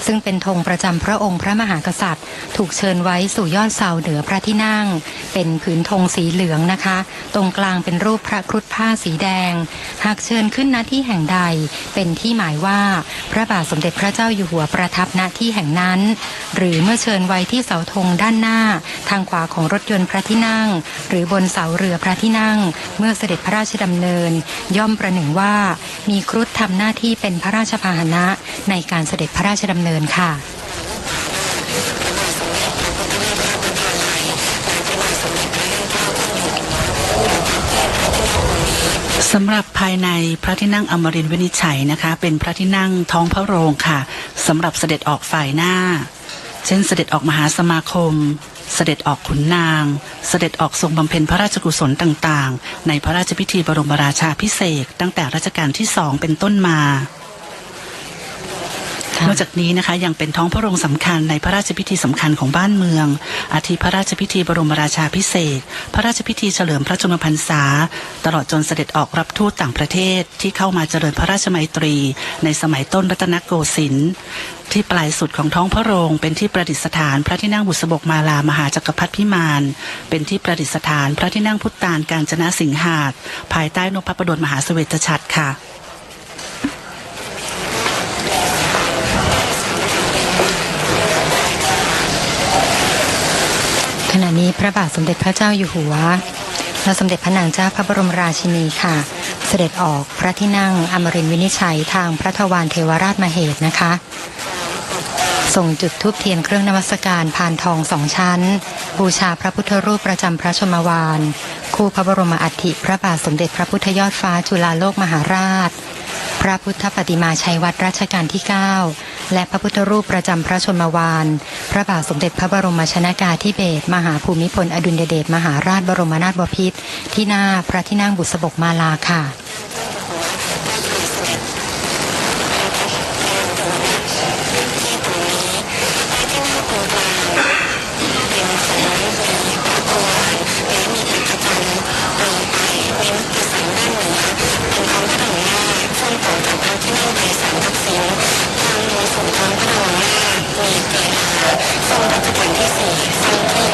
ซึ่งเป็นธงประจำพระองค์พระมหากษัตริย์ถูกเชิญไว้สู่ยอดเสาเหนือพระที่นั่งเป็นผืนธงสีเหลืองนะคะตรงกลางเป็นรูปพระครุฑผ้าสีแดงหากเชิญขึ้นณที่แห่งใดเป็นที่หมายว่าพระบาทสมเด็จพระเจ้าอยู่หัวประทับณที่แห่งนั้นหรือเมื่อเชิญไว้ที่เสาธงด้านหน้าทางขวาของรถยนต์พระที่นั่งหรือบนเสาเรือพระที่นั่งเมื่อเสด็จพระราชดำเนินย่อมประหนึ่งว่ามีครุฑทำหน้าที่เป็นพระราชพาหนะในการเสด็จพระราชดำเนินค่ะสำหรับภายในพระที่นั่งอมรินทร์วินิจฉัยนะคะเป็นพระที่นั่งท้องพระโรงค่ะสำหรับเสด็จออกฝ่ายหน้าเช่นเสด็จออกมหาสมาคมเสด็จออกขุนนางเสด็จออกทรงบำเพ็ญพระราชกุศลต่างๆในพระราชพิธีบรมราชาภิเษกตั้งแต่รัชกาลที่2เป็นต้นมานอกจากนี้นะคะยังเป็นท้องพระโรงสำคัญในพระราชพิธีสำคัญของบ้านเมืองอาทิพระราชพิธีบรมราชาภิเษกพระราชพิธีเฉลิมพระชนมพรรษาตลอดจนเสด็จออกรับทูตต่างประเทศที่เข้ามาเจริญพระราชมัยตรีในสมัยต้นรัตนโกสินทร์ที่ปลายสุดของท้องพระโรงเป็นที่ประดิษฐานพระที่นั่งบุษบกมาลามหาจักรพรรดิพิมานเป็นที่ประดิษฐานพระที่นั่งพุทธานกาญจนสิงหาสน์ภายใต้นพประดลมหาเสวตฉัตรค่ะขณะนี้พระบาทสมเด็จพระเจ้าอยู่หัวและสมเด็จพระนางเจ้าพระบรมราชินีค่ะเสด็จออกพระที่นั่งอมรินทร์วินิจฉัยทางพระทวารเทวราชมเหสีนะคะส่งจุดธูปเทียนเครื่องนมัสการพานทอง2 ชั้นบูชาพระพุทธรูปประจำพระชนมวาลคู่พระบรมอัฐิพระบาทสมเด็จพระพุทธยอดฟ้าจุฬาโลกมหาราชพระพุทธปฏิมาชัยวัดรัชกาลที่9และพระพุทธรูปประจำพระชนมวาลพระบาทสมเด็จพระบรมชนกาธิเบศรมหาภูมิพลอดุลยเดชมหาราชบรมนาถบพิตรที่หน้าพระที่นั่งบุษบกมาลาค่ะ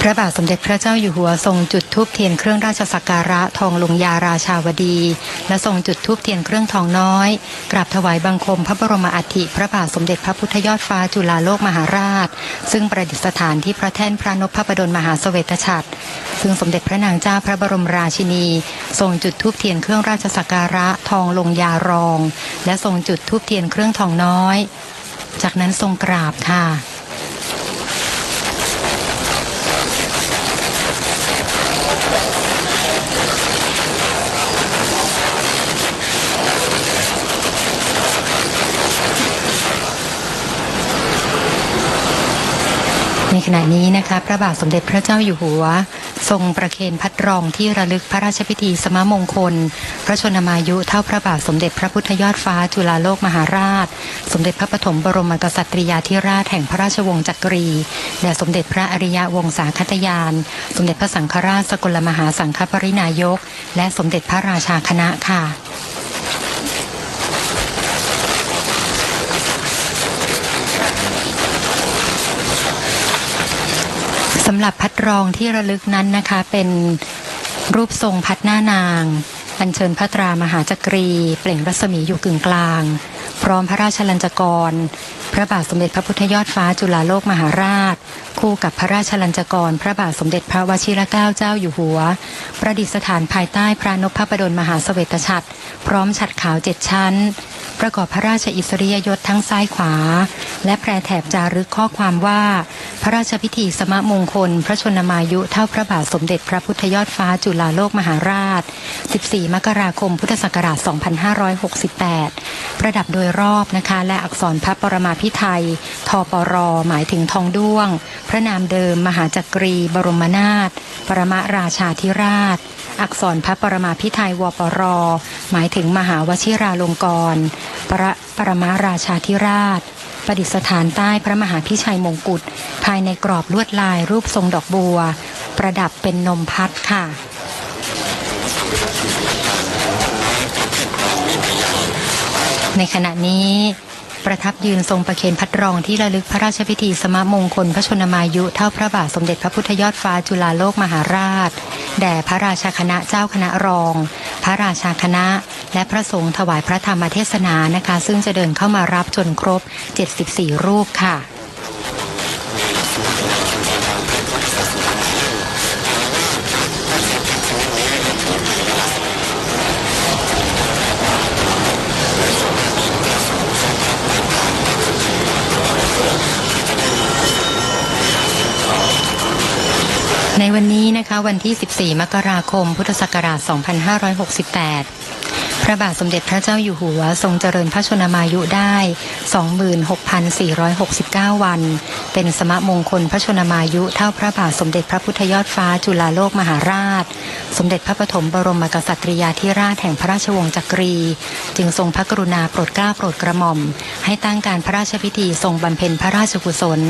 พระบาทสมเด็จพระเจ้าอยู่หัวทรงจุดธูปเทียนเครื่องราชสักการะทองลงยาราชาวดีและทรงจุดธูปเทียนเครื่องทองน้อยกราบถวายบังคมพระบรมอัฐิพระบาทสมเด็จพระพุทธยอดฟ้าจุฬาโลกมหาราชซึ่งประดิษฐานที่พระแท่นพระนพบดลมหาเสวตฉัตรซึ่งสมเด็จพระนางเจ้าพระบรมราชินีทรงจุดธูปเทียนเครื่องราชสักการะทองลงยารองและทรงจุดธูปเทียนเครื่องทองน้อยจากนั้นทรงกราบค่ะในขณะนี้นะคะพระบาทสมเด็จพระเจ้าอยู่หัวทรงประเคนพัดรองที่ระลึกพระราชพิธีสมมงคลพระชนมายุเท่าพระบาทสมเด็จพระพุทธยอดฟ้าจุฬาโลกมหาราชสมเด็จพระปฐมบรมกษัตริยาธิราชแห่งพระราชวงศ์จักรีและสมเด็จพระอริยวงศาคตยานสมเด็จพระสังฆราชสกลมหาสังฆปรินายกและสมเด็จพระราชาคณะค่ะสำหรับพัดรองที่ระลึกนั้นนะคะเป็นรูปทรงพัดหน้านางอัญเชิญพระตรามหาจักรีเปล่งรัศมีอยู่กึ่งกลางพร้อมพระราชลัญจกรพระบาทสมเด็จพระพุทธยอดฟ้าจุฬาโลกมหาราชคู่กับพระราชลัญจกรพระบาทสมเด็จพระวชิรเกล้าเจ้าอยู่หัวประดิษฐานภายใต้พระนพบดลมหาเสวตฉัตรพร้อมฉัตรขาว7 ชั้นประกอบพระราชอิสริยยศทั้งซ้ายขวาและแพรแถบจารึกข้อความว่าพระราชพิธีสมมงคลพระชนมายุเท่าพระบาทสมเด็จพระพุทธยอดฟ้าจุฬาโลกมหาราช14 มกราคมพุทธศักราช 2568ประดับโดยรอบนะคะและอักษรพระปรมาภิไธยทปรหมายถึงทองด้วงพระนามเดิมมหาจักรีบรมนาถปรมราชาธิราชอักษรพระปรมาภิไธยวปรหมายถึงมหาวชิราลงกรณ์ปรมาราชาธิราชประดิษฐานใต้พระมหาพิชัยมงกุฎภายในกรอบลวดลายรูปทรงดอกบัวประดับเป็นนมพัดค่ะในขณะนี้ ประทับยืนทรงประเคนพัดรองที่ระลึกพระราชพิธีสมมงคลพระชนมายุเท่าพระบาทสมเด็จพระพุทธยอดฟ้าจุฬาโลกมหาราชแด่พระราชาคณะเจ้าคณะรอง พระราชาคณะและพระสงฆ์ถวายพระธรรมเทศนานะคะซึ่งจะเดินเข้ามารับจนครบ74รูปค่ะในวันนี้นะคะวันที่14มกราคมพุทธศักราช2568พระบาทสมเด็จพระเจ้าอยู่หัวทรงเจริญพระชนมายุได้ 26,469 วันเป็นสมมงคลพระชนมายุเท่าพระบาทสมเด็จพระพุทธยอดฟ้าจุฬาโลกมหาราชสมเด็จพระปฐมบรมกษัตริยาธิราชแห่งพระราชวงศ์จักรีจึงทรงพระกรุณาโปรดเกล้าโปรดกระหม่อมให้ตั้งการพระราชพิธีทรงบำเพ็ญพระราชกุศล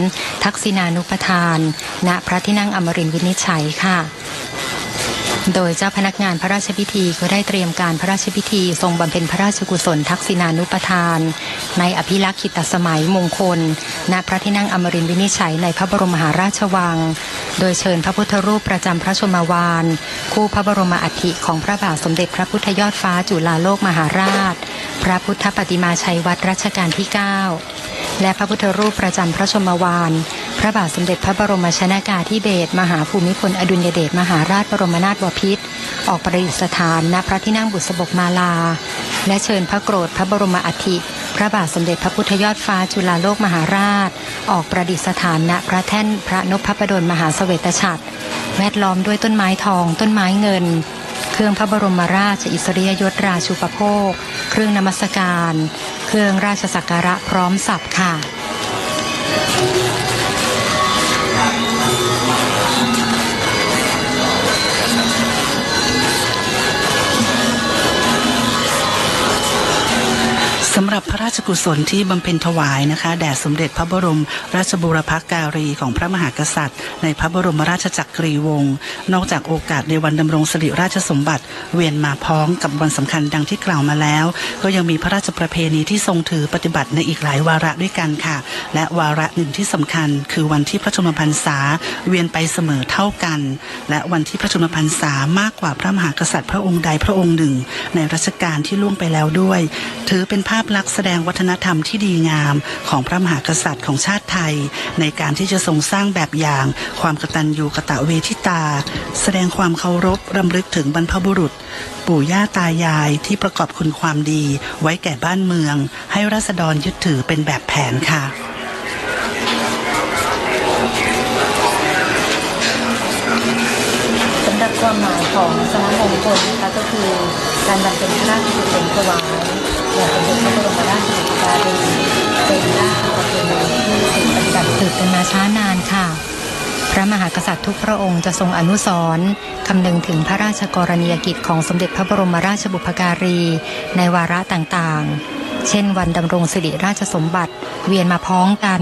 ทักษิณานุปทานณพระที่นั่งอมรินทร์วินิจฉัยค่ะโดยเจ้าพนักงานพระราชพิธีก็ได้เตรียมการพระราชพิธีทรงบำเพ็ญพระราชกุศลทักษิณานุปทานในอภิลักษ์ขิตสมัยมงคลณพระที่นั่งอมรินทร์วินิจฉัยในพระบรมมหาราชวังโดยเชิญพระพุทธรูปประจำพระชนมวาลคู่พระบรมอัฐิของพระบาทสมเด็จพระพุทธยอดฟ้าจุฬาโลกมหาราชพระพุทธปฏิมาชัยวัดรัชกาลที่ 9และพระพุทธรูปประจำพระชนมวาลพระบาทสมเด็จพระบรมชนกาธิเบศรมหาภูมิพลอดุลยเดชมหาราชบรมนาถบพิตรออกประดิษฐานณพระที่นั่งบุษบกมาลาและเชิญพระโกรธพระบรมอัฐิพระบาทสมเด็จพระพุทธยอดฟ้าจุฬาโลกมหาราชออกประดิษฐานณพระแท่นพระนพพดลมหาเสวตฉัตรแวดล้อมด้วยต้นไม้ทองต้นไม้เงินเครื่องพระบรมราชอิสริยยศราชูปโภคเครื่องนมัสการเครื่องราชสักการะพร้อมสับค่ะสำหรับพระราชกุศลที่บำเพ็ญถวายนะคะแด่สมเด็จพระบรมราชบูรพการีของพระมหากษัตริย์ในพระบรมราชจักรีวงศ์นอกจากโอกาสในวันดำรงสิริราชสมบัติเวียนมาพ้องกับวันสำคัญดังที่กล่าวมาแล้วก็ยังมีพระราชประเพณีที่ทรงถือปฏิบัติในอีกหลายวาระด้วยกันค่ะและวาระหนึ่งที่สำคัญคือวันที่พระชนมพรรษาเวียนไปเสมอเท่ากันและวันที่พระชนมพรรษามากกว่าพระมหากษัตริย์พระองค์ใดพระองค์หนึ่งในรัชกาลที่ล่วงไปแล้วด้วยถือเป็นภาพลักษณ์แสดงวัฒนธรรมที่ดีงามของพระมหากษัตริย์ของชาติไทยในการที่จะทรงสร้างแบบอย่างความกตัญญูกตเวทิตาแสดงความเคารพรำลึกถึงบรรพบุรุษปู่ย่าตายายที่ประกอบคุณความดีไว้แก่บ้านเมืองให้ราษฎรยึดถือเป็นแบบแผนค่ะสำหรับความหมายของสมมงคลนะคะก็คือการบำเพ็ญพระราชกุศลถวายแด่สมเด็จพระบรมราชบุตรการีเป็นราชประเพณีที่สืบปฏิบัติสืบกันมาช้านานค่ะพระมหากษัตริย์ทุกพระองค์จะทรงอนุสรณ์คำนึงถึงพระราชกรณียกิจของสมเด็จพระบรมราชบุพการีในวาระต่างๆเช่นวันดำรงสิริราชสมบัติเวียนมาพ้องกัน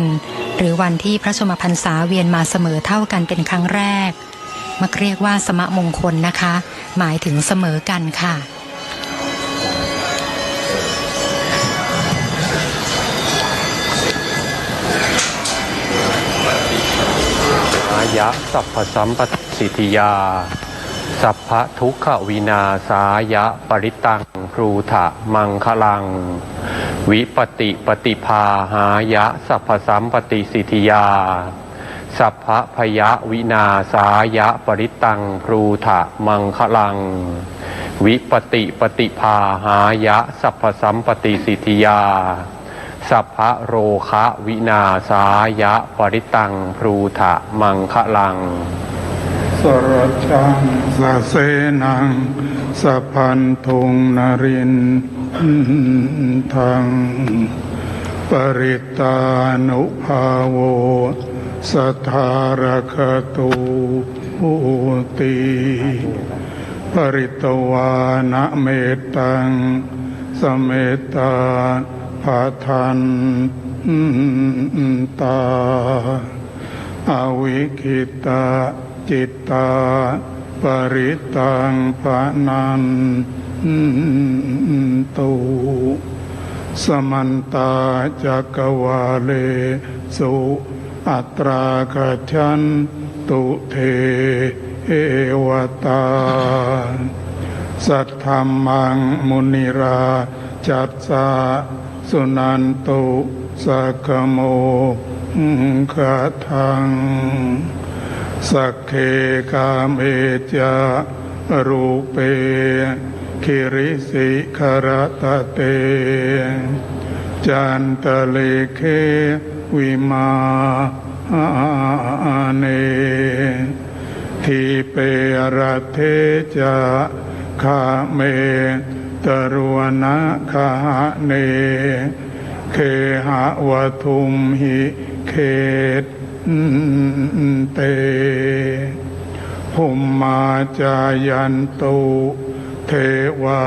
หรือวันที่พระชนมพรรษาเวียนมาเสมอเท่ากันเป็นครั้งแรกมักเรียกว่าสมมงคลนะคะหมายถึงเสมอกันค่ะอายะสัพพสัมปสิทธิยาสัพพทุกขวินาสายะปริตังครูถะมังคลังวิปติปฏิภาหายะสัพพสัมปติสิทธิยาสัพพพยวินาสายะปริตังครูถะมังคลังวิปติปฏิภาหายะสัพพสัมปติสิทธิยาสัพพะโรคะวินาสายะปริตังพรูถะมังคะลังสรจังสเสนังสัพพันธุงนรินทังปริตานุภาโวสัทธารคตุอุติปริตวานะเมตังสเมตาภาทันตาอวิคิตาจิตตาปริตังภานันตุ สมันตาจักวาเลสุอัตรากัจฉันตุเทวตาสัทธัมมังมุนิราจัสสะสุนันตุสักขโมขะทังสักเคกามเอจารูเปคิริสิขรตเตจันตะเลเควิมาเนทิเปรเทจาคาเมตรวนะคาเนเคหะวทุมหิเขตเตภุมมาจายันตุเทวา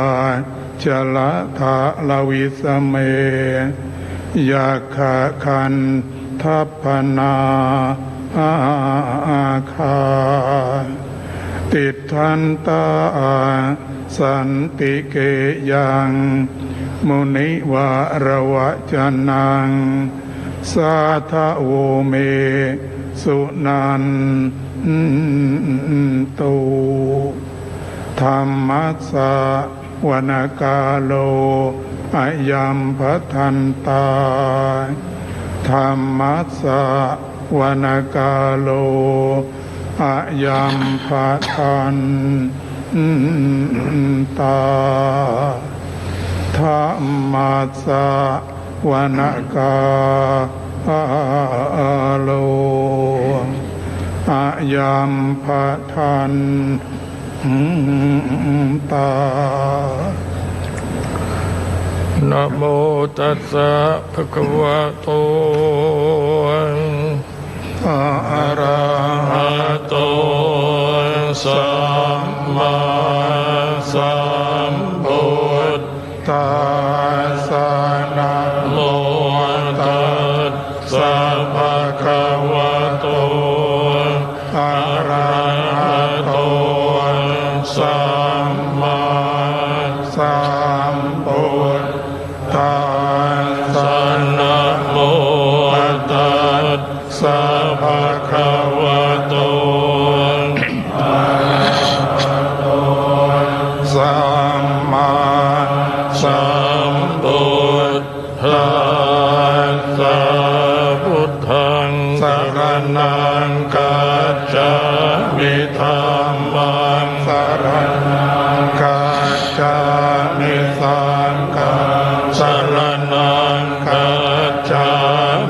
จลทะลวิสเมยาคาคันทัพพนาอาคาติทันตาสันติเกยังมุนิวารวะจันนังสาทะโวเมสุนันตุธรรมัสสะวนกาโลอายัมพัทันตาธรรมัสสะวนกาโลอายัมพัทันตาธรรมัสสะวนกาโลอายัมพัทันตานะโมตัสสะภะคะวะโตอะระหะโตสัมมาสัมพุทธัสสะนะโมตัสสะภะคะวะโตอะระหะโตสัมมาสัมพุทธัสสะนะโมตัสสะภะคะวะโตอะระหะโตสัมมาสัมพุทธัสสะพุทธังสรณังกัจฉามิธัมมังสรณังกัจฉามิสังฆังสรณังกัจฉา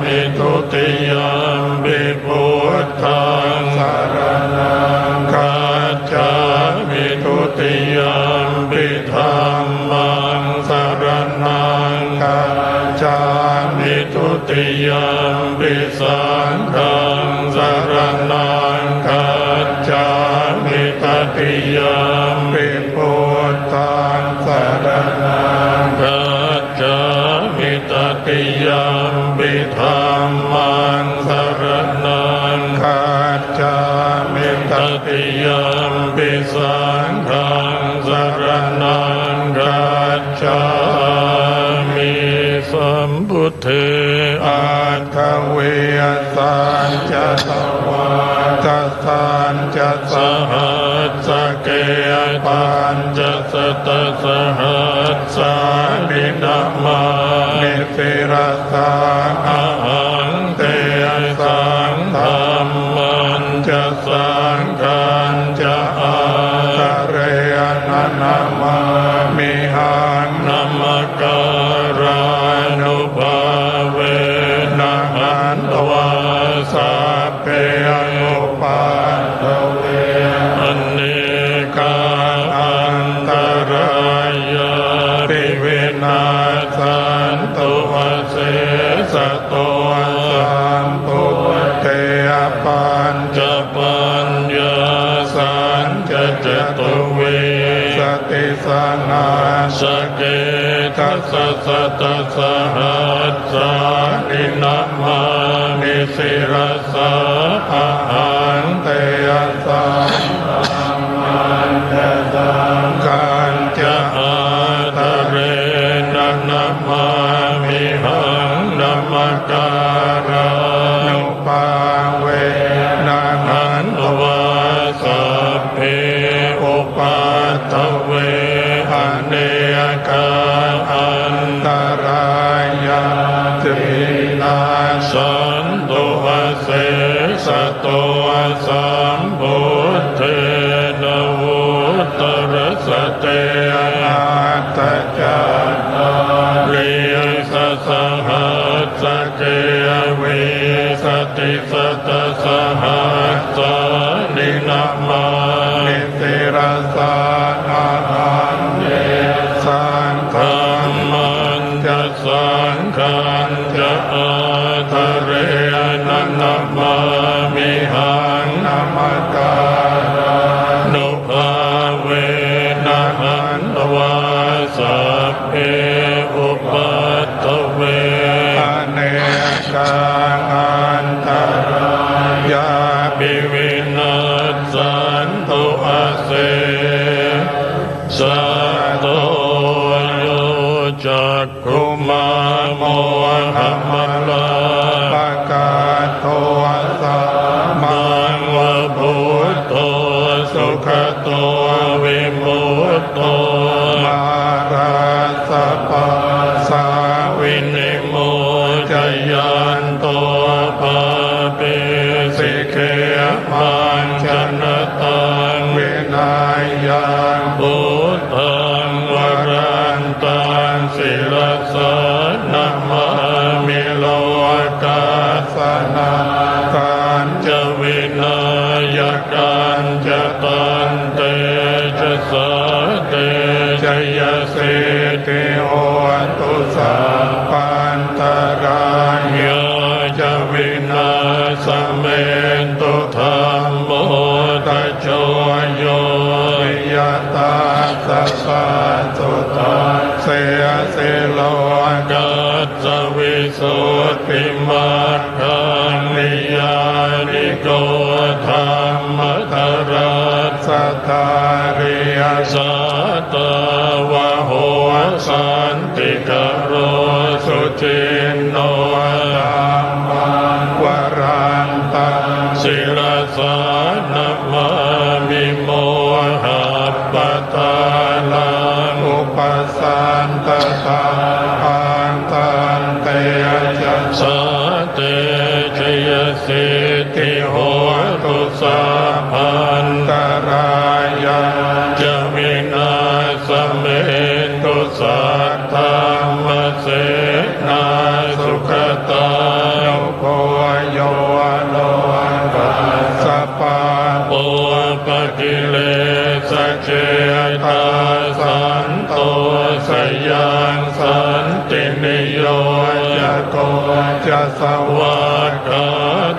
มิทุติยัมปิพุทธังสรณังกัจฉามิทุติยัมปิธัมมังสรณังกัจฉามิทุติยัมปิสังฆังสรณังกัจฉามิตติยัมปิพุทธังสรณังกัจฉามิตติยัมปิธัมมังสรณังกัจฉามิตติยัมปิสังฆังสรณังกัจฉามิสัมพุทเทอาทเวสัญจตวาทัสสัญจสหัสสะเกปัญจสตสหัสสะนินามานิสิรสังอหังเตสังธัมมันจะสังฆันจะอาเรนะนามามิหังนัมการานุภาเวนะหันตวาสัพเพอุปัฏฐเวอเนกาอันตรายาปิวินาสันตุเสสะโตสัมพุทเทปัญจปัญญาสัญจจตุเวสติสนาสเกทัสสะตัสสะหัสสะนินามานิสิรสะอะหังเตสังธัมมันจะสังฆันจะอาทะเรนะนะมา นตุอาเสสะโตสัมพุทเทนะวุตรสเตอาตจาริยสัสหัสสะเกวิสติสัตสหัสสะนินามานิติรสานาหันเยสังฆัมมันจะสังฆันจะอาทะเรนะนะมามิหังนะมตานุภาเวนะหันตวาสัพเพอุปัตตเวอเนกาอันตรายาปิวินัสสันตุอาเสสัตโตโยจักขุมาโมหะมะลาปะกาโตสัมมังวะพุทโธสุขโตวิมุตโตมาราสะปะสาวินิโมจยันโตปะเปสิเขมังชนะตังวินัยยังพุทธังวรันตังศิลสานะมามิโลกาสนาการจะวินัยการจะตันเตจะสาเตจยสิทธิโหตุสัพพันตรายาจะวินาสเมนตุธรรมโมตโชโยยตาสัสสะสุตาเสยเสโลกัสสวิสุทธิมัคคันนิยานิโกธรรมทรัสสะทาริยสัตตวะโหสันติกโรสุจินโนธัมมังวรันตังศิลสานะมามิโมหะปะทานังอุปสันตตาอันตันเตจะสาเตชยสิทธิโหตุสัพพันตรายาจะวินาสเมนตุสัทธรรมเสนาสุขตาโยโกโยโลกัสสปะโอปะกิเลสเจตาสันโตสยังสันตินิโยจะโกจะสวัสกา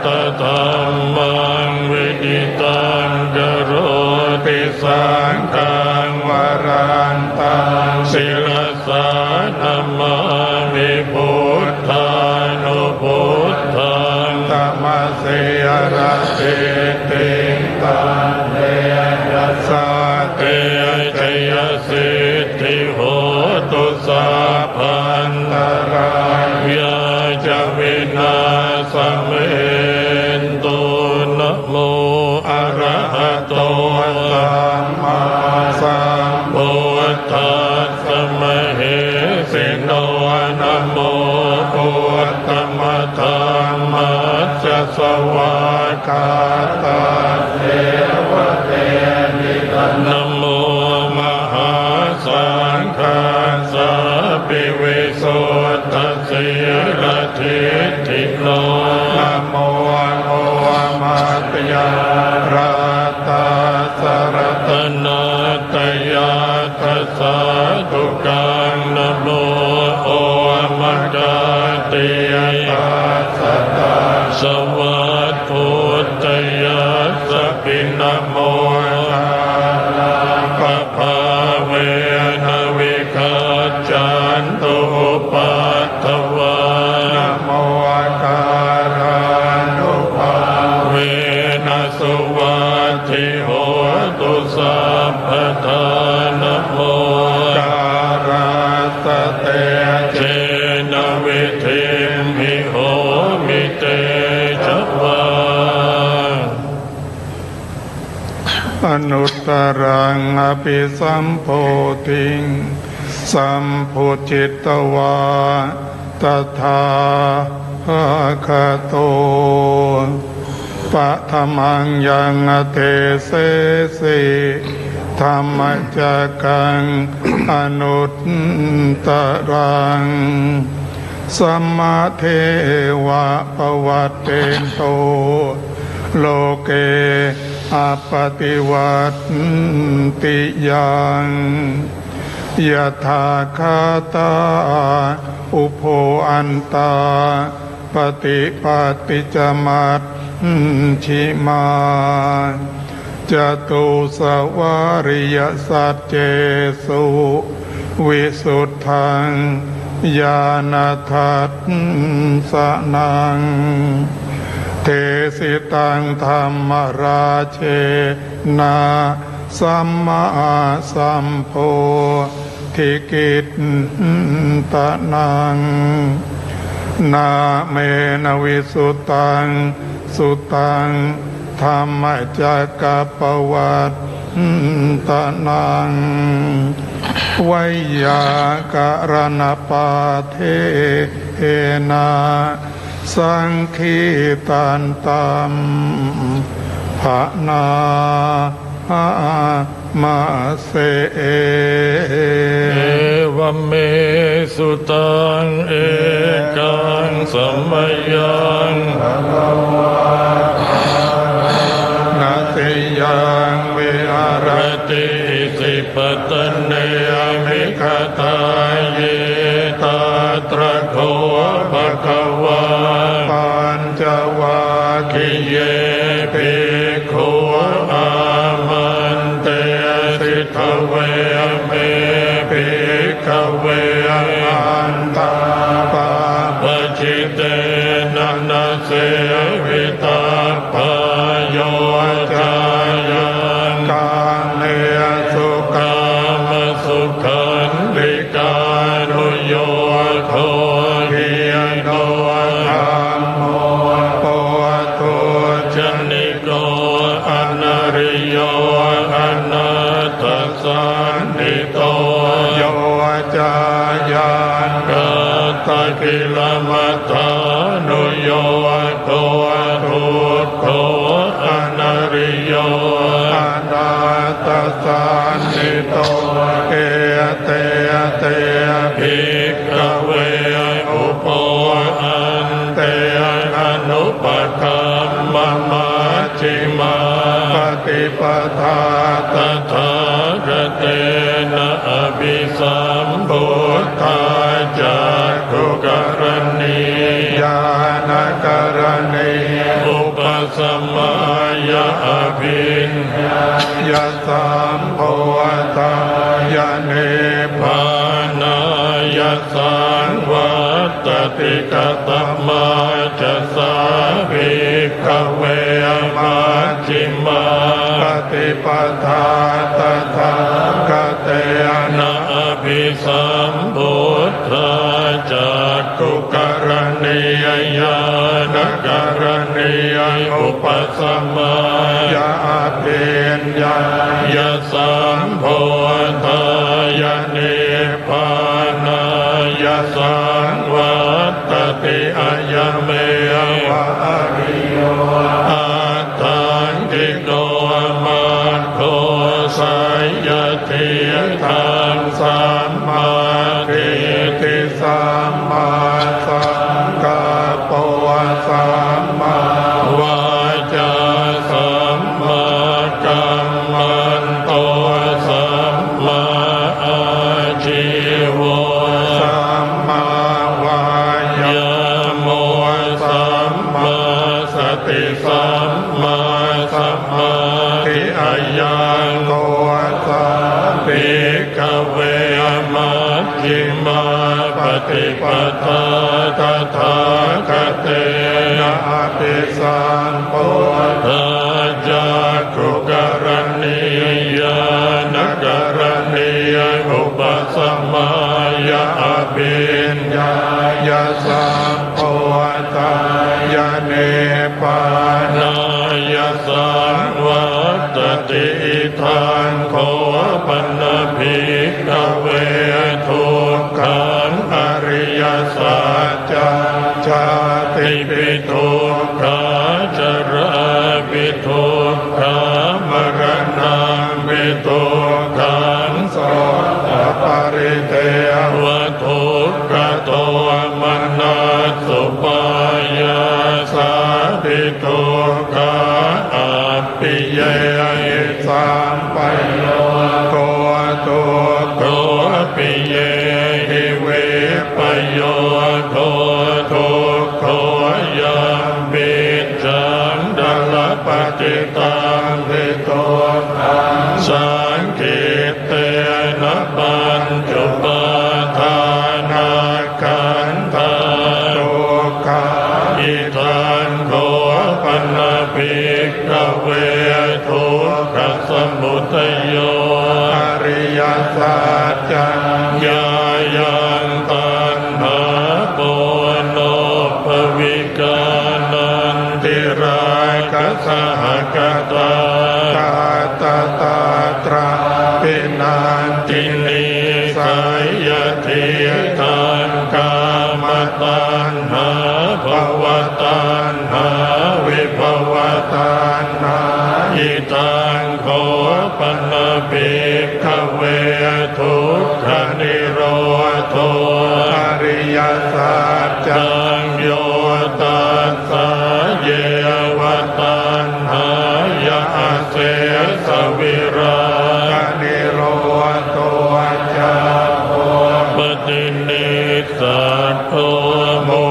ตธรรมังวิดิตังกโรติสังฆังวรันตังศิลสานะมามิพุทธานุพุทธังธัมมเสยระเตติตังเตยัสสะเตชยสิทธิโหตุสัพพันตรายาจะวินาสเมนตุนะโมอะระหะโตสัมมาสัมพุทธัสสะมะเหสิโนนะโมพุทธมัทธัมมัสสะสวากาตาเทวเตนินะโมมหาสังฆาสัพพิวิสุทธัสสิรทิฏฐิโนนะโมโอมัตตยาราตาสรตนาตยาทัสสะทุกังนะโมโอมัตติยาสัตตาสวัสพุทธยาสปินะโมปะภาเวนะวิคัจจันตุปัตถวานะโมการานุภาเวนะสุวัตถิโหตุสัพพทานะโมการาสเตเจนะวิธิมิโหมิเตชวา อนุตตรังอภิสัมโพธิงสัมพุจิตตวาตถา ภะคะโตปะธรรมังยังเตเสสิธรรมจักกังอนุตตรังสัมมาเทวะปวัตเตนโตโลเกอปฏิวัติยังยะถาคาตาอุโภอันตาปฏิปัตติจมัตชิมาจตุสวาริยสัจเจสุวิสุทธังญาณทัสสะนังเทสิตังธรรมราเชนะสัมมาสัมโพธิกิตตนังนาเมนวิสุตังสุตังธรรมจักกปวัตตนังวัยยากรณปาเทนะสังคีตันตัมภะนามาเสเอวเมสุตังเอกังสัมมยังนาติยังวิหารติสิปตันเนอมิคตาเยตาตระโคภะคะวาปัญจวัคคีย์ เยภิกขุอามันเตสิทเวเมภิกขเวอันตาปาปจิเตนะนะเสวิตาปายโยจายังกาเนสุข กามสุขันธิกานุโยโคหิยโนธัมโมโพธุชนิโกอนาริโยอนาถสันติโตโยจายันกาตกิลมัฏฐานุโยโคทุตโคอนาริโยอนาตสันติโตเอเตเตภิกขเวอุปโภอันเตอนุปคัมมะมัชฌิมา ปฏิปทาตถาคเตนะอภิสัมพุทธาจักขุกรณีญาณกรณี อุปสัมมายะอภิญญายะสัมโพธายะเนภานายะสังวัตติกตมาจะสาภิกขเวมัชฌิมา ปฏิปทาตถาคเตนะอภิสัมพุทธาจักขุกรณียานกรณีอุปสัมมายะอภิญญายะสัมโพธายะนิพพานายะสังวัตติอะยะเมวะอริโยอัตถังกิโกมัคโคสัยยะทิทังสัมมาทิฏฐิสัมมาสังกัปปะสัมมาวาจาสัมมากัมมันโตสัมมาอาชีวสัมมาวายาโมสัมมาสติสัมมาสัมมาทิอายังโกสัมภิ ภิกขเวมัชฌิมาปฏิปทาตถาคเตนะอภิสัมโพธาจักขุกรณียานกรณีอุปสัมมายะอภิญญายะสัมโพธายะเนปานาย สังวัตติทานโคปันนภิกขเวทุกขังอริยสัจจ ชาติ กขาจราปิทุกขามรณะปิทุกขังโสตปริเทวทุกขโตมนัสสุปายาสาปิทุกขาอัปปิเยสัมปัญโยโกตุโกปิเยหิเวปโยโททุกโขยัมปิจังดัลปฏิตังภิโตสังกิตเตนะปัญจุปาทานาขันธาทุกขาอิทันโขปันภิกขเวทุกขสมุทัยโยอริยสัจจัญญายังตัณหาโกโนภวิกานันติราคะสหกตากาตตาตราปินันตินิสัยยติทันกามตัณหาภวตัณหาวิภวตัณหาอิตังโขปันภิกขเวทุกขนิโรธอริยสัจจังโยตัสสะเยวตัณหายาเสสวิรานิโรธจาโพปฏินิสัตโธมุ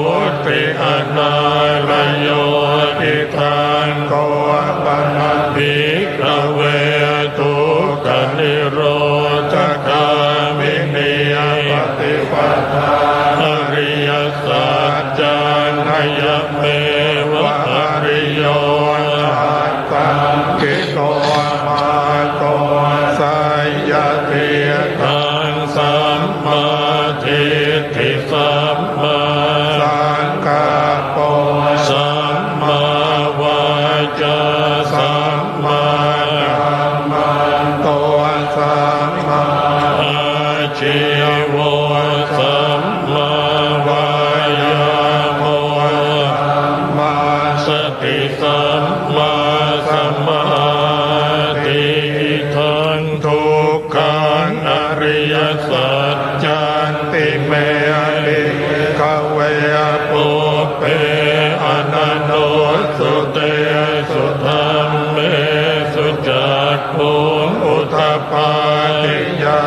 ติอนาลโยอิทังโกปันภิกขเวทุกขนิโรธคามินิปฏิปทาอริยสัจจังยเมวะอริโยตังกิโตมาโตสัยยติทังสัมมาทิฏฐิสัมมาสังกัปโปสัมมาวาจาสัมมากัมมันโตสัมมาอาชีวะสัมมาวายาโมสัมมาสติสัมมาสมาธิทังทุกขังอริยสัจจันติเมภิกขเวปุเพอนันโนสุเตสุธรรมเมสุจักขุงอุทธปาติญา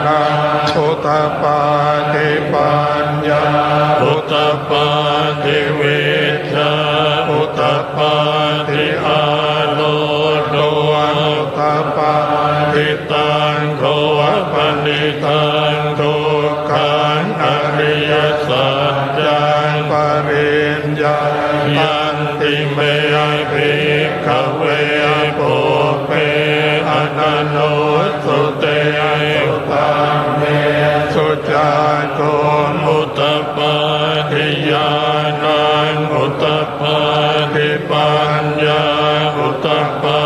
ณังอุทธปาติปัญญาอุทธปาติวิชชาอุทธปาติอาโลโดอุทธปาติตังโฆปณิตังทุกขังอริยสัจจังปริญญายันติเมภิกขเวปุเพอนันโนสุเตสุตังเมสุจักขุงอุทธปาทิญาณังอุทธปาทิปัญญาอุทธปา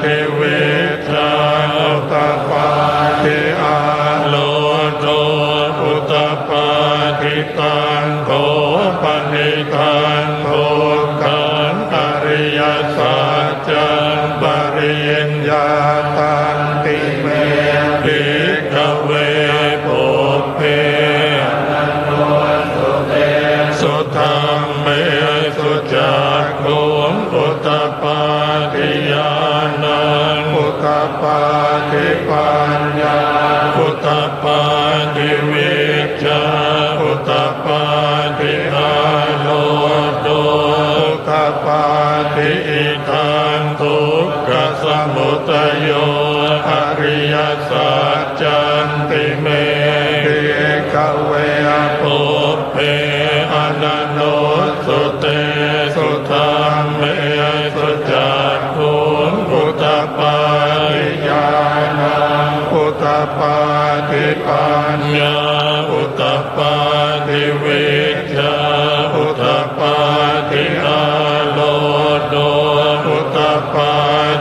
ทิวิชชาอุทธปาทิอาโลโกอุทธปาทิตังโฆปณิตังทุกขังอริยสัจจังปริญญาตันติเมภิกขเวปุเพอนันโนสุเตสุธรรมเมสุจักขุงอุทธปาทิญาณังอุทธปาทิปัญญาอุทธปาทิวิชชาอุทธปาทิอาโลโดอุทธปาทิอิทังทุกขสมุทัยโยอริยสัจจันติเมภิกขเวปุเพอนันโนสุเตสุธรรมเมสุจักขุงอุทธปาทิญาณังอุทธปาทิปัญญาอุทธปาทิวิชชาอุทธปาทิอาโลโดอุทธปา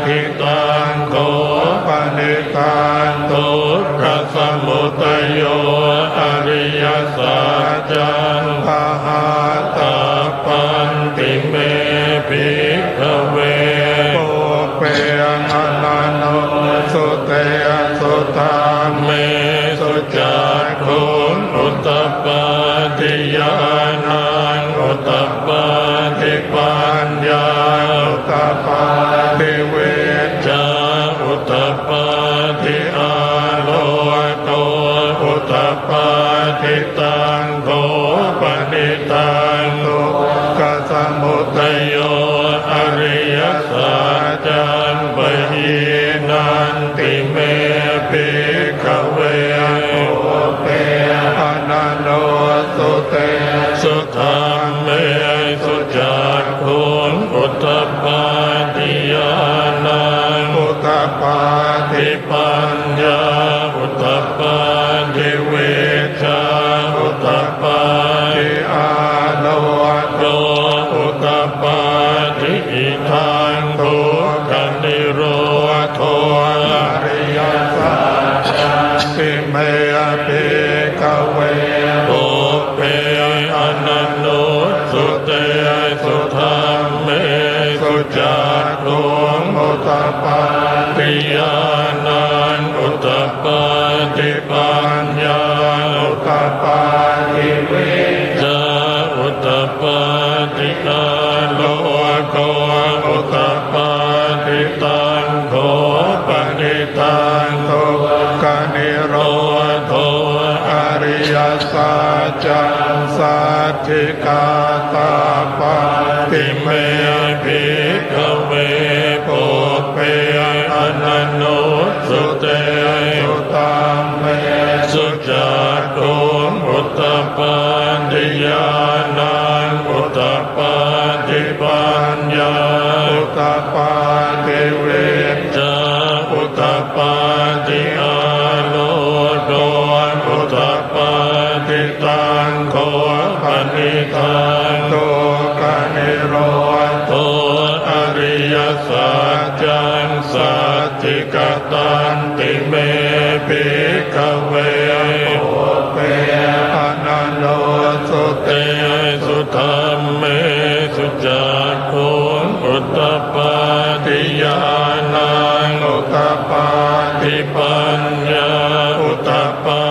ทิตังโฆปณิตังทุกขสมุทัยโยอริยสัจจังปหาตาปันติเม อุตตปาทิเวชาอุตตปาทิอาโลโกอุตตปาทิตังโทปนิตังทุกขสมุทัยโยอริยสัจจังปะหินันติเมภิกขเวโอเปอนันโนสุเตสุธัมเมสุจักขุงอุตตปาทิญาณังอุตตปาทิปัญญาอุตตปาทิเวชาอุตตปาทิอาโลโกอุตตปาทิอิทังทุกขนิโรธอริยสัจสิเมภิกขเวโอเปอนันโนสุเตสุธัมเมสุจักขุงอุตตปาทิญาณังอุตตปาทิปัญญาอุตตปาทิเวชาอุตตปาทิอาโลโกอุตตปาทิตังโทปนิตังทุกขนิโรธอริยสัจจังสัทธิกาตาปาติเมภิกขเวโปเปอนันโนสุเตสุตัมเมสุจักขุงอุตตปาทิญาณังอุตตปาทิปัญญาอุตตปาทิเวชาอุตตปาทิอาโลโกอุตตปาทิตังโฆปนิตังโตกนิโรธอริยสัจจังสัทธิกตันติเมภิกขเวโอเปอนันโนสุเตสุธัมเมสุจักขุงอุตตปาทิญาณังอุตตปาทิปัญญาอุตตปา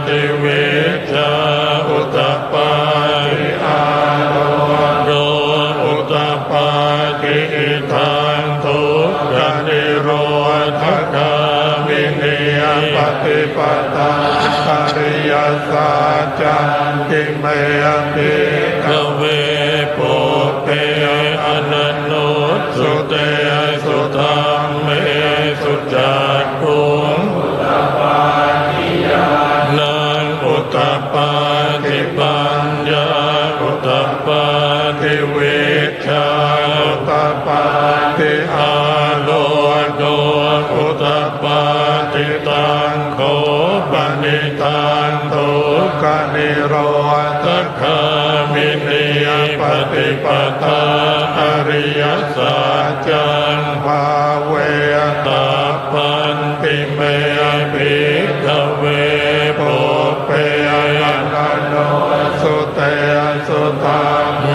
ทิเวชาอุตตปาทิอาโลโกอุตตปาทิอิทังทุกขนิโรธคามินีปฏิปตาอริยสัจจังติเมภิกขเวโปเปอนันโนสุเตสุธัมเมสุจักขุงอุตตปาทิญาณังอุตตปาทิปัญญาอุตตปาทิเวชาอุตตปาทิอาโลโกอุตตปาทิตังโฆปนิตังทุกขนิโรธคามินีปฏิปทาอริยสัจจังภาเวตาปันติเมภิกขเวโปเปอนันโนสุเตสุธัมเม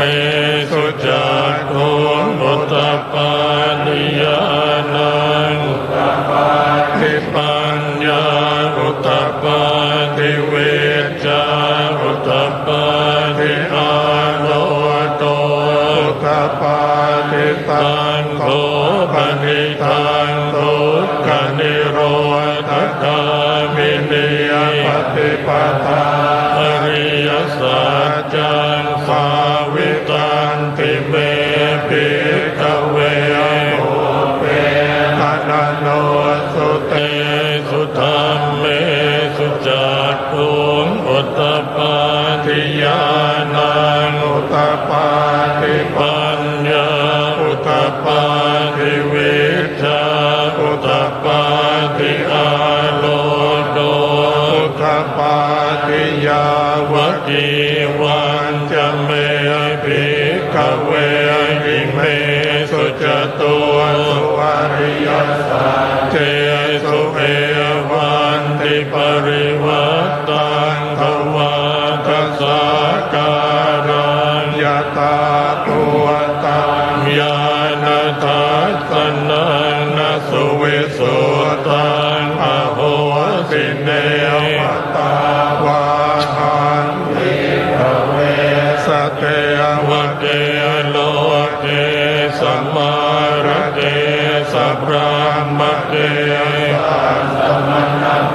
สุจักขุงอุตตปาทิญาณังอุตตปาทิปัญญาอุตตปาทิเวชาอุตตปาทิอาโลโกอุตตปาทิตังโฆปนิตังทุกขนิโรธคามินีปฏิปทาอริยสัจจังสาวิตันติเมภิกขเวโอเปอนันโนสุเตสุธัมเมสุจักขุงอุตตปาทิญาณังอุตตปาทิปัญญาอุตตปาทิเวชาอุตตปาทิอาโลโกอุตตปาทิยาวกีวันจะเมภิกขเวหิเมสุจตุสุอริยสัจเจสุเอวันติปริวัตตังภวาทัสสะการังยตาตุวตังญาณทัสสนังนสุวิสุตังอโหสิเนวตาวาหันติภเวสเตวะเกโลเกสั มารเตสัพพะมะเต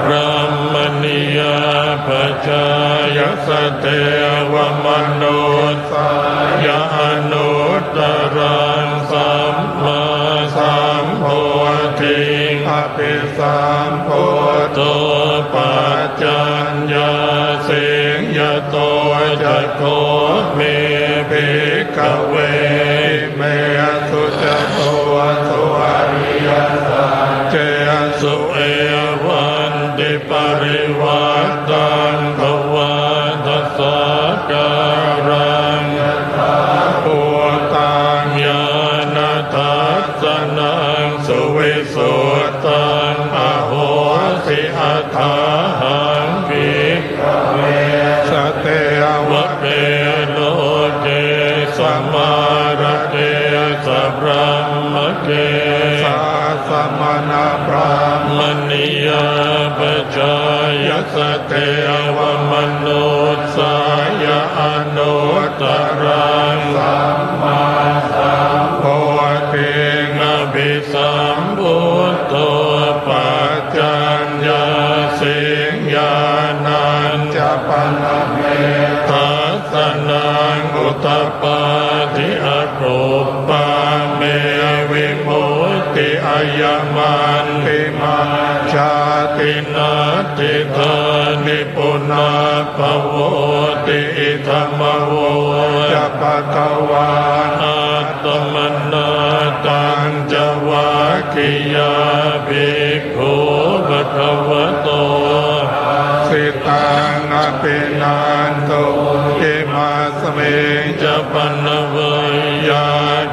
พระมณียปัจจายสเตวมโนสยานุตตรังสัมมาสัมโพธิอภิสัมโพโตปัจจัญญาสิงยโตจะโกเมภิกขเวเมสุจโตสุอริยสัจเจสุเอวันติปริวัตังภวะทัสสะการังปุตตังญาณทัสสนังสุวิสุตตังอโหสิอัฏฐาหังภิกขเวสเตวะเตโลเกสมารเตสัพพะมะเกสาสมณพรามณียปัจจายสเตวมโนสายอนุตตรังสัมมาสัมโพธิอภิสัมพุทโตปัจจัญญาสิงญาณัญจปนเมทัสสนังอุตตปาทิอรูปาเมวิมุตติอายมันติมาชาตินาติธานิปุนาภโวติอิธรรมโวจะปะกวานาตมนาตังจวาคิยาภิกขุภควโตสิตังอภินันโตอิมาสมิงจะปันเวยา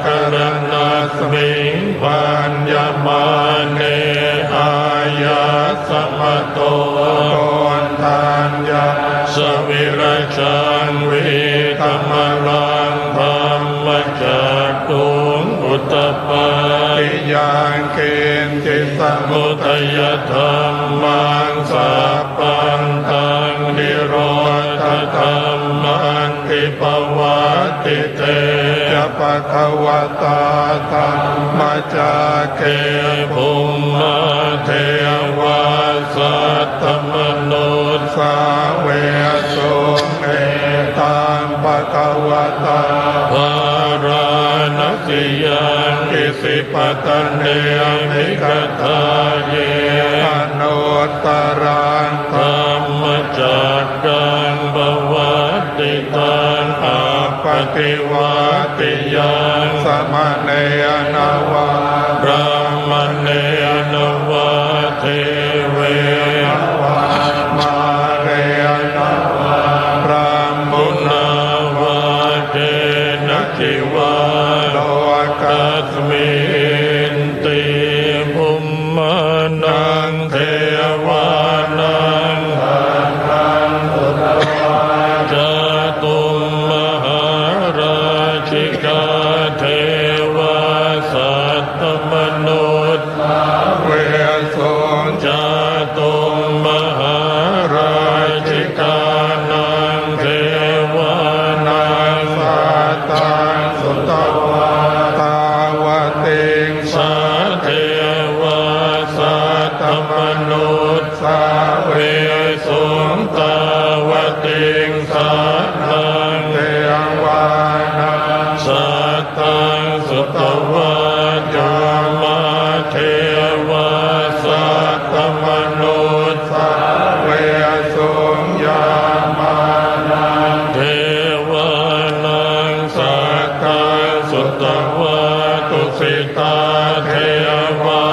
กรณาสมิงปัญญมาเนอายาสมโตโกนทานยาสวิรชันวิธรรมลังธรรมจักตุงอุตตปาติยังเกณฑ์จิตสมุทัยธรรมังสัพพันตังนิโรธธรรมันติปวัตติเตจะปะคะวะตาธรรมจักเกภูมิเทวาสัตตมนุสสาเวสุเอตังปะคะวะตาภารณสิยังอิสิปตเนมิกทาเยอนุตตรังธรรมจักกังบวัตติตังอาปฏิวัติยังสมเนยนวาพระมเนยนวาเทเววามาเรยนวาพระมุนาวาเจนะจิวาโลกัสมินติภุมมานังเทวานังจตุมมหาราชิกาเทวาสัตตมนุษย์เวสุจตุมมหาราชิกานังเทวานังสัตตังสุตวาตาวติงสาเทวาสัตตมนุษย์สาเวสุงตาวติงสัตตังเทวานังสัตตังสุตวาจามาเทวาสัตตมนุษย์สาเวสุงยามานังเทวานังสัตตังสุตวาตุสิตาเทวา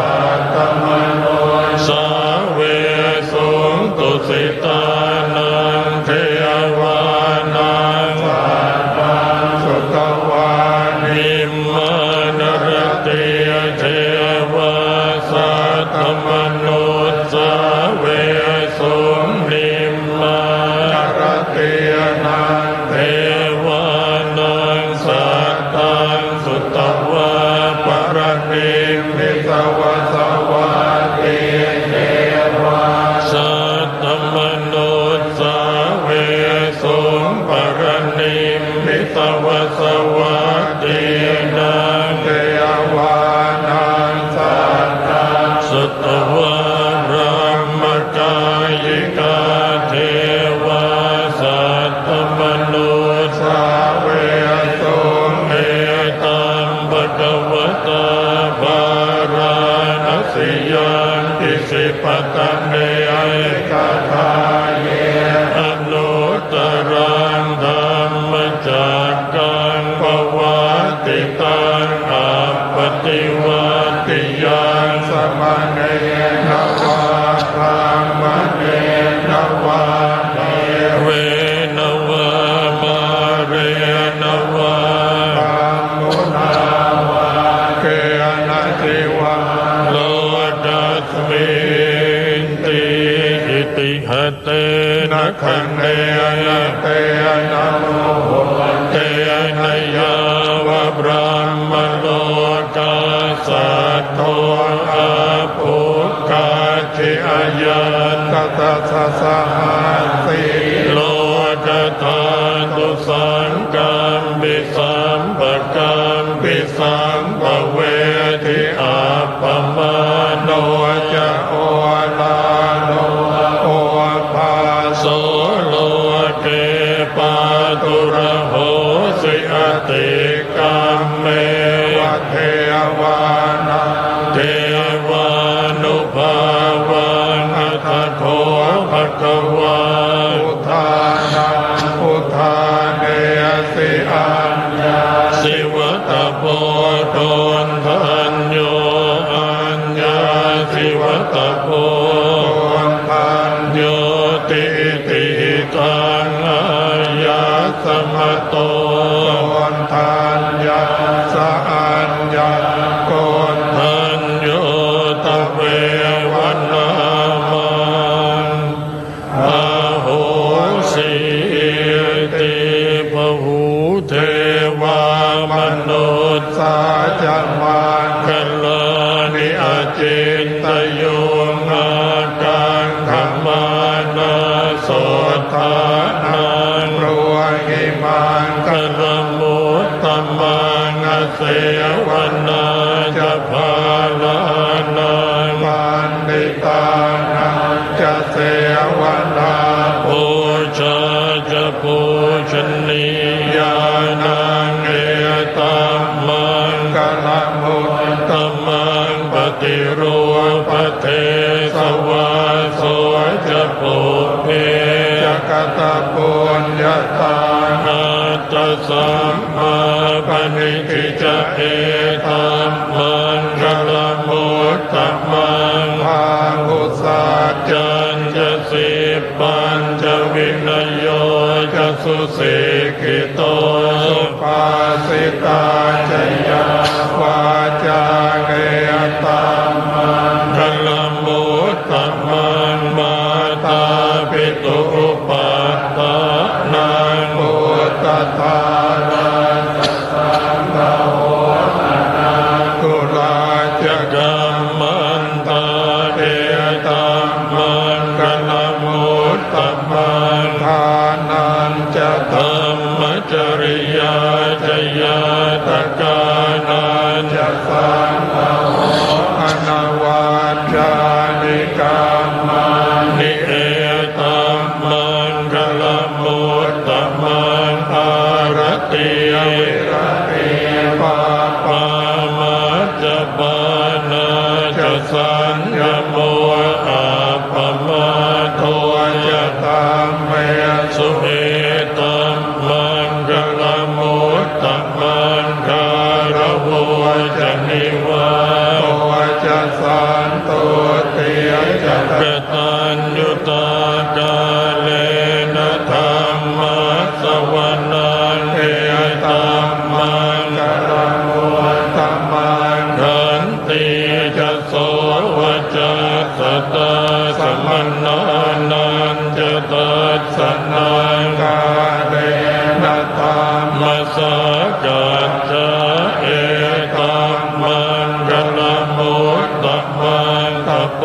สัตตมนุษย์สาเวสุงตุสิตานังเทวานังสัตตังสุตวานิมมานรติเทวาสัตตมนุษย์สาเวสุงนิมมานรตินังเทวานังสัตตังสุตวาปรณิมิสา วตาภารณสียังอิสิปตเมกทาเยอนุตตรังธัมมจักกังปวัตติตังอัปปติวัตติยังสมณเณรวาพรามเณรวาเวนวามาเรนวามุนาวาเกนะจิวาโลดัสมินติอิติหเตนะคันเนนะเตนะโมเตนะยาวะบรมโลกาสัตโตอาภุกาจิอายันตตะสะสะหัสสิโลกธาตุสังกัมปิสัมปะกัมปิสัมปะเวทิอาปมาโนจะโอลาโนโอภาโสโลเกปาตุระโหสิอติกัมเมวะเทวานังเทวานุภาวันอัตถโคภะคะวาอุทานังอุทานเนสิอัญญาสิวตโพโทนทัญโยอัญญาสิวตโพโทนทัญโยติติตังอายัสสมโตโกนทัญญาสะอัญญาโกนทัญโยตเววันนามันอาโหสิติภหูเทวามนุษย์สาจมาคัลลานิอจินตโยอากังขมานาโสทานังรวยมังกรมุตตมังเสวนาจะพาลานังปันติตานังจะเสวนาปูชาจะปูชนียานังเอตัมมังกลมุตตมังปฏิรูปเทสวาโสจะปุเพจะกตปุญญาตานาตสัมมาปณิทิจะเอตัมมังกลมุตตมังภาหุสัจจันจะสิปัญจวินโยจะสุสิกิโตสุปาสิตาจยาวาจาเกยตัมมังกลมุตตมังมาตาปิตุอุปัฏฐานังมุตตทานังสัมภโหนาตุลาจะกัมมันตาเดตัมมังกลมุตตมังทานันจะธรรมจริยาจยาตกานันจะสังฆโหอนาวาจานิกามานิเอตัมมังกลมุตตมังอารติวิรติปาปามัจจปานาจะสัญญโมอาปมาโทจะตัมเมสุเอตัมมังกลมุตตมังคารโวจะนิวาโตจะสันตุเตจะกตัญญูตากาเลนะธัมมัสสวนังเอตัมมังกลมุตตมังขันติจะโสวจัสสตาสมนานันจะตัสสนังกาเลนะธัมมัสสกัจจาเอตัมมังกลมุตตมังตโป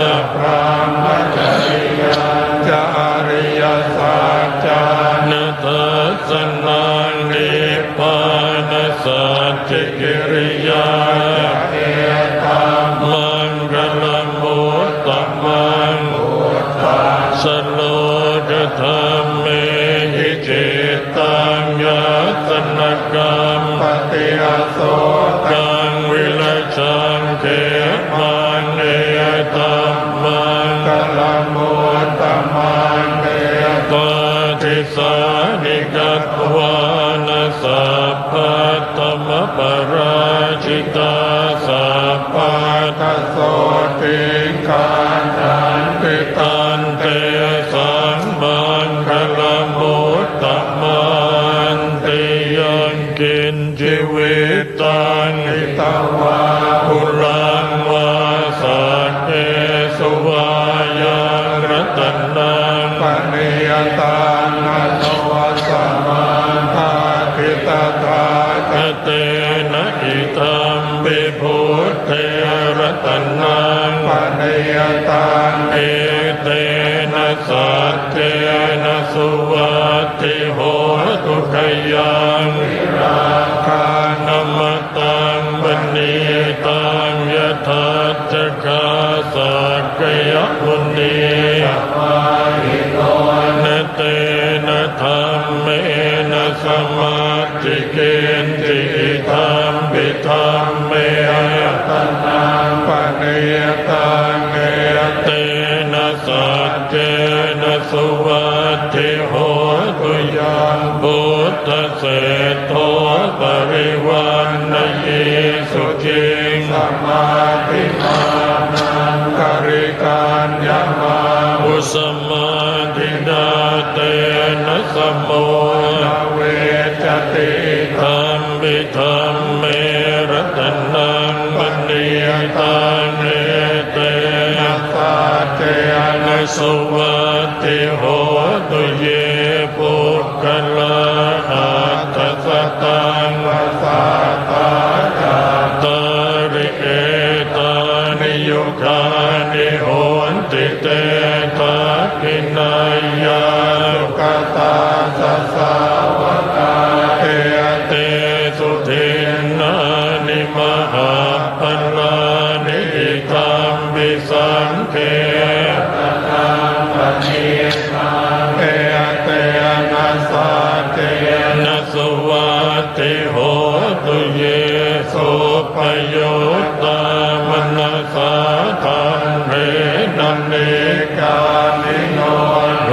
จะพรามจริยาจะอริยสัจจานัตสนังนิพพานสัจจิกิริยาเอตัมมังกลมุตตมังสโลกธรรมเมหิจิตตังยัสสนกรรมปฏิอโสกา าสัพพะทัสโสติกาตันติตันเตสัมมังคลมุตตมันติยังกินชีวิตตังหิตวาปุรังวาสักเกสุวายังรัตนังปณิยตังนัสวัสสมันทาคิตตาคเตนะอิตัมปิพุทเทรัตนังปณิยตังเอเตนะสัจเจนะสุวัตติโหตุขยังวิราคานมตังบณีตังยทัจจคาสักกยมุนีสัพพิโตนะเตนะธัมเมนะสมาธิเกณติธัมปิธัมเมตนังปณิยตังเอเตนะสัจเจนะสุวัตติโหตุยังพุทธเศรษโธปริวันนยิสุจิงสมาธิมานังกริการยมาอุสมาธินาเตนะสมโมนาเวจติธัมปิธัมเมรัตนังปณิยตังเอเตนะสัจเจนะสุวัตติโหตุเยปุคคลาอัตถสตังวาสาตาตาริเอตานิยุคานิโหนติเตตาคินายาสุขตาสัสสาวกาเอเตสุทินนานิมหาปัลลานิธัมปิสังเขตนังปณิตังเอเตนะสัจเจนะสุวัตติโหตุเยสุปโยตามนัสสาธัมเรนัมเนกานิโนโร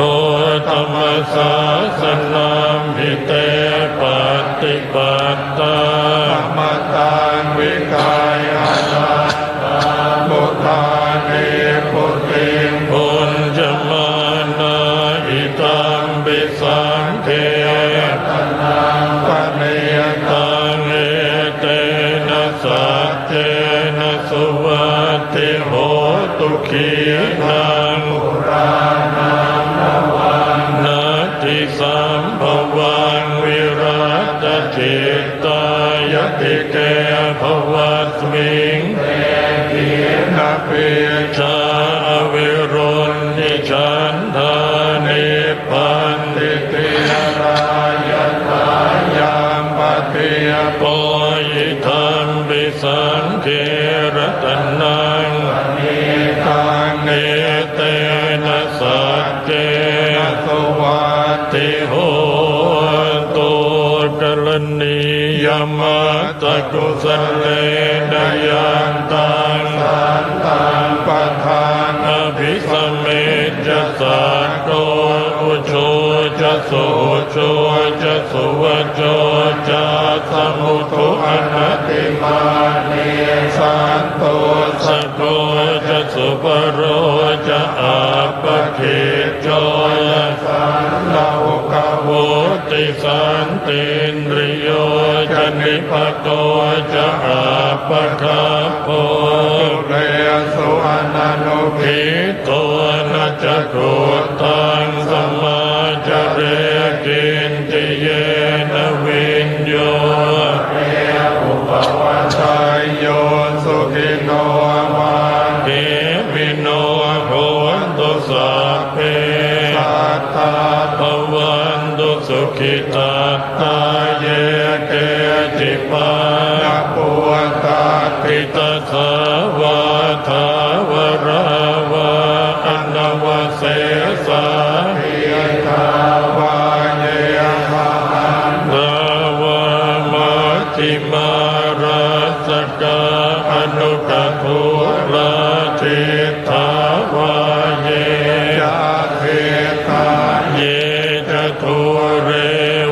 ธรรมสาสนัมหิเตปฏิปัตตาธรรมตังวิกายานามุทานิปุติปุญจมานาอิตัมปิสังเขตนังปณิยตังเอเตนะสัจเจนะสุวัตติโหตุขีนังปุรานังนวันนาทิสัมภวังวิรัตจิตตายติเกภวัสมิงเตกินะเปียชาวิรุณนิชันธานิปันติเตรายตายามปฏิยปยิธัมปิสังเขรตนังปณิตังเอเตนะสัจเจนะสุวัตติโหตุกัลนียมัตตกุสเลนยันตังสันตังปะทานอภิสเมจะสัตโตอุโชจะสุโชจะสุวโชจะสมุทุอนัตติมานิสันโตสโกจะสุปโรจะอาปะคิโชยสันโลกโวติสันตินริโยจะนิพโตจะอาปะคัพโพเรสุอนันโนภิโตนะจะโกตังสมาจเรกินติเยนะวินโยเรอุปวัชายโยสุขิโนมาเกวิโนโหตุสัพเพสัตตาภวันตุสุขิตาตาเยเกจิปาปุตตาติตสาวาทาวราวาอนวเสสาหิตาวาเยมหันตาวามัชฌิมาราสกาอนุกทุลาทิตาวาเยยะเทตาเยจะทุเร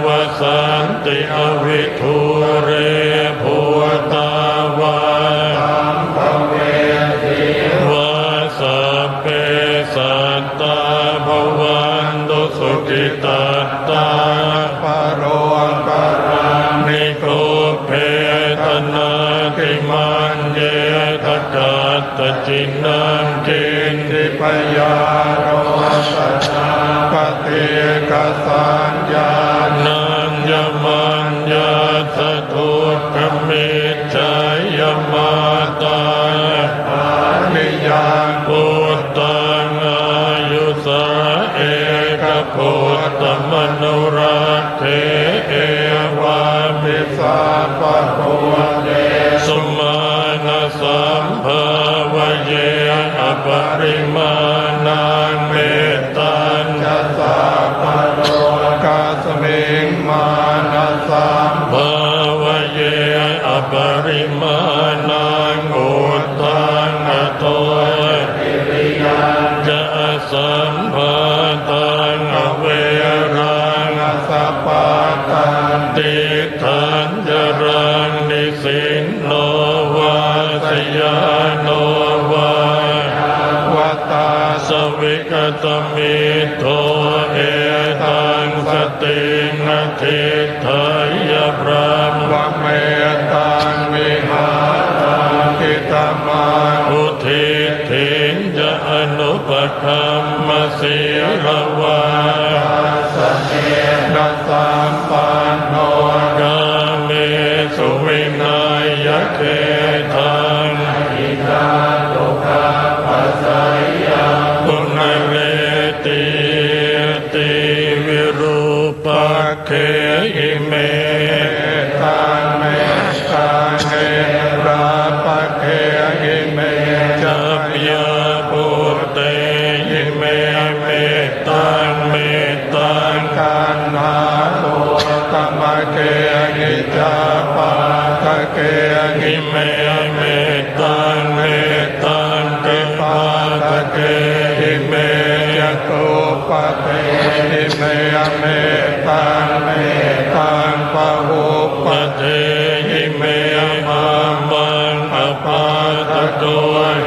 วสันติอวิทุเรภูตาวา ติมันเยตกัตตจินังกินทิพยาโรสนาปฏิกสัญญานัญญมัญญาสทุกขมิจฉายมาตาปาริยาพุทธังอายุสาเอกพุทธมนุรักเทเอวามิสาปะโพเยสุมาณสัมภาวเยอปริมาณังเมตตัญจะสาปะโรกาสมิงมานะสัมภาวเยอปริมาณังอุตตังอโตปิริยังจะสัมภาตังอเวรังอสัพพะตันติทันจรังนิสินโนวาสยานโนวาวตาสวิกตมิโทเอตังสติงทิทายพระมเมตังวิหารังทิตมาอุทิถินจะอนุปคัมมสีรวาสเนนะสัมปันโนกาเมสุวินัยเกทังอิทาตุกาปัสสยาปุณเรติติวิรูปักเขอิเมตังเมตังเอราปักเขอิเมจัพยาปุเตอิเมเมตังเมตังกันนาโตตมะเกหิจาปาตะเกหิเมเมตังเมตังเกปาตะเกหิเมยะโตปะเตหิเมเมตังเมตังปะโหปะเตหิเมมามังอปาตะโต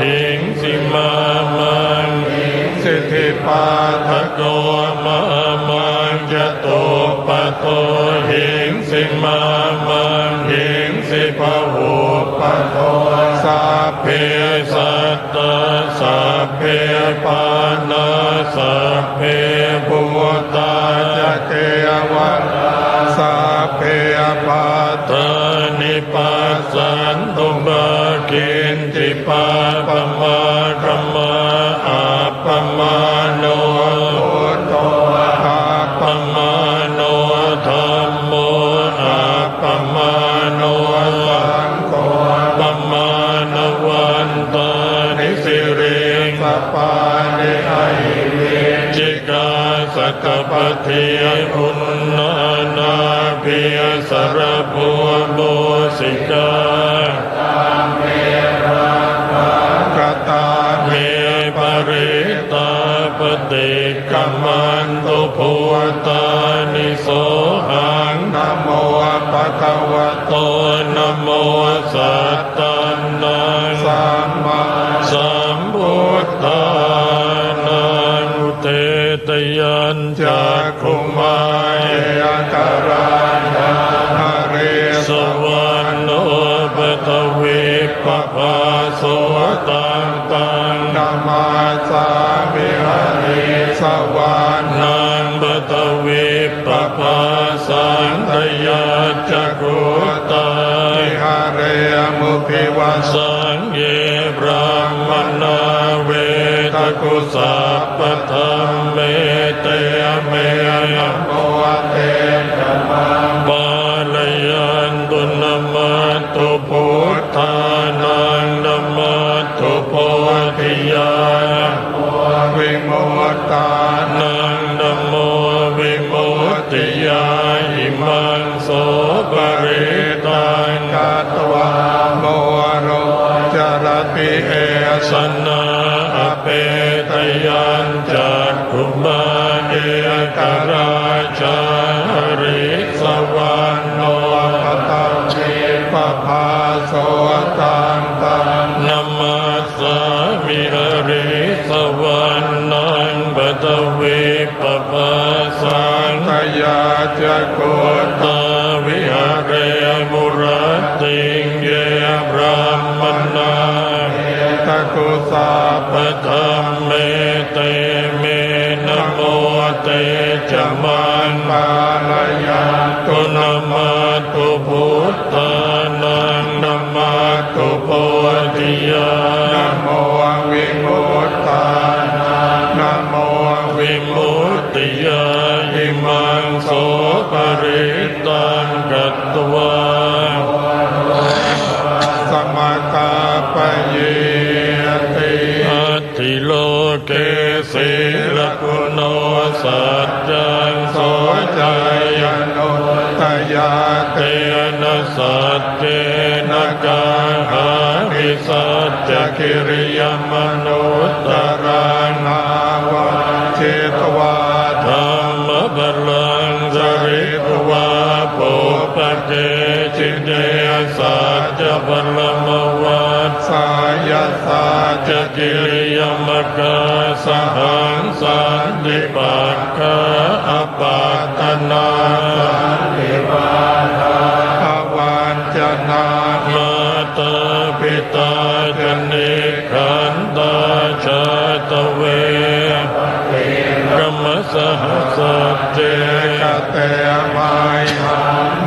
หิงสิมามังสิทธิปาทะโกมามังจะโตปะโตหิงสิมามังหิงสิปะโหปะโตสัพเพสัตตาสัพเพปานาสัพเพภูตาจะเทวตาสัพเพปาตานิปัสสันตุบากินติปาปมาคัมมาอาปมาโนโตอาปมาโนธัมโมอาปมาโนสังโฆปมาณวันตานิสิริงสปานิไอเวจิกาสกปะเทียอุณนานาเพียสระบัวโบสิกากตาเมปริตาปฏิกัมมันตุภูตานิโสหังนะโมปะคะวะโตนะโมสัตตันนังสัมมาสัมพุทธานังอุเทตยัญจักขุมายะกรานะหะเรสวรรโนปตวิปภาโสตังตังนามาสามิหะเรสวรรนังปตวิปภาสังทยาจักขุตาหะเรมุขิวาสังเยบรามนาเวตกุสัพพธรรมเมเตเมยโมเตธรรมบาลยันตุนะมัตตุพุทธานังนะมัตตุโพธิยาวิโมตตานังนะโมวิโมตติยาอิมังโสปริตังกัตวาโมโรจรติเอสนาอเปตยัญจักขุมาเอกราชาริสวรรโนปตเวปภาโสตังตังนัมมัสสามิหริสวรรนังปตเวปภาสังทยาจักขุตาวิหารมุรติงเยบร ตกุสาปธรรมเมเตเมนะโมเตจมันปาลยันตุนะมาตุพุทธานังนะมาตุโพธิยานะโมวิมุตตานังนะโมวิมุตติยาอิมังโสปริตังกัตตวาสมกาปเยติอัตถิโลเกสีลกุโนสัจจังโสจายโนตยาเตนะสัจเจนะกาหาริสัจจคิริยมนุตตรานาวาเจตวาธรรมบัลลังสริตวาปุปเกจิเดสัจจบัลลมวัสสายสัจจกิริยมกาสหังสันติปักขะอปัตตนาสันติปาทาอวันจนามาตาปิตาจนิขันตาชาตเวกรรมสหัสสเจกเตมัย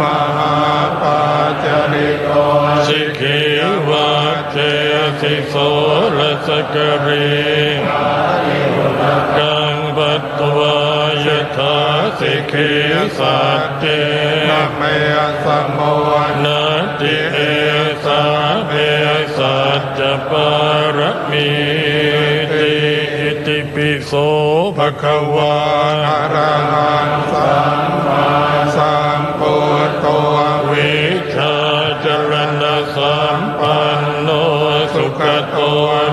มหาปาจริโกสิกขิวัจเจสิโสลสกเรกังปัตตวายถาสิกขิสัจเจนะเมสมโมนาติเอสาเมสัจจปารมีติอิติปิโสภะคะวาอะระหังสัมมาสัมพุทโธวิชาจรณะสัมปันโนสุขโต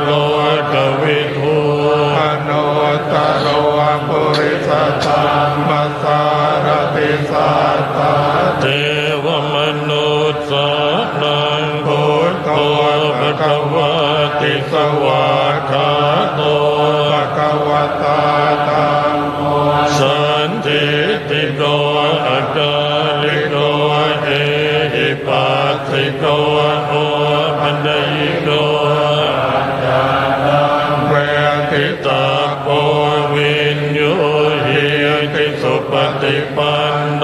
โลกวิทูอโนตตโรปุริสตัมมัสสารติสัตตาเทวมนุสสานังพุทโธภะคะวะติสวากขาโตภะคะวะตาธัมโมสันติติโกอะกาลิโกเอหิปัสสิโกโอปัญญิโกเวทิตาโพวินโยหิติสุปฏิปันโน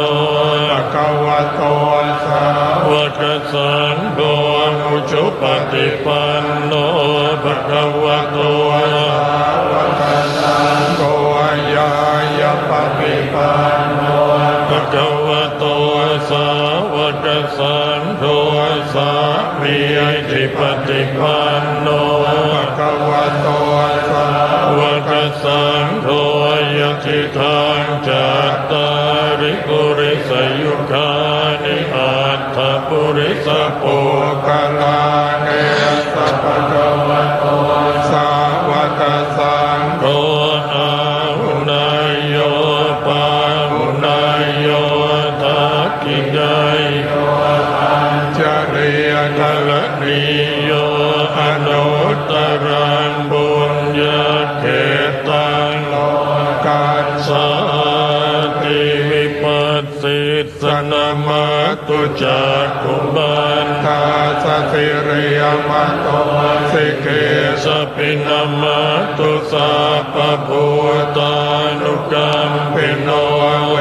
ภะคะวะโตสาวกสังโฆมุจุปฏิปันโนภะคะวะโตสาวกสังโฆญาญาปฏิปันโนภะคะวะโตสาวกสังโฆสามีจิปฏิปันโนภะคะวะโตสาวกสังโฆยะทิทางจัตตาริปุริสยุคานิอัตถปุริสปุกลาเนสัพพะคะวะโตสาวกสังโฆอาหุนายโยปาหุนายโยทักขิยายโยอัญจริยกัลนิโยอนุตตรังบุญญาเขตังโลกัสสาติวิปัสสิสนามาตุจักขุบันทาสสิริยมัตโตสิกเกสปินามาตุสัพพพุทธานุกัมปิโนเว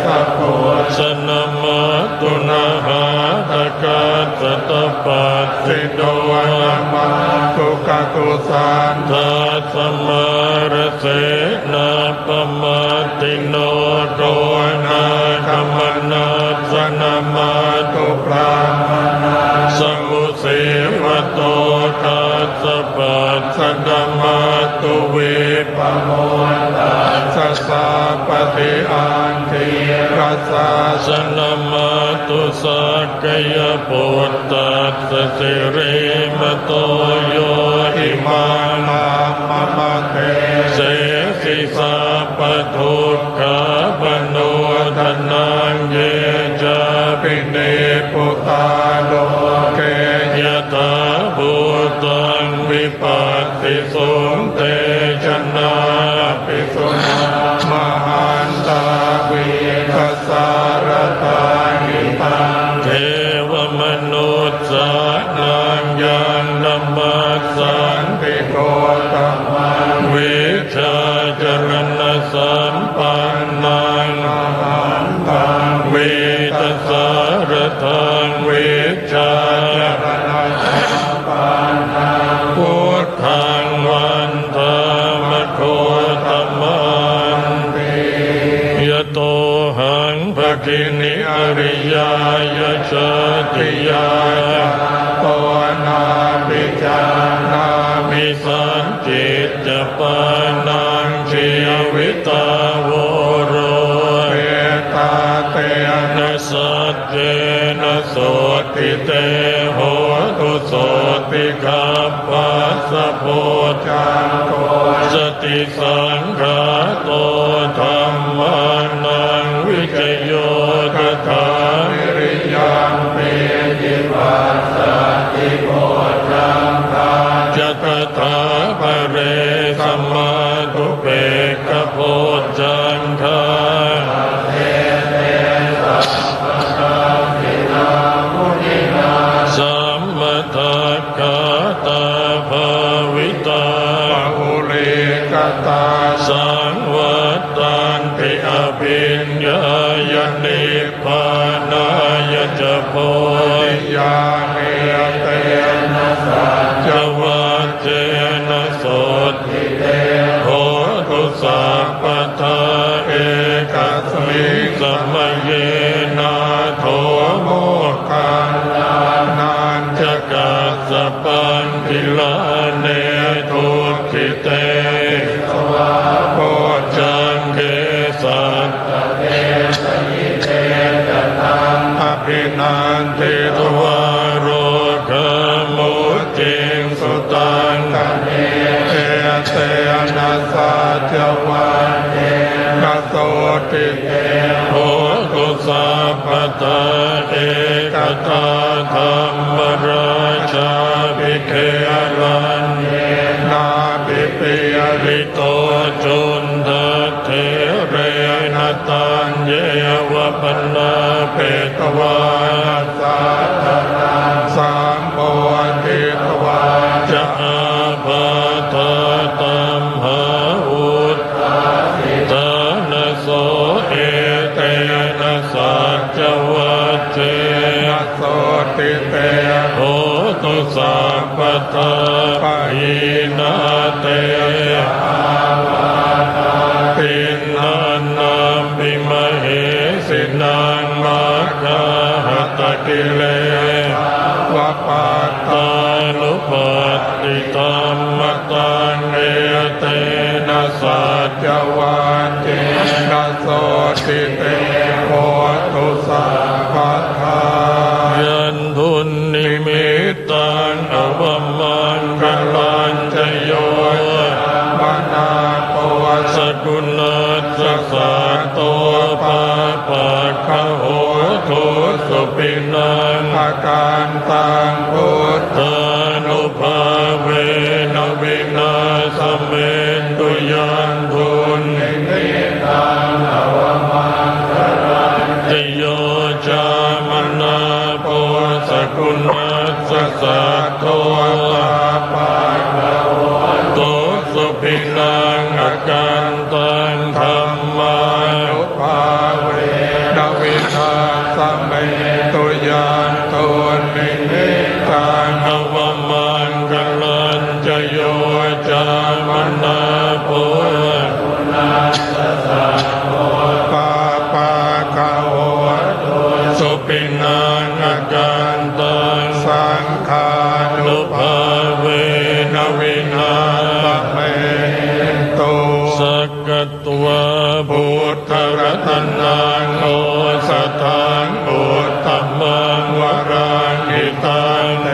สัพพุสนามาตุนาหาตกัสสตปัสสิโดนามาตุกตุสันทาสมารเสนาปมาติโนโกนาคมนาสนามาตุปรามาสมุเสวโตทัสสะปัสสะนามาตุเวปโมตัสสะสาปฏิอันติกัสสะสนามาตุสักกยปุตตัสสะสิริมโตโยอิมานัมมะมะเทเสสิสัพพทุกขาปโนทนังเยจาปิเนปุตาโลเกยตาภูตังวิปัสสิสุงเตชนะปิสุมหันตาวิคัสสารตานิปังเทวมนุสสานังยังนัมมัสสันติ ทินิอริยายชาติยาปวนาปิจานามิสังจิตจปานังชีวิตาวโรเปตาเตนะสัจเจนะโสติเตโหตุโสติขัปปัสสะโพจังโกสติสังฆาโตธัมมานังวิจโยตถานิริยังเปติปัสสติโพจังคาจัตถาภเรสัมมาทุเปกโพจังคาสัมมาทัคคาตาภาวิตาปะหุเลกตาสังวัตตันติอภิญญายนิพพานายจะโพยาเนเตนะสัจวัจเจนะโสติเตโหตุสัพพทาเอกสมิสมัยเยนาโทโมคันลานานจะกัสสะปันติลาเนทุกิเตสวะโพจังเกสัตเตสยิเตตตังอภินันติตวารโรกมุจิงสุตังคะเนเอเตนะสัจวันเตนะโสติเตโหตุสัพพทาเอกตาธรรมราชาภิกขุรันเยนาภิปิยริโตจุนทเถเรนตัญเยวะปนาเปตวาสัทธนาสัมโพธิตวาจะอาภาทาตัมหาอุตตาสิตานะโสเอเตนะสัจวัจเจนะโสติเตโหตุสัพพทาปะหินาเตปินนานามิมเหสินังมัคคะหัตถกิเลวะปัตตานุปัตติธัมมตังเอเตนะสัจวันเจนะโสติเตโหตุสัพพทายันทุนนิมิตตังอวมังคลัญจโยมนาโปสกุณัสสะโตปะปะคะโหตุสุปินังอาการตังพุทธานุภาเวนวินาสเมตุยันทุนนิมิตตังอวมังคลัญจโยจามนาโปสกุณัสสะโตปะปะคะโหตุสุปินังอาการตังธัมมานุภาเวนวินาสเมตุยันทุนนิมิตตังอวมังคลัญจโยจามนาโปสกุณัสสะโตปะปะคะโหตุสุปินังอาการตังสังฆานุภาเวนวินาสเมตุสักกตวะพุทธรัตนังโอสถังอุตตมังวรังอิตังเท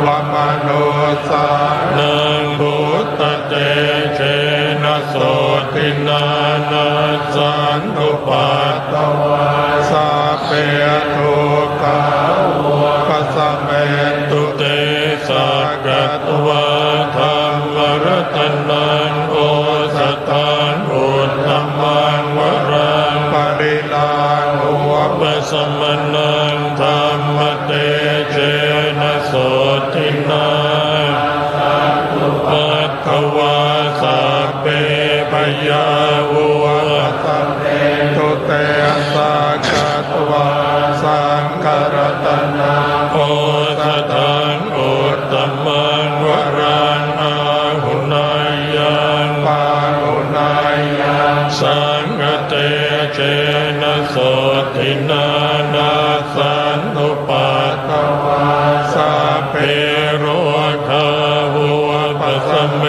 วมโนสานังพุทธเตเชนะโสตินานาสันตุปัตตวาสัพเพทุกขาปัสสะเมตุเตสักกตวะธัมมรัตนังโอสถังอุตตมังวรังปริลานุปัสสมนังธัมมเตเชนะโสตินาสันตุปัตถวาสัพเพพยาวุสัพเพตุเตสักกตวะสังฆรัตนาโอสถังอุตตมังวรังอาหุนายยังปาหุนายยังสังฆเตเชนะโสติน เม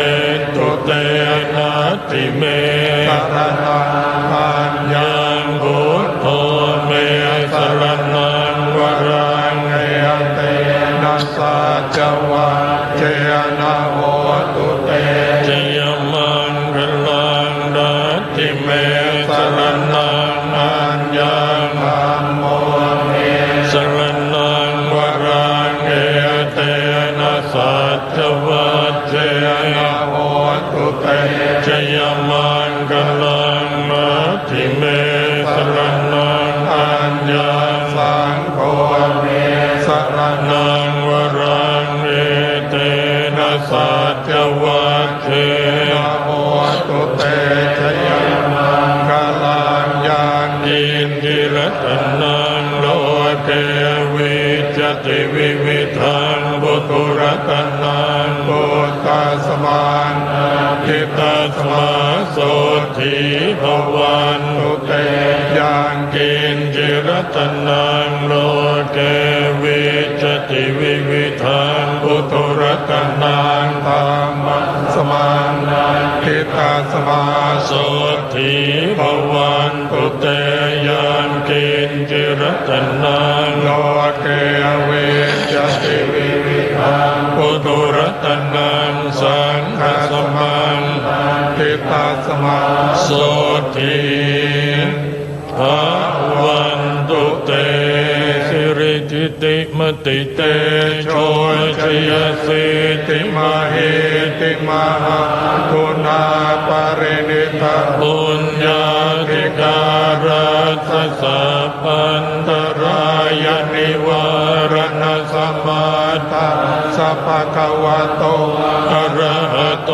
ตุเตนะติเมสรณังปัญญาพุทโธเมสรณังวรังเอเตนะสัจวัตเจนะโหตุเตเจยมังคลังนะติเมสรณังปัญญาธัมโมเมสรณังวรังเอเตนะสัจวัตเจนะโหตุเตเจยมังคลังนะติเมสรณังปัญญาสังโฆเมสรณังวรังเอเตนะสัจวัตเจนะโหตุเตเจยมังคลังยังอินทิรัตนังโลเกวิจติวิวิทังบุตุรัตนังบุตตสมานทิตาสมาโสทิภวันตุเตยังกินจิรัตนังโลเกวิจติวิวิทังบุตุรัตนังธรรมสมานทิตาสมาโสทิภวันตุเตยังกินจิรัตนังโลเกวิจติวิวิทังบุตุรัตนังสังฆสมังทิตาสมาโสทิภวันตุเตสิริทิติมติเตโชชยสิติมหิติมหาคุณาปรินิทาบุญญาธิการัสสะปันตรายนิวารณสัมมาตาสัพพะวะโตอะระหะโต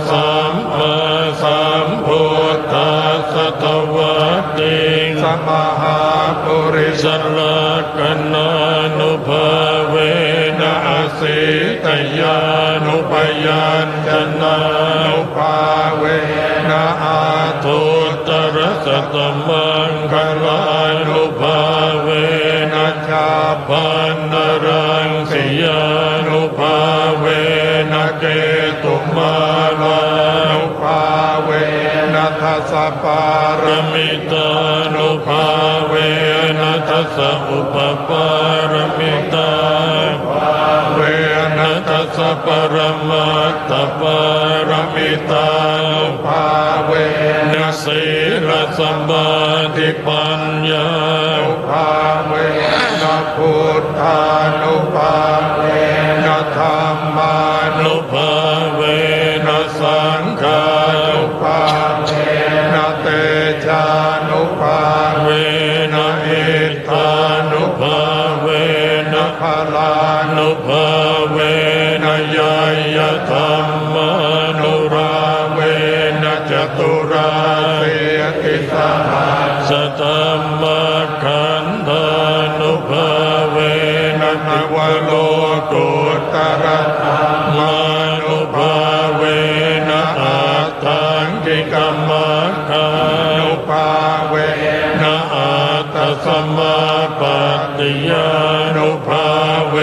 สัมมาสัมพุทธัสสะทวะติสมหาปุริสลักขณานุภาเวนะอสิตยานุปยัญชนะนุภาเวนะอาทุตรสัตมังคลานุภาเวนะชาปันนรังสิยานุภาเวนะเกตุมาลานุภาเวนะทัสสะปารมิตานุภาเวนะทัสสะอุปปารมิตาเวนะทัสสะปรมัตถปารมิตานุภาเวนะศีลสัมมาทิปัญญานุภาเวนะพุทธานุภาเวนะธัมมานุภาเวนะสังฆานุภาเวนะเตชานุภาเวนะอิทธานุภาเวนะพลานุภาเวนะยายธรรมานุราเวนะจตุราเสติสหัสธัมมาขันธานุภาเวนะนวโลกุตระมานุภาเวนะอัตถังกิกัมมะคานุภาเวนะอัตตสัมมาปัตติยานุภาเว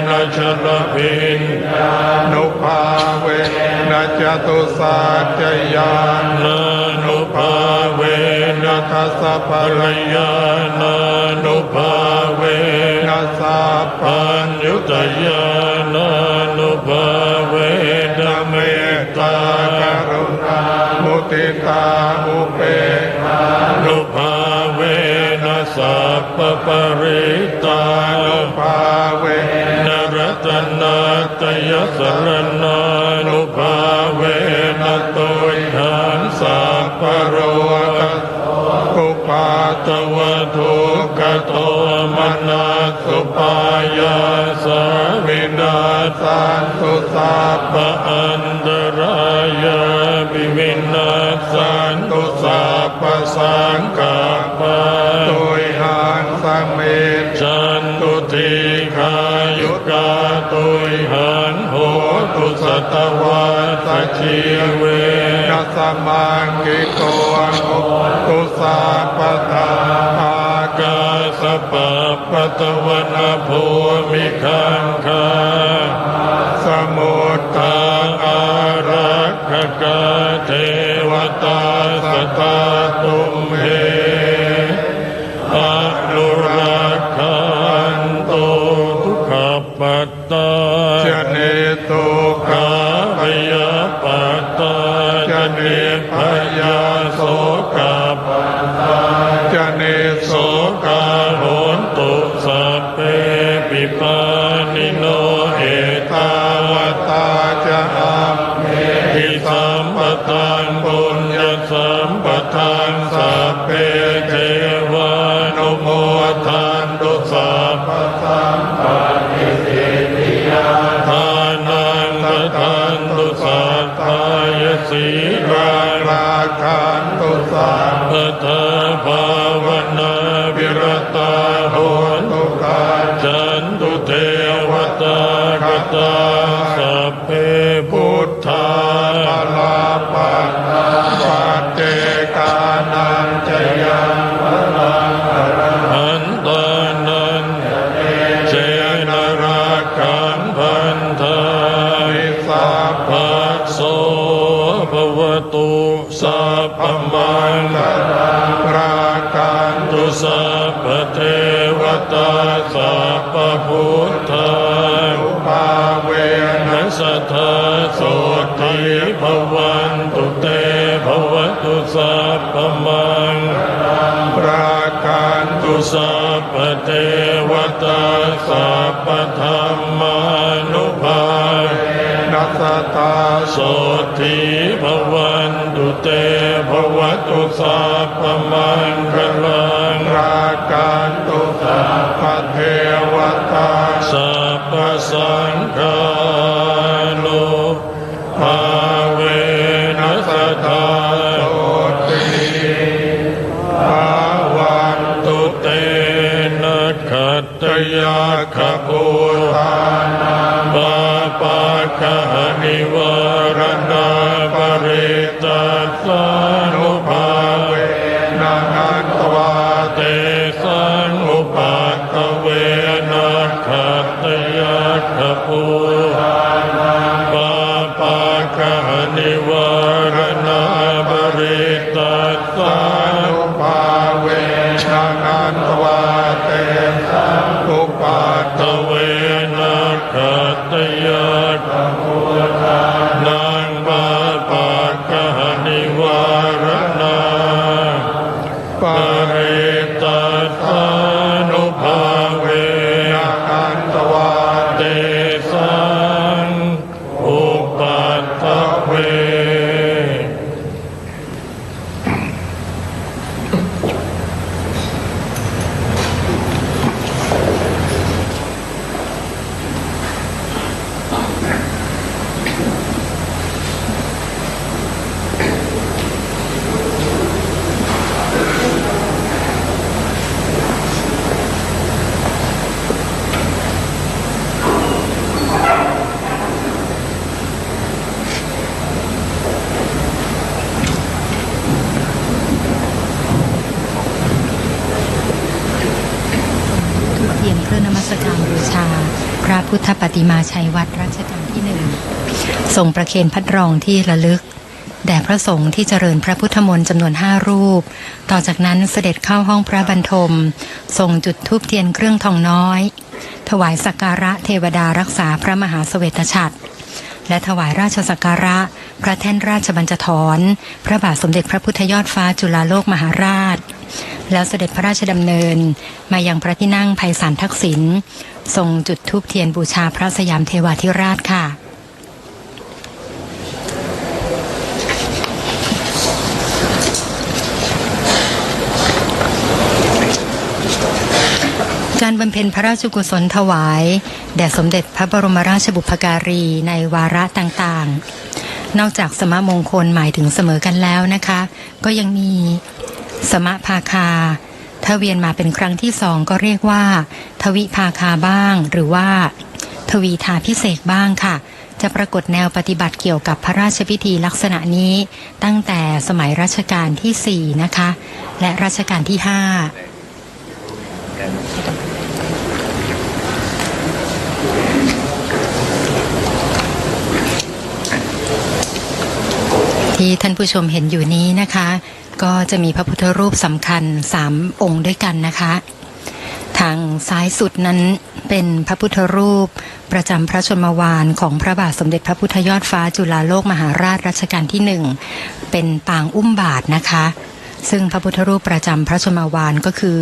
นะชลพิญญานุภาเวนะจตุสัจจญาณนุภาเวนะทัสสะภรยานานุภาเวนะสัพพัญญุตญาณนุภาเวนะเมตตากรุณามุติตาอุเบกขานุภาเวนะสัพพปริตานุภาเวนะรัตนาตยสรณานุภาเวนะตุหังสัพพโรกัสกุปาตวะทุกขโตมนัสสุปายาสาวินาสันตุสัพพะอันตรายาวิวินาสันตุสัพพะสังกัปปะตุหังสัมเมจันตุทิคายุกาตุหังโหตุสัตวาสัจชีเวนัสมังกิโตโหตุสัพพทาอากาสปะปะตวนาภูมิคังคาสั มุตตาอารักขกเทวตาสตาตุมเหอนุรักขันโตทุกขปัตตาจเนตุขาพยาปัตตาจเนพยาโสกปัตตาจเนโสกาโหนตุสัพเพปิปานิโนเอตาวตาจะอัมเมหิสัมปตังปุญญสัมปทังสัพเพเทวานุโมทันตุสัพพสัมปติสิทธิยาทานังทันตุสัทธายสีราคันตุสัพพทาภาวนาวิรตาโหตุกาจันตุเทวตากตาสัพเพพุทธาภลาปัตตาปัจเจกานันจยังวรังอันตานันเจนราคังพันธาวิสัพพะโสภวตุสัพพมังคราคันตุสัพพเทวตาสัพพพุทธานุภาเวนัสสทาโสติภวันตุเตภวตุสัพพมังราคันตุสัพพเทวตาสัพพธรรมานุภาเวนัสสทาโสติภวันตุเตภวตุสัพพมังคลังราคันตุสัพพเทวตาสัพพสังฆานุภาเวนัสสทาโสติภวันตุเตนะขัตตยาขภูตานังปาปาคะนิวรณาปริตัสสานุภาเวนะนันตวาเตสังอุปัตตเวนะขัตตยาขภูตานังปาปาคะนิวรณาปริตัสสานุภาเวนะนันตวาเตสังอุปัตตเวนะขัตตยาขภูตานังปาปาคะนิวรณาปริตัสสานุภาเวนะนันตวาเตสังอุปัตตเว พระพุทธปฏิมาชัยวัดรัชกาลที่ 1ทรงประเคนพัดรองที่ระลึกแด่พระสงฆ์ที่เจริญพระพุทธมนต์จำนวน5 รูปต่อจากนั้นเสด็จเข้าห้องพระบรรทมทรงจุดธูปเทียนเครื่องทองน้อยถวายสักการะเทวดารักษาพระมหาเสวตฉัตรและถวายราชสักการะพระแท่นราชบัญจธรพระบาทสมเด็จพระพุทธยอดฟ้าจุฬาโลกมหาราชแล้วเสด็จพระราชดำเนินมายังพระที่นั่งไพศาลทักษิณทรงจุดธูปเทียนบูชาพระสยามเทวาธิราชค่ะการบำเพ็ญพระราชกุศลถวายแด่สมเด็จพระบรมราชบุพการีในวาระต่างๆนอกจากสมมงคลหมายถึงเสมอกันแล้วนะคะก็ยังมีสมภาคาถ้าเวียนมาเป็นครั้งที่2ก็เรียกว่าทวิภาคาบ้างหรือว่าทวีทาพิเศษบ้างค่ะจะปรากฏแนวปฏิบัติเกี่ยวกับพระราชพิธีลักษณะนี้ตั้งแต่สมัยรัชกาลที่4นะคะและรัชกาลที่5 ที่ท่านผู้ชมเห็นอยู่นี้นะคะ ก็จะมีพระพุทธรูปสำคัญ3องค์ด้วยกันนะคะ ทางซ้ายสุดนั้นเป็นพระพุทธรูปประจำพระชนมวาลของพระบาทสมเด็จพระพุทธยอดฟ้าจุฬาโลกมหาราชรัชกาลที่1เป็นปางอุ้มบาทนะคะ ซึ่งพระพุทธรูปประจำพระชนมวาลก็คือ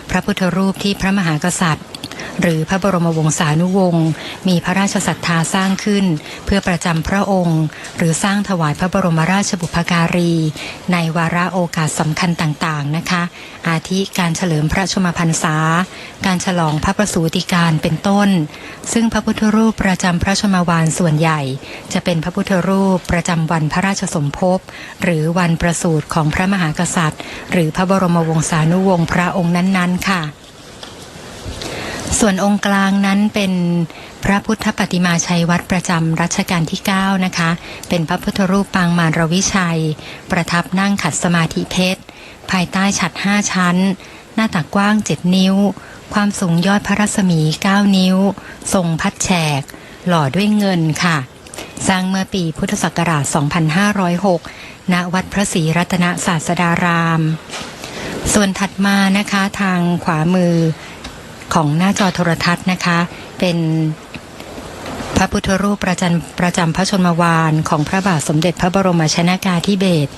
พระพุทธรูปที่พระมหากษัตริย์หรือพระบรมวงศานุวงศ์มีพระราชศรัทธาสร้างขึ้นเพื่อประจำพระองค์หรือสร้างถวายพระบรมราชบุพการีในวาระโอกาสสำคัญต่างๆนะคะอาทิการเฉลิมพระชนมพรรษาการฉลองพระประสูติการเป็นต้นซึ่งพระพุทธรูปประจำพระชนมวาลส่วนใหญ่จะเป็นพระพุทธรูปประจำวันพระราชสมภพหรือวันประสูติของพระมหากษัตริย์หรือพระบรมวงศานุวงศ์พระองค์นั้นๆค่ะส่วนองค์กลางนั้นเป็นพระพุทธปฏิมาชัยวัดประจำรัชกาลที่9นะคะเป็นพระพุทธรูปปางมารวิชัยประทับนั่งขัดสมาธิเพชรภายใต้ฉัตร5ชั้นหน้าตักกว้าง7นิ้วความสูงยอดพระรัศมี9นิ้วทรงพัดแฉกหล่อด้วยเงินค่ะสร้างเมื่อปีพุทธศักราช 2506 ณ วัดพระศรีรัตนศาสดารามส่วนถัดมานะคะทางขวามือของหน้าจอโทรทัศน์นะคะเป็นพระพุทธรูปประจำพระชนมวาลของพระบาทสมเด็จพระบรมชนกาธิเบศร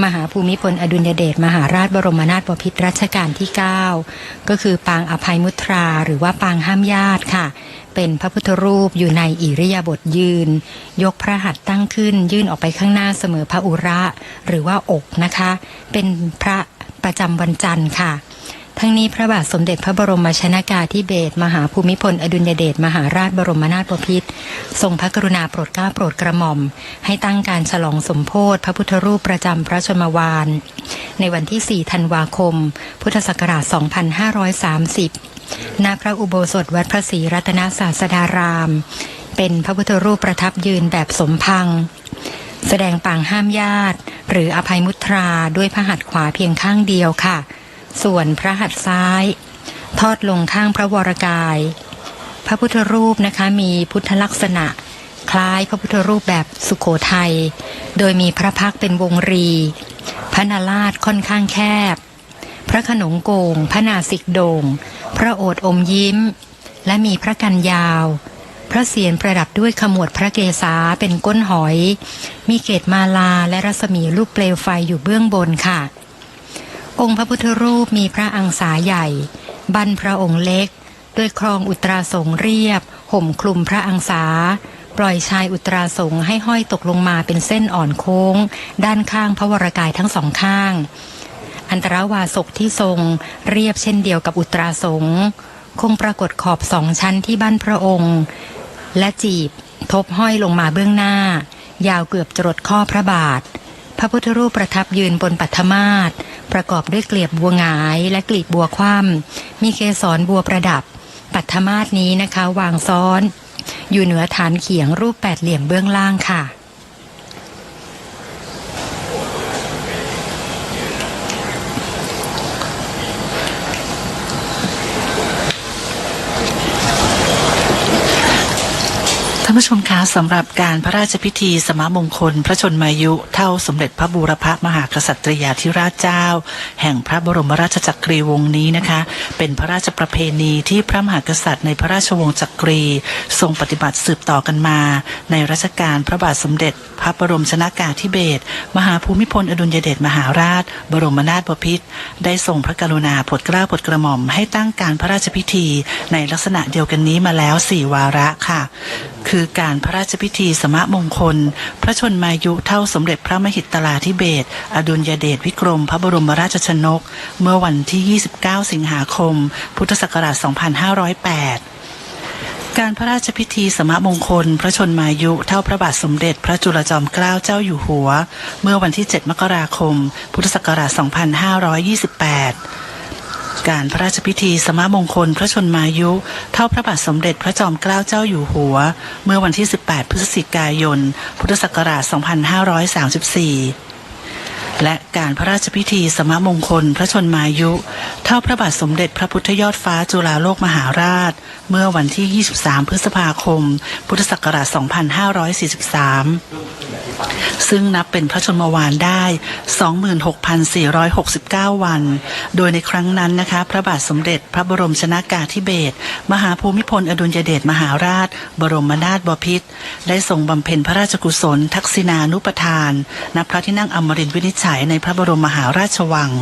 มหาภูมิพลอดุลยเดชมหาราชบรมนาถบพิตรรัชกาลที่9ก็คือปางอภัยมุทราหรือว่าปางห้ามญาติค่ะเป็นพระพุทธรูปอยู่ในอิริยาบถยืนยกพระหัตถ์ตั้งขึ้นยื่นออกไปข้างหน้าเสมอพระอุระหรือว่าอกนะคะเป็นพระประจำวันจันทร์ค่ะทั้งนี้พระบาทสมเด็จพระบรมชนกาธิเบศรมหาภูมิพลอดุลยเดชมหาราชบรมนาถบพิตรทรงพระกรุณาโปรดเกล้าโปรดกระหม่อมให้ตั้งการฉลองสมโภชพระพุทธรูปประจำพระชนมวาลในวันที่4 ธันวาคมพุทธศักราช 2530 ณ พระอุโบสถวัดพระศรีรัตนศาสดารามเป็นพระพุทธรูปประทับยืนแบบสมพังแสดงปางห้ามญาติหรืออภัยมุทราด้วยพระหัตถ์ขวาเพียงข้างเดียวค่ะส่วนพระหัตถ์ซ้ายทอดลงข้างพระวรกายพระพุทธรูปนะคะมีพุทธลักษณะคล้ายพระพุทธรูปแบบสุโขทัยโดยมีพระพักตร์เป็นวงรีพระนาราชค่อนข้างแคบพระขนงโก่งพระนาสิกโด่งพระโอษฐ์อมยิ้มและมีพระกันยาวพระเศียรประดับด้วยขมวดพระเกศาเป็นก้นหอยมีเกศมาลาและรัศมีลูกเปลวไฟอยู่เบื้องบนค่ะองค์พระพุทธรูปมีพระอังสาใหญ่บั้นพระองค์เล็กด้วยครองอุตราสงเรียบห่มคลุมพระอังสาปล่อยชายอุตราสงให้ห้อยตกลงมาเป็นเส้นอ่อนโค้งด้านข้างพระวรกายทั้งสองข้างอันตรวาสกที่ทรงเรียบเช่นเดียวกับอุตราสงคงปรากฏขอบ2 ชั้นที่บั้นพระองค์และจีบทบห้อยลงมาเบื้องหน้ายาวเกือบจรดข้อพระบาทพระพุทธรูปประทับยืนบนปัฐมาศประกอบด้วยเกลียบบัวหงายและกลีบบัวคว่ำมีเกสรบัวประดับปัฐมาศนี้นะคะวางซ้อนอยู่เหนือฐานเขียงรูป8 เหลี่ยมเบื้องล่างค่ะท่านผู้ชมคะสำหรับการพระราชพิธีสมมงคลพระชนมายุเท่าสมเด็จพระบูรพมหากษัตริยาธิราชเจ้าแห่งพระบรมราชจักรีวงศ์นี้นะคะเป็นพระราชประเพณีที่พระมหากษัตริย์ในพระราชวงศ์จักรีทรงปฏิบัติสืบต่อกันมาในรัชกาลพระบาทสมเด็จพระบรมชนกาธิเบศรมหาภูมิพลอดุลยเดชมหาราชบรมนาถบพิตรได้ทรงพระกรุณาโปรดเกล้าโปรดกระหม่อมให้ตั้งการพระราชพิธีในลักษณะเดียวกันนี้มาแล้ว4 วาระค่ะคือการพระราชพิธีสมมงคลพระชนมายุเท่าสมเด็จพระมหิตลาธิเบศรอดุลยเดชวิกรมพระบรมราชชนกเมื่อวันที่29 สิงหาคมพุทธศักราช 2508 การพระราชพิธีสมมงคลพระชนมายุเท่าพระบาทสมเด็จพระจุลจอมเกล้าเจ้าอยู่หัวเมื่อวันที่7 มกราคมพุทธศักราช 2528การพระราชพิธีสมมงคลพระชนมายุเท่าพระบาทสมเด็จพระจอมเกล้าเจ้าอยู่หัวเมื่อวันที่18 พฤศจิกายนพุทธศักราช 2534และการพระราชพิธีสมมงคลพระชนมายุ เท่าพระบาทสมเด็จพระพุทธยอดฟ้าจุฬาโลกมหาราชเมื่อวันที่ 23 พฤษภาคม พุทธศักราช 2543 ซึ่งนับเป็นพระชนมวาลได้ 26,469 วัน โดยในครั้งนั้นนะคะพระบาทสมเด็จพระบรมชนกาธิเบศรมหาภูมิพลอดุลยเดชมหาราชบรมนาถบพิตรได้ทรงบำเพ็ญพระราชกุศลทักษิณานุปทานณพระที่นั่งอมรินทร์วินิจฉัยในพระบรมมหาราชวัง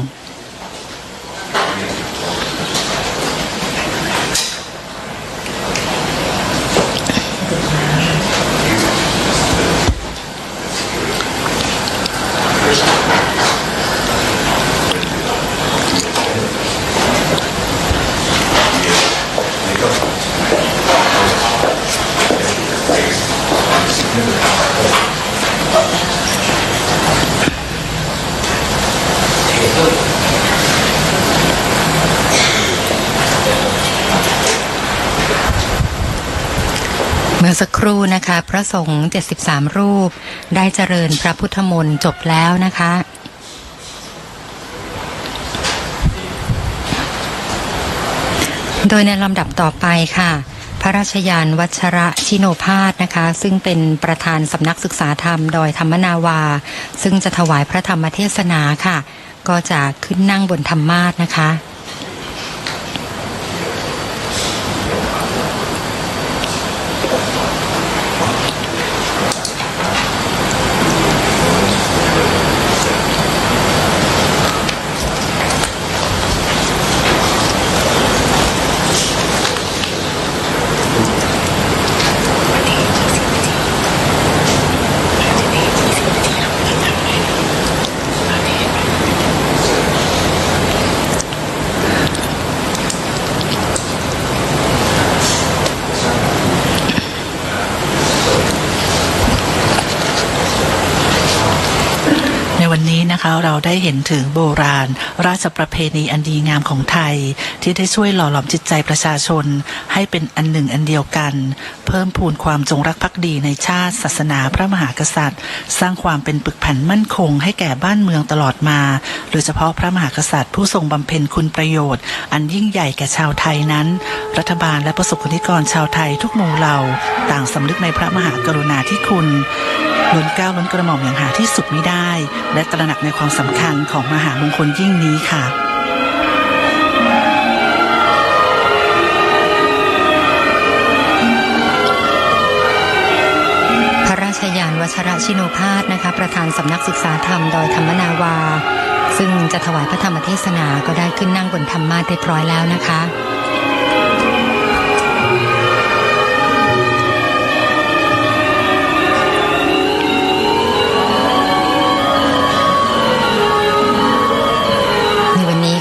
เมื่อสักครู่นะคะพระสงฆ์73 รูปได้เจริญพระพุทธมนต์จบแล้วนะคะโดยในลำดับต่อไปค่ะพระราชยานวัชระชิโนภาสนะคะซึ่งเป็นประธานสำนักศึกษาธรรมดอยธรรมนาวาซึ่งจะถวายพระธรรมเทศนาค่ะก็จะขึ้นนั่งบนธรรมาสน์นะคะวันนี้นะคะเราได้เห็นถึงโบราณราชประเพณีอันดีงามของไทยที่ได้ช่วยหล่อหลอมจิตใจประชาชนให้เป็นอันหนึ่งอันเดียวกันเพิ่มพูนความจงรักภักดีในชาติศาสนาพระมหากษัตริย์สร้างความเป็นปึกแผ่นมั่นคงให้แก่บ้านเมืองตลอดมาโดยเฉพาะพระมหากษัตริย์ผู้ทรงบำเพ็ญคุณประโยชน์อันยิ่งใหญ่แก่ชาวไทยนั้นรัฐบาลและประสบกนิกรชาวไทยทุกหมู่เหล่าต่างสำนึกในพระมหากรุณาธิคุณล้นเกล้าล้นกระหม่อมอย่างหาที่สุดมิได้และตระหนักในความสำคัญของมหามงคลยิ่งนี้ค่ะพระราชยานวัชระชิโนภาสนะคะประธานสำนักศึกษาธรรมดอยธรรมนาวาซึ่งจะถวายพระธรรมเทศนาก็ได้ขึ้นนั่งบนธรรมาสน์เรียบร้อยแล้วนะคะ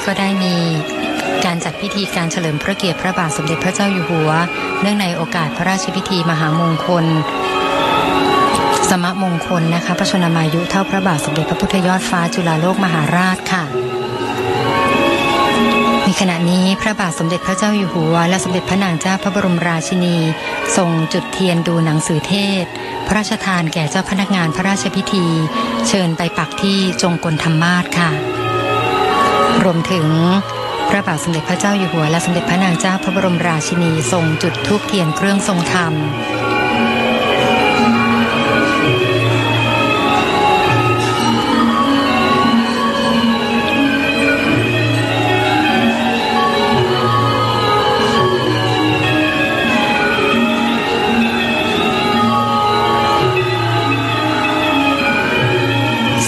ก็ได้มีการจัดพิธีการเฉลิมพระเกียรติพระบาทสมเด็จพระเจ้าอยู่หัวเนื่องในโอกาสพระราชพิธีมหามงคลสมมงคลนะคะพระชนมายุเท่าพระบาทสมเด็จพระพุทธยอดฟ้าจุฬาโลกมหาราชค่ะในขณะนี้พระบาทสมเด็จพระเจ้าอยู่หัวและสมเด็จพระนางเจ้าพระบรมราชินีทรงจุดเทียนดูหนังสือเทศพระราชทานแก่เจ้าพนักงานพระราชพิธีเชิญไปปักที่จงกลธรรมาสน์ค่ะรวมถึงพระบาทสมเด็จพระเจ้าอยู่หัวและสมเด็จพระนางเจ้าพระบรมราชินีทรงจุดธูปเทียนเครื่องทรงธรรม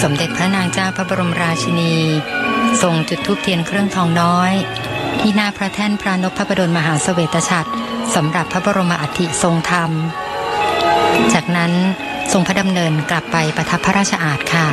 สมเด็จพระนางเจ้าพระบรมราชินีทรงจุดธูปเทียนเครื่องทองน้อยที่หน้าพระแท่นพระนพพระดลมหาเสวตฉัตรสำหรับพระบรมอัฐิทรงธรรมจากนั้นทรงพระดำเนินกลับไปประทับพระราชอาสน์ค่ะ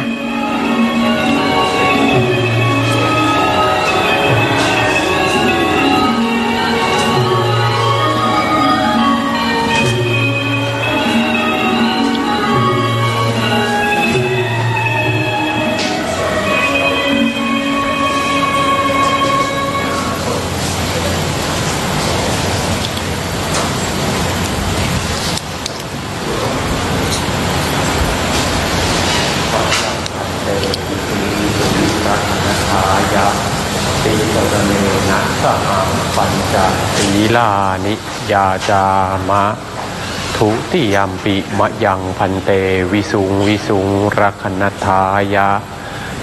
ติสรเนนะสหปัญจศีลานิยาจามะทุติยมปิมะยังพันเตวิสุงวิสุงรักขณทายะ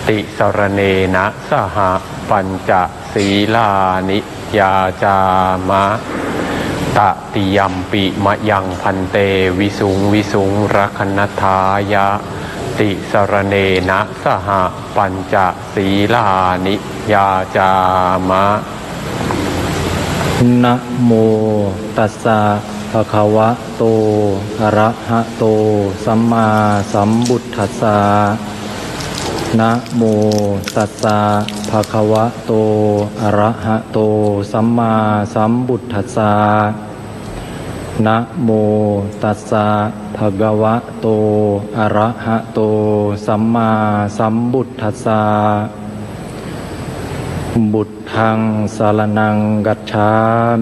ติสรเนนะสหปัญจศีลานิยาจามะตติยมปิมะยังพันเตวิสุงวิสุงรักขณทายะติสรเนนะสหปัญจศีลานิยาจามะ นะโมตัสสะภะคะวะโตอะระหะโตสัมมาสัมพุทธัสสะนะโมตัสสะภะคะวะโตอะระหะโตสัมมาสัมพุทธัสสะนะโมตัสสะภะคะวะโตอะระหะโตสัมมาสัมพุทธัสสะบุตทังสรณังกัจฉา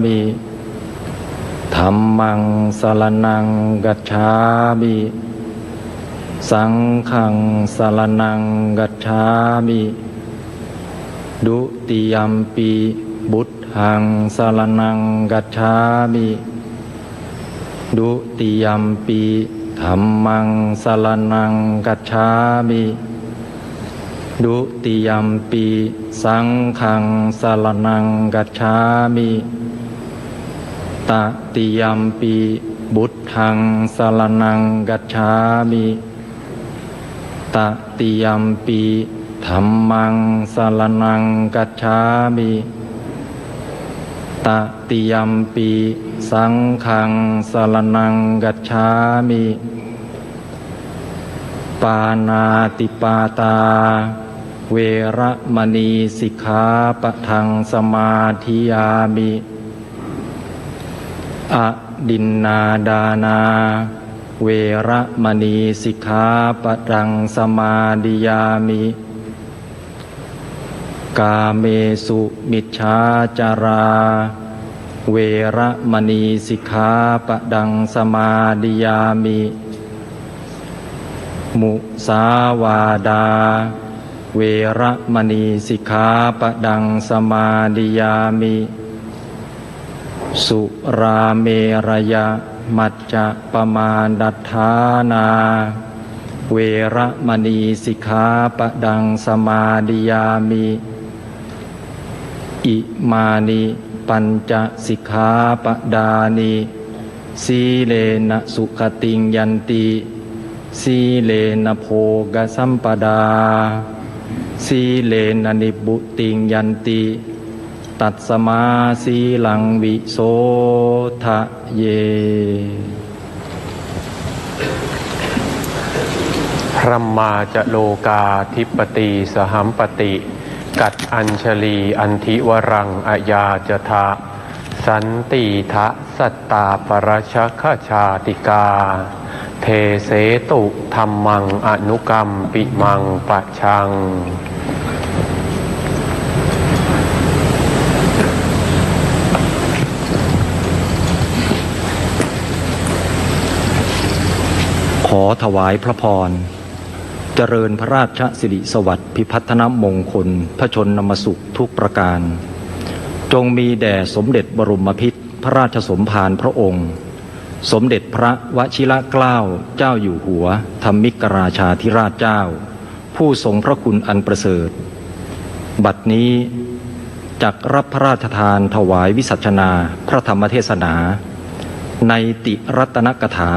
มิธัมมังสรณังกัจฉามิสังฆังสรณังกัจฉามิดุติยัมปิบุตทังสรณังกัจฉามิดุติยัมปิธัมมังสรณังกัจฉามิดุติยัมปิสังฆังสรณังกัจฉามิตติยัมปิบุตทังสรณังกัจฉามิตติยัมปิธัมมังสรณังกัจฉามิตติยัมปิสังฆังสรณังกัจฉามิปานาติปาตาเวระมณีสิกขาปะทังสมาธิยามิอดินนาดานาเวระมณีสิกขาปะทังสมาธิยามิกาเมสุมิจฉาจาราเวระมณีสิกขาปะทังสมาธิยามิมุสาวาดาเวระมณีสิกขาปะทังสมาธิยามิสุราเมรยะมัจจะปมาดัฏฐานาเวระมณีสิกขาปะทังสมาธิยามิอิมานิปัญจสิกขาปดานิสีเลนะสุขติงยันติสีเลนะโภกสัมปดาสีเลนะนิบุติงยันติตัสมาสีลังวิโสทะเยพรหมาจะโลกาธิปติสหัมปติกัดอัญชลีอันทิวรังอยาจทะสันติทะสัตตาปรชคชาติกาเทเสตุธรรมังอนุกรรมปิมังปะชังขอถวายพระพรเจริญพระราชสิริสวัสดิ์พิพัฒนมงคลพระชนมสุขทุกประการจงมีแด่สมเด็จบรมพิตรพระราชสมภารพระองค์สมเด็จพระวชิรเกล้าเจ้าอยู่หัวธรรมิกราชาธิราชเจ้าผู้ทรงพระคุณอันประเสริฐบัดนี้จักรับพระราชทานถวายวิสัชนาพระธรรมเทศนาในติรัตนกถา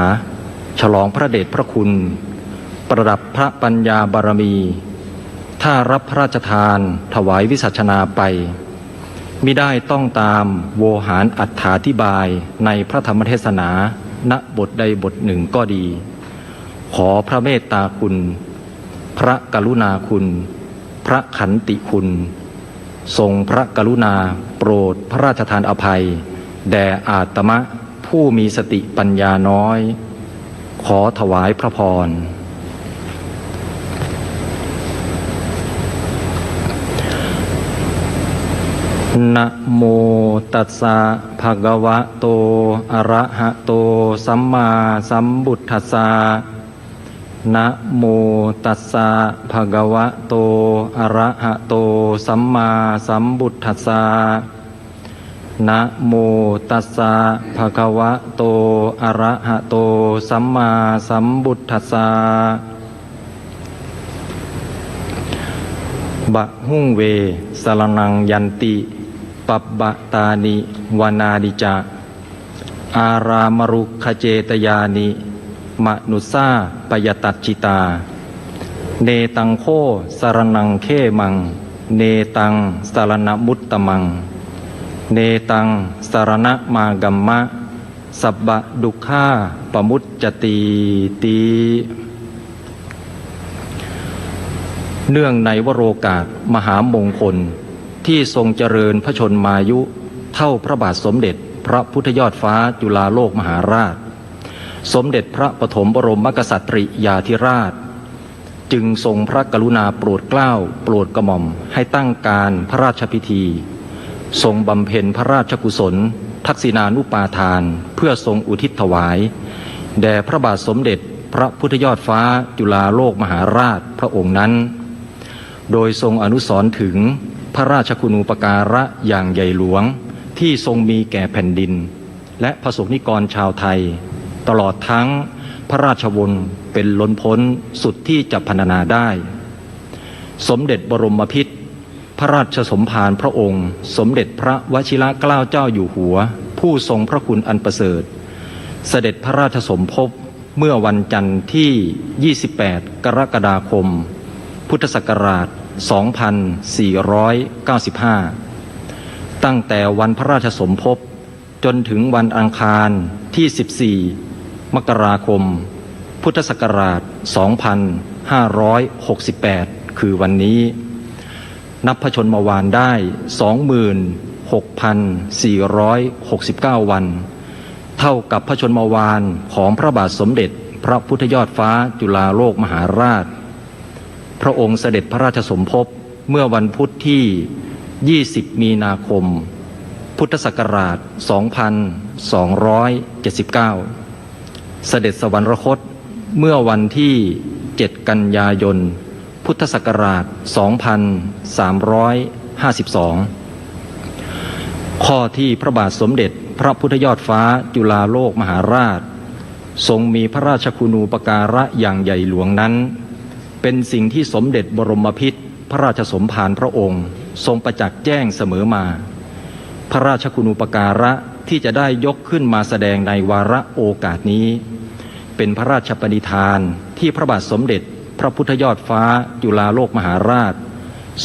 ฉลองพระเดชพระคุณประดับพระปัญญาบารมีถ้ารับพระราชทานถวายวิสัชนาไปมิได้ต้องตามโวหารอรรถาธิบายในพระธรรมเทศนาณบทใดบทหนึ่งก็ดีขอพระเมตตาคุณพระกรุณาคุณพระขันติคุณทรงพระกรุณาโปรดพระราชทานอภัยแด่อาตมะผู้มีสติปัญญาน้อยขอถวายพระพรนะโมตัสสะภะคะวะโตอะระหะโตสัมมาสัมพุทธัสสะ นะโมตัสสะภะคะวะโตอะระหะโตสัมมาสัมพุทธัสสะนะโมตัสสะภะคะวะโตอะระหะโตสัมมาสัมพุทธัสสะบะหุ่งเวสรนังยันติปับบะตานิวนาดิจาอารามรุขเจตยานิมนุสาปยตัจจิตาเนตังโคสรนังเขมังเนตังสรณมุตตมังเนตังสรณมากัมมะสับบะดุขาปมุจจติติเนื่องในวโรกาสมหามงคลที่ทรงเจริญพระชนมายุเท่าพระบาทสมเด็จพระพุทธยอดฟ้าจุฬาโลกมหาราชสมเด็จพระปฐมบรมกษัตริยาธิราชจึงทรงพระกรุณาโปรดเกล้าโปรดกระหม่อมให้ตั้งการพระราชพิธีทรงบำเพ็ญพระราชกุศลทักษิณานุปาทานเพื่อทรงอุทิศถวายแด่พระบาทสมเด็จพระพุทธยอดฟ้าจุฬาโลกมหาราชพระองค์นั้นโดยทรงอนุสรณ์ถึงพระราชคุณูปการะอย่างใหญ่หลวงที่ทรงมีแก่แผ่นดินและประสบนิกรชาวไทยตลอดทั้งพระราชวงศ์เป็นล้นพ้นสุดที่จะพรรณนาได้สมเด็จบรมพิตรพระราชสมภารพระองค์สมเด็จพระวชิรเกล้าเจ้าอยู่หัวผู้ทรงพระคุณอันประเสริฐเสด็จพระราชสมภพเมื่อวันจันทร์ที่ 28 กรกฎาคมพุทธศักราช 2495 ตั้งแต่วันพระราชสมภพจนถึงวันอังคารที่ 14 มกราคมพุทธศักราช 2568 คือวันนี้นับพระชนมวาลได้ 26,469 วันเท่ากับพระชนมวาลของพระบาทสมเด็จพระพุทธยอดฟ้าจุฬาโลกมหาราชพระองค์เสด็จพระราชสมภพเมื่อวันพุธที่ 20 มีนาคมพุทธศักราช 2279 เสด็จสวรรคตเมื่อวันที่ 7 กันยายนพุทธศักราช 2352 ข้อที่พระบาทสมเด็จพระพุทธยอดฟ้าจุฬาโลกมหาราชทรงมีพระราชคุณูปการะอย่างใหญ่หลวงนั้นเป็นสิ่งที่สมเด็จบรมพิตรพระราชสมภารพระองค์ทรงประจักษ์แจ้งเสมอมาพระราชคุณูปการะที่จะได้ยกขึ้นมาแสดงในวาระโอกาสนี้เป็นพระราชปณิธานที่พระบาทสมเด็จพระพุทธยอดฟ้าจุฬาโลกมหาราช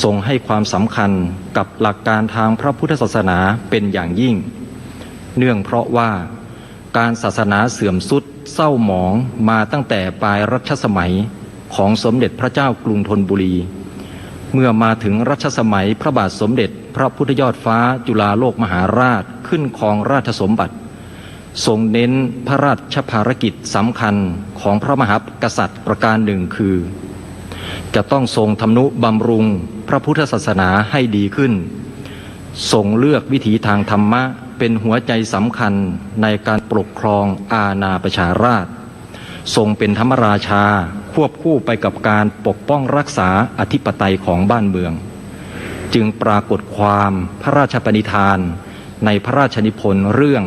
ทรงให้ความสำคัญกับหลักการทางพระพุทธศาสนาเป็นอย่างยิ่งเนื่องเพราะว่าการศาสนาเสื่อมทรุดเศร้าหมองมาตั้งแต่ปลายรัชสมัยของสมเด็จพระเจ้ากรุงธนบุรีเมื่อมาถึงรัชสมัยพระบาทสมเด็จพระพุทธยอดฟ้าจุฬาโลกมหาราชขึ้นครองราชสมบัติทรงเน้นพระราชภารกิจสำคัญของพระมหากษัตริย์ประการหนึ่งคือจะต้องทรงทำนุบำรุงพระพุทธศาสนาให้ดีขึ้นทรงเลือกวิถีทางธรรมะเป็นหัวใจสำคัญในการปกครองอาณาประชาราษฎร์ทรงเป็นธรรมราชาควบคู่ไปกับการปกป้องรักษาอธิปไตยของบ้านเมืองจึงปรากฏความพระราชปณิธานในพระราชนิพนธ์เรื่อง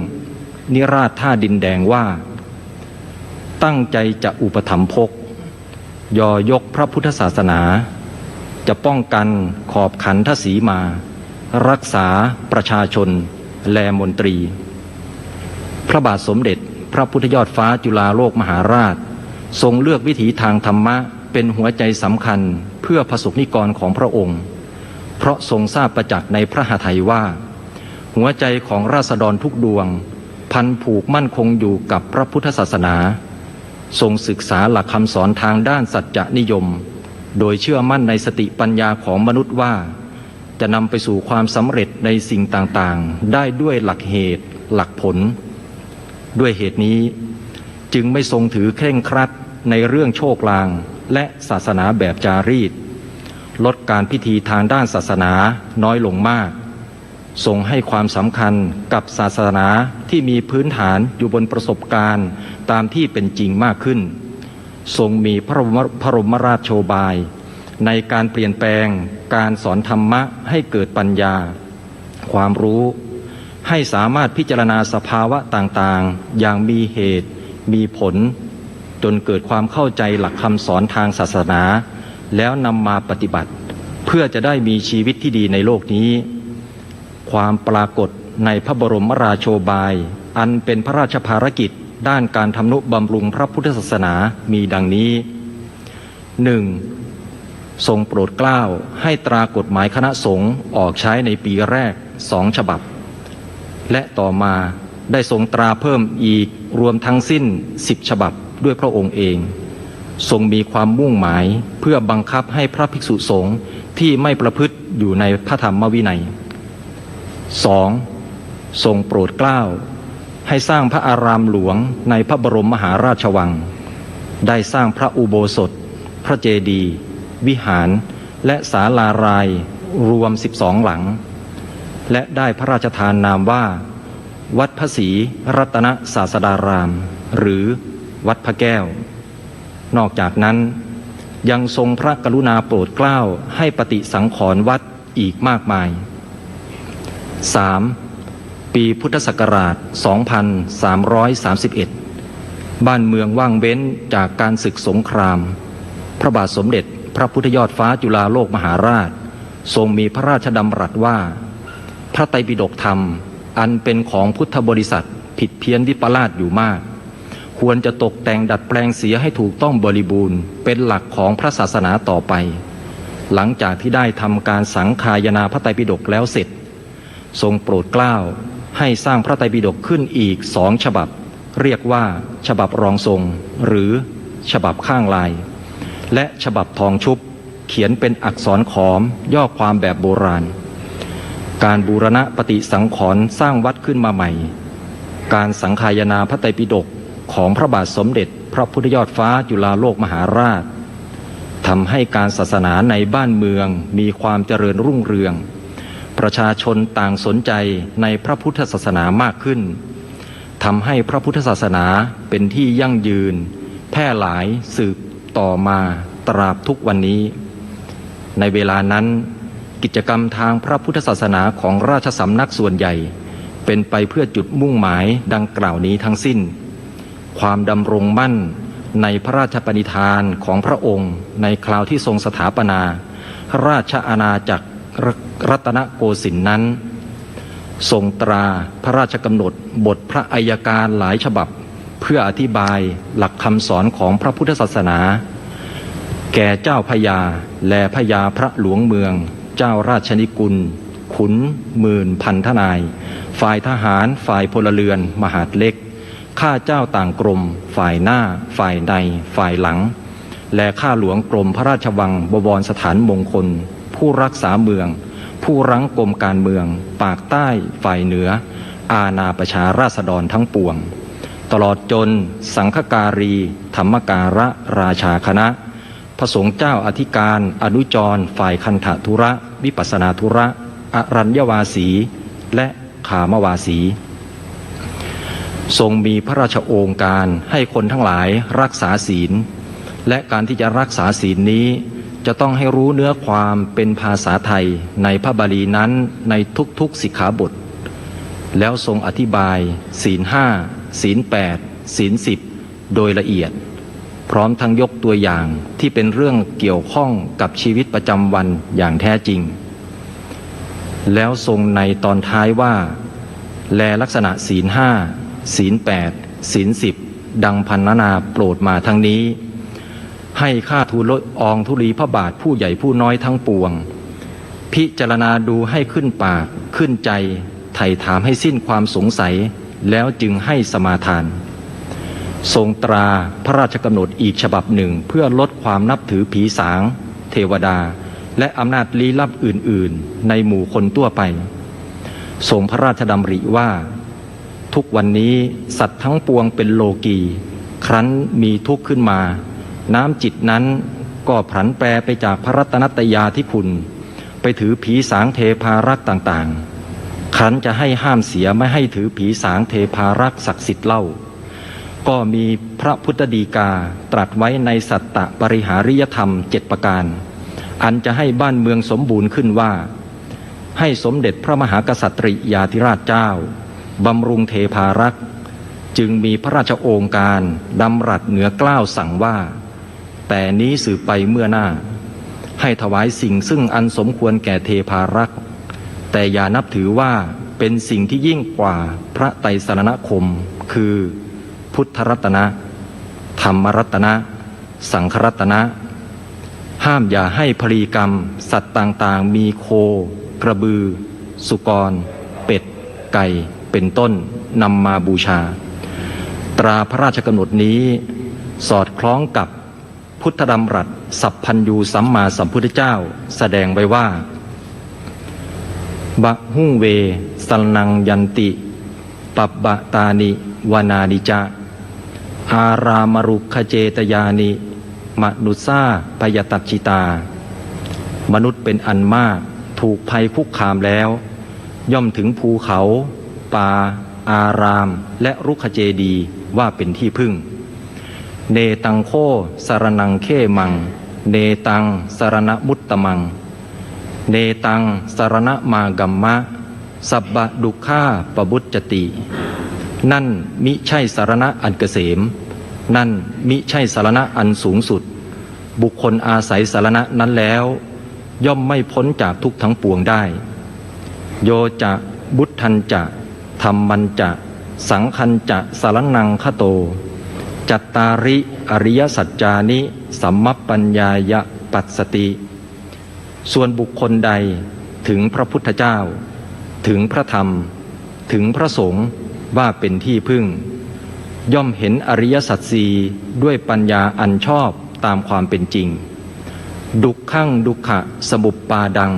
นิราศท่าดินแดงว่าตั้งใจจะอุปถัมภกยอยกพระพุทธศาสนาจะป้องกันขอบขันทศีมารักษาประชาชนและมนตรีพระบาทสมเด็จพระพุทธยอดฟ้าจุฬาโลกมหาราชทรงเลือกวิถีทางธรรมะเป็นหัวใจสำคัญเพื่อประสบนิกรของพระองค์เพราะทรงทราบประจักษ์ในพระหทัยว่าหัวใจของราษฎรทุกดวงพันผูกมั่นคงอยู่กับพระพุทธศาสนาทรงศึกษาหลักคำสอนทางด้านสัจจนิยมโดยเชื่อมั่นในสติปัญญาของมนุษย์ว่าจะนำไปสู่ความสำเร็จในสิ่งต่างๆได้ด้วยหลักเหตุหลักผลด้วยเหตุนี้จึงไม่ทรงถือเคร่งครัดในเรื่องโชคลางและศาสนาแบบจารีตลดการพิธีทางด้านศาสนาน้อยลงมากทรงให้ความสำคัญกับศาสนาที่มีพื้นฐานอยู่บนประสบการณ์ตามที่เป็นจริงมากขึ้น ทรงมีพระบรมราชโองบายในการเปลี่ยนแปลงการสอนธรรมะให้เกิดปัญญาความรู้ให้สามารถพิจารณาสภาวะต่างๆอย่างมีเหตุมีผลจนเกิดความเข้าใจหลักคำสอนทางศาสนาแล้วนำมาปฏิบัติเพื่อจะได้มีชีวิตที่ดีในโลกนี้ความปรากฏในพระบรมราโชบายอันเป็นพระราชภารกิจด้านการทำนุบำรุงพระพุทธศาสนามีดังนี้ 1. ทรงโปรดเกล้าให้ตรากฎหมายคณะสงฆ์ออกใช้ในปีแรก2 ฉบับและต่อมาได้ทรงตราเพิ่มอีกรวมทั้งสิ้น10 ฉบับด้วยพระองค์เองทรงมีความมุ่งหมายเพื่อบังคับให้พระภิกษุสงฆ์ที่ไม่ประพฤติอยู่ในพระธรรมวินัย 2. ทรงโปรดเกล้าให้สร้างพระอารามหลวงในพระบรมมหาราชวังได้สร้างพระอุโบสถพระเจดีย์วิหารและศาลารายรวม12 หลังและได้พระราชทานนามว่าวัดพระศรีรัตนศาสดารามหรือวัดพระแก้วนอกจากนั้นยังทรงพระกรุณาโปรดเกล้าให้ปฏิสังขรณ์วัดอีกมากมาย 3. ปีพุทธศักราช 2331 บ้านเมืองว่างเว้นจากการศึกสงครามพระบาทสมเด็จพระพุทธยอดฟ้าจุฬาโลกมหาราชทรงมีพระราชดำรัสว่าพระไตรปิฎกธรรมอันเป็นของพุทธบริษัทผิดเพี้ยนวิปลาสอยู่มากควรจะตกแต่งดัดแปลงเสียให้ถูกต้องบริบูรณ์เป็นหลักของพระศาสนาต่อไปหลังจากที่ได้ทำการสังฆายนาพระไตรปิฎกแล้วเสร็จทรงโปรดเกล้าให้สร้างพระไตรปิฎกขึ้นอีก2 ฉบับเรียกว่าฉบับรองทรงหรือฉบับข้างลายและฉบับทองชุบเขียนเป็นอักษรขอมย่อความแบบโบราณการบูรณะปฏิสังขรณ์สร้างวัดขึ้นมาใหม่การสังฆายนาพระไตรปิฎกของพระบาทสมเด็จพระพุทธยอดฟ้าจุฬาโลกมหาราชทำให้การศาสนาในบ้านเมืองมีความเจริญรุ่งเรืองประชาชนต่างสนใจในพระพุทธศาสนามากขึ้นทำให้พระพุทธศาสนาเป็นที่ยั่งยืนแพร่หลายสืบต่อมาตราบทุกวันนี้ในเวลานั้นกิจกรรมทางพระพุทธศาสนาของราชสำนักส่วนใหญ่เป็นไปเพื่อจุดมุ่งหมายดังกล่าวนี้ทั้งสิ้นความดำรงมั่นในพระราชปณิธานของพระองค์ในคราวที่ทรงสถาปนาราชอาณาจักรรัตนโกสินทร์นั้นทรงตราพระราชกำหนดบทพระอัยการหลายฉบับเพื่ออธิบายหลักคำสอนของพระพุทธศาสนาแก่เจ้าพญาและพญาพระหลวงเมืองเจ้าราชนิกุลขุนหมื่นพันทนายฝ่ายทหารฝ่ายพลเรือนมหาดเล็กข้าเจ้าต่างกรมฝ่ายหน้าฝ่ายในฝ่ายหลังและข้าหลวงกรมพระราชวังบวรสถานมงคลผู้รักษาเมืองผู้รั้งกรมการเมืองปากใต้ฝ่ายเหนืออาณาประชาราษฎรทั้งปวงตลอดจนสังฆการีธรรมการะราชาคณะพระสงฆ์เจ้าอธิการอนุจรฝ่ายคันธธุระวิปัสสนาธุระอรัญญวาสีและขามวาสีทรงมีพระราชโองการให้คนทั้งหลายรักษาศีลและการที่จะรักษาศีลนี้จะต้องให้รู้เนื้อความเป็นภาษาไทยในพระบาลีนั้นในทุกๆสิกขาบทแล้วทรงอธิบายศีล 5 ศีล 8 ศีล 10โดยละเอียดพร้อมทั้งยกตัวอย่างที่เป็นเรื่องเกี่ยวข้องกับชีวิตประจำวันอย่างแท้จริงแล้วทรงในตอนท้ายว่าแลลักษณะศีล 5 ศีล 8 ศีล 10ดังพรรณนาโปรดมาทั้งนี้ให้ข้าทูลอองธุลีพระบาทผู้ใหญ่ผู้น้อยทั้งปวงพิจารณาดูให้ขึ้นปากขึ้นใจไถ่ถามให้สิ้นความสงสัยแล้วจึงให้สมาทานทรงตราพระราชกำหนดอีกฉบับหนึ่งเพื่อลดความนับถือผีสางเทวดาและอำนาจลี้ลับอื่นๆในหมู่คนทั่วไปทรงพระราชดำริว่าทุกวันนี้สัตว์ทั้งปวงเป็นโลกีครั้นมีทุกข์ขึ้นมาน้ำจิตนั้นก็ผันแปรไปจากพระรัตนตยาธิคุณไปถือผีสางเทพารักษ์ต่างๆครั้นจะให้ห้ามเสียไม่ให้ถือผีสางเทพารักษ์ศักดิ์สิทธิ์เล่า ก็มีพระพุทธฎีกาตรัสไว้ในสัตตปริหาริยธรรม7ประการอันจะให้บ้านเมืองสมบูรณ์ขึ้นว่าให้สมเด็จพระมหากษัตริยาธิราชเจ้าบำรุงเทพารักษ์จึงมีพระราชโองการดำรัสเหนือเกล้าสั่งว่าแต่นี้สืบไปเมื่อหน้าให้ถวายสิ่งซึ่งอันสมควรแก่เทพารักษ์แต่อย่านับถือว่าเป็นสิ่งที่ยิ่งกว่าพระไตรสรณคมคือพุทธรัตนะธรรมรัตนะสังฆรัตนะห้ามอย่าให้พลีกรรมสัตว์ต่างๆมีโคกระบือสุกรเป็ดไก่เป็นต้นนำมาบูชาตราพระราชกำหนดนี้สอดคล้องกับพุทธดำรัสสัพพัญญูสัมมาสัมพุทธเจ้าแสดงไว้ว่าบะหุ่งเวสรนังยันติปับบะตานิวนานิจะอารามรุขเจตยานิมนุษาปยตัชิตามนุษย์เป็นอันมากถูกภัยคุกคามแล้วย่อมถึงภูเขาป่าอารามและรุขเจดีย์ว่าเป็นที่พึ่งเนตังโคสรนังเขมังเนตังสรณมุตตมังเนตังสรณมากัมมะสับบะดุขาปบุจจตินั่นมิใช่สรณะอันเกษมนั่นมิใช่สรณะอันสูงสุดบุคคลอาศัยสรณะนั้นแล้วย่อมไม่พ้นจากทุกข์ทั้งปวงได้โยจะบุตทันจะธรรมันจะสังคันจะสารนังคโตจัตตาริอริยสัจจานิสัมมัปปัญญายะปัสสติส่วนบุคคลใดถึงพระพุทธเจ้าถึงพระธรรมถึงพระสงฆ์ว่าเป็นที่พึ่งย่อมเห็นอริยสัจสี่ด้วยปัญญาอันชอบตามความเป็นจริงดุขังดุขะสมุปปาดัง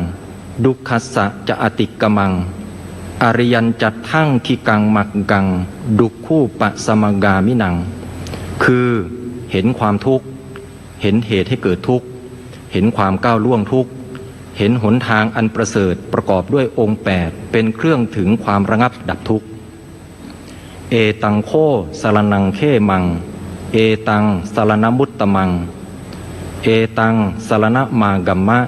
ดุขัสสะจะอติกมังอริยันจัดทั้งที่กังมักกังดุคู่ปะสมกามินังคือเห็นความทุกข์เห็นเหตุให้เกิดทุกข์เห็นความก้าวล่วงทุกข์เห็นหนทางอันประเสริฐประกอบด้วยองค์8เป็นเครื่องถึงความระงับดับทุกข์เอตังโคสรนังเขมังเอตังสรณมุตตมังเอตังสรณมากัมมะ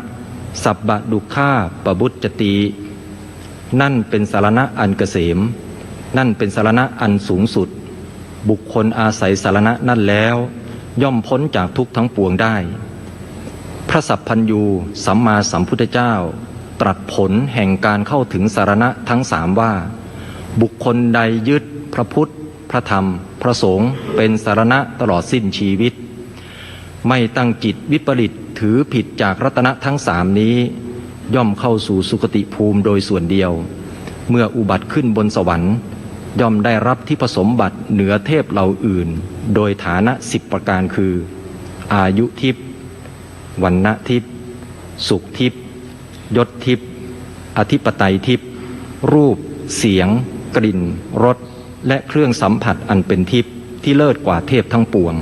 สับบะดุขาปบุจจตินั่นเป็นสรณะอันเกษมนั่นเป็นสรณะอันสูงสุดบุคคลอาศัยสรณะนั่นแล้วย่อมพ้นจากทุกข์ทั้งปวงได้พระสัพพัญญูสัมมาสัมพุทธเจ้าตรัสผลแห่งการเข้าถึงสรณะทั้งสามว่าบุคคลใดยึดพระพุทธพระธรรมพระสงฆ์เป็นสรณะตลอดสิ้นชีวิตไม่ตั้งจิตวิปริตถือผิดจากรัตนะทั้งสามนี้ย่อมเข้าสู่สุคติภูมิโดยส่วนเดียวเมื่ออุบัติขึ้นบนสวรรค์ย่อมได้รับทิพสมบัติเหนือเทพเหล่าอื่นโดยฐานะ10ประการคืออายุทิพย์วรรณทิพย์สุขทิพย์ยศทิพย์อธิปไตยทิพย์รูปเสียงกลิ่นรสและเครื่องสัมผัสอันเป็นทิพย์ที่เลิศกว่าเทพทั้งปวง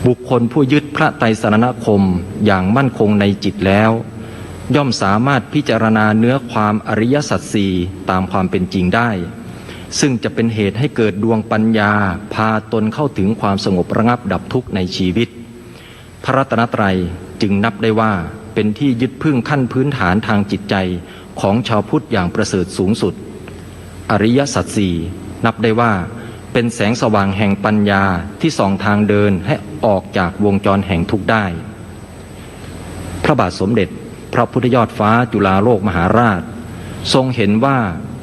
บุคคลผู้ยึดพระไตรสรณคมอย่างมั่นคงในจิตแล้วย่อมสามารถพิจารณาเนื้อความอริยสัจสี่ตามความเป็นจริงได้ซึ่งจะเป็นเหตุให้เกิดดวงปัญญาพาตนเข้าถึงความสงบระงับดับทุกข์ในชีวิตพระรัตนตรัยจึงนับได้ว่าเป็นที่ยึดพึ่งขั้นพื้นฐานทางจิตใจของชาวพุทธอย่างประเสริฐสูงสุดอริยสัจสี่นับได้ว่าเป็นแสงสว่างแห่งปัญญาที่ส่องทางเดินให้ออกจากวงจรแห่งทุกข์ได้พระบาทสมเด็จพระพุทธยอดฟ้าจุฬาโลกมหาราชทรงเห็นว่า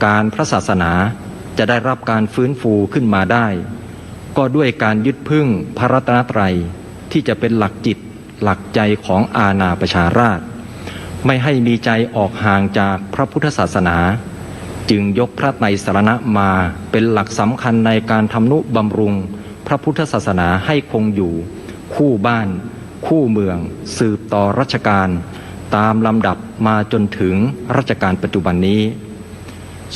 การพระศาสนาจะได้รับการฟื้นฟูขึ้นมาได้ก็ด้วยการยึดพึ่งพระรัตนตรัยที่จะเป็นหลักจิตหลักใจของอาณาประชาราษฎร์ไม่ให้มีใจออกห่างจากพระพุทธศาสนาจึงยกพระไตรสรณะมาเป็นหลักสำคัญในการทำนุบำรุงพระพุทธศาสนาให้คงอยู่คู่บ้านคู่เมืองสืบต่อรัชกาลตามลำดับมาจนถึงรัชกาลปัจจุบันนี้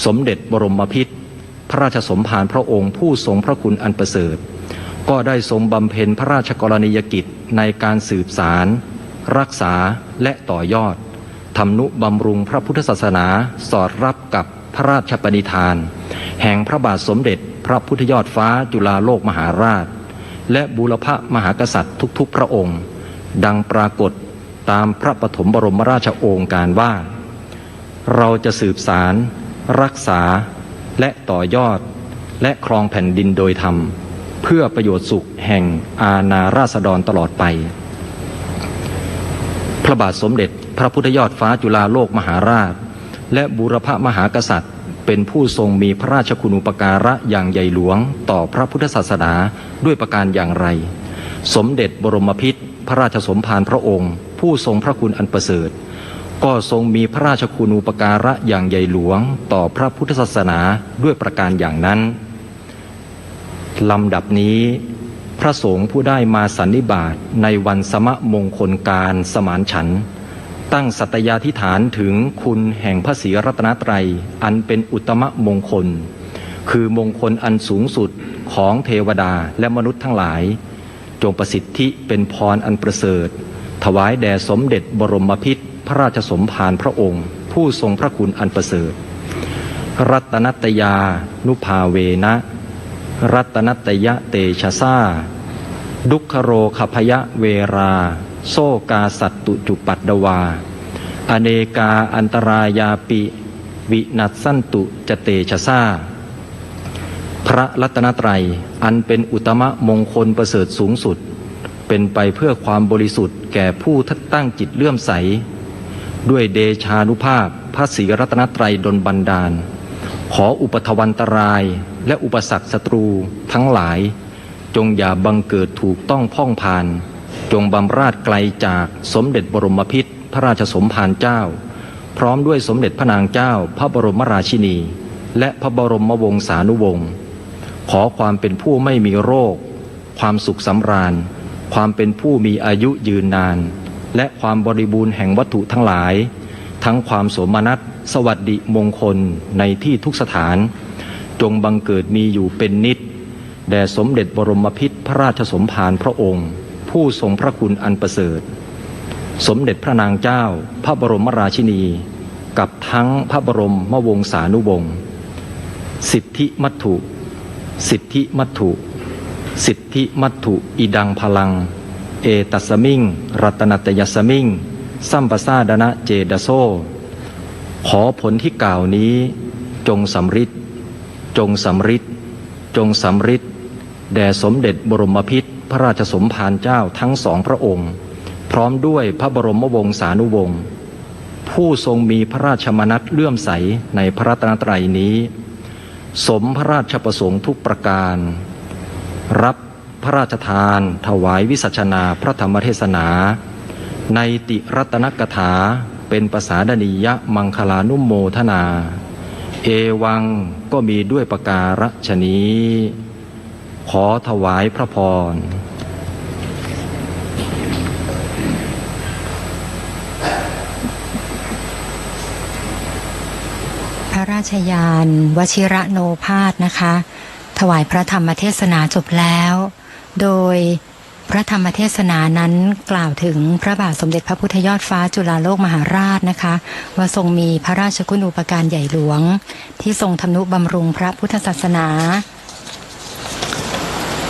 สมเด็จบรมพิตรพระราชสมภารพระองค์ผู้ทรงพระคุณอันประเสริฐก็ได้ทรงบำเพ็ญพระราชกรณียกิจในการสืบสารรักษาและต่อยอดทำนุบำรุงพระพุทธศาสนาสอดรับกับพระราชปณิธานแห่งพระบาทสมเด็จ พระพุทธยอดฟ้าจุฬาโลกมหาราชและบูรพมหากษัตริย์ทุกๆพระองค์ดังปรากฏตามพระปฐมบรมราชโองการว่าเราจะสืบสารรักษาและต่อยอดและครองแผ่นดินโดยธรรมเพื่อประโยชน์สุขแห่งอาณาราษฎรตลอดไปพระบาทสมเด็จพระพุทธยอดฟ้าจุฬาโลกมหาราชและบูรพมหากษัตริย์เป็นผู้ทรงมีพระราชคุณูปการะอย่างใหญ่หลวงต่อพระพุทธศาสนาด้วยประการอย่างไรสมเด็จบรมพิตรพระราชสมภารพระองค์ผู้ทรงพระคุณอันประเสริฐก็ทรงมีพระราชคุณูปการะอย่างใหญ่หลวงต่อพระพุทธศาสนาด้วยประการอย่างนั้นลำดับนี้พระสงฆ์ผู้ได้มาสันนิบาตในวันสมมงคลการสมานฉันท์ตั้งสัตยาธิษฐานถึงคุณแห่งพระศรีรัตนตรัยอันเป็นอุตตมมงคลคือมงคลอันสูงสุดของเทวดาและมนุษย์ทั้งหลายจงประสิทธิเป็นพรอันประเสริฐถวายแด่สมเด็จบรมพิตรพระราชสมภารพระองค์ผู้ทรงพระคุณอันประเสริฐรัตนัตยานุภาเวนะรัตนัตยะเตชะซาดุขโรขพยะเวราโซกาสัตตุจุปัตดวาอเนกาอันตรายาปิวินัสสันตุจเตชะซาพระรัตนตรัยอันเป็นอุตตมมงคลประเสริฐสูงสุดเป็นไปเพื่อความบริสุทธิ์แก่ผู้ตั้งจิตเลื่อมใสด้วยเดชานุภาพพระศรีรัตนตรัยดลบันดาลขออุปทวันตรายและอุปสรรคศัตรูทั้งหลายจงอย่าบังเกิดถูกต้องพ่องพานจงบำราศไกลจากสมเด็จบรมพิตรพระราชสมภารเจ้าพร้อมด้วยสมเด็จพระนางเจ้าพระบรมราชินีและพระบรมวงศานุวงศ์ขอความเป็นผู้ไม่มีโรคความสุขสำราญความเป็นผู้มีอายุยืนนานและความบริบูรณ์แห่งวัตถุทั้งหลายทั้งความโสมนัสสวัสดิมงคลในที่ทุกสถานจงบังเกิดมีอยู่เป็นนิจแด่สมเด็จบรมพิตรพระราชสมภารพระองค์ผู้ทรงพระคุณอันประเสริฐสมเด็จพระนางเจ้าพระบรมราชินีกับทั้งพระบรมวงศานุวงศ์สิทธิมัตถุสิทธิมัตถุสิทธิมัตถุอิดังพลังเอตัสมิงรัตนัตยสมิงสัมปซาดนะเจดโซขอผลที่กล่าวนี้จงสำฤทธิ์จงสำฤทธิ์จงสำฤทธิ์แด่สมเด็จบรมพิตรพระราชสมภารเจ้าทั้งสองพระองค์พร้อมด้วยพระบรมวงศานุวงศ์ผู้ทรงมีพระราชมนัสเลื่อมใสในพระรัตนตรัยนี้สมพระราชประสงค์ทุกประการรับพระราชทานถวายวิสัชนาพระธรรมเทศนาในติรัตนกถาเป็นภาษาดนียมังคลานุโมทนาเอวังก็มีด้วยประการฉนี้ขอถวายพระพรพระราชยานวชิระโนภาสนะคะถวายพระธรรมเทศนาจบแล้วโดยพระธรรมเทศนานั้นกล่าวถึงพระบาทสมเด็จพระพุทธยอดฟ้าจุฬาโลกมหาราชนะคะว่าทรงมีพระราชคุณูปการใหญ่หลวงที่ทรงทำนุบำรุงพระพุทธศาสนา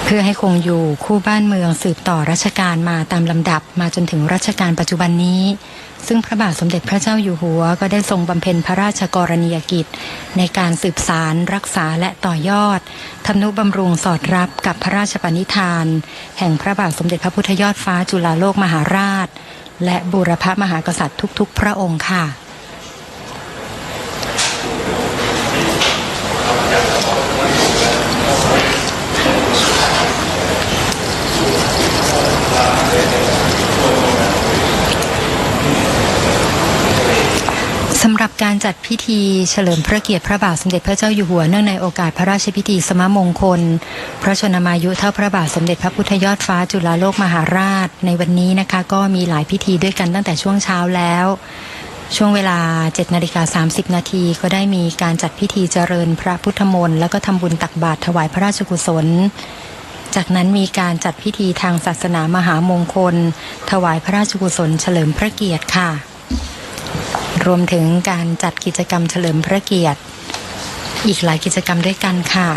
เพื่อให้คงอยู่คู่บ้านเมืองสืบต่อรัชกาลมาตามลำดับมาจนถึงรัชกาลปัจจุบันนี้ซึ่งพระบาทสมเด็จพระเจ้าอยู่หัวก็ได้ทรงบำเพ็ญพระราชกรณียกิจในการสืบสารรักษาและต่อยอดทำนุบำรุงสอดรับกับพระราชปณิธานแห่งพระบาทสมเด็จพระพุทธยอดฟ้าจุฬาโลกมหาราชและบูรพมหากษัตริย์ทุกๆพระองค์ค่ะสำหรับการจัดพิธีเฉลิมพระเกียรติพระบาทสมเด็จพระเจ้าอยู่หัวเนื่องในโอกาสพระราชพิธีสมมงคลพระชนมายุเท่าพระบาทสมเด็จพระพุทธยอดฟ้าจุฬาโลกมหาราชในวันนี้นะคะก็มีหลายพิธีด้วยกันตั้งแต่ช่วงเช้าแล้วช่วงเวลา 7:30 นาทีก็ได้มีการจัดพิธีเจริญพระพุทธมนต์แล้วก็ทำบุญตักบาตรถวายพระราชกุศลจากนั้นมีการจัดพิธีทางศาสนามหามงคลถวายพระราชกุศลเฉลิมพระเกียรติค่ะรวมถึงการจัดกิจกรรมเฉลิมพระเกียรติอีกหลายกิจกรรมด้วยกันค่ะ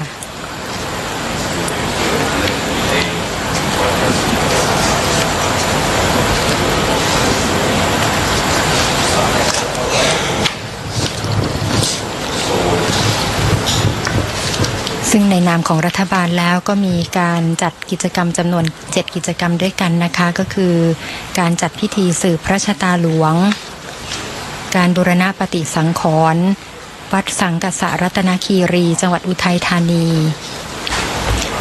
นามของรัฐบาลแล้วก็มีการจัดกิจกรรมจำนวน7กิจกรรมด้วยกันนะคะก็คือการจัดพิธีสืบพระชะตาหลวงการบูรณะปฏิสังขรณ์วัดสังกษรัตนคีรีจังหวัดอุทัยธานี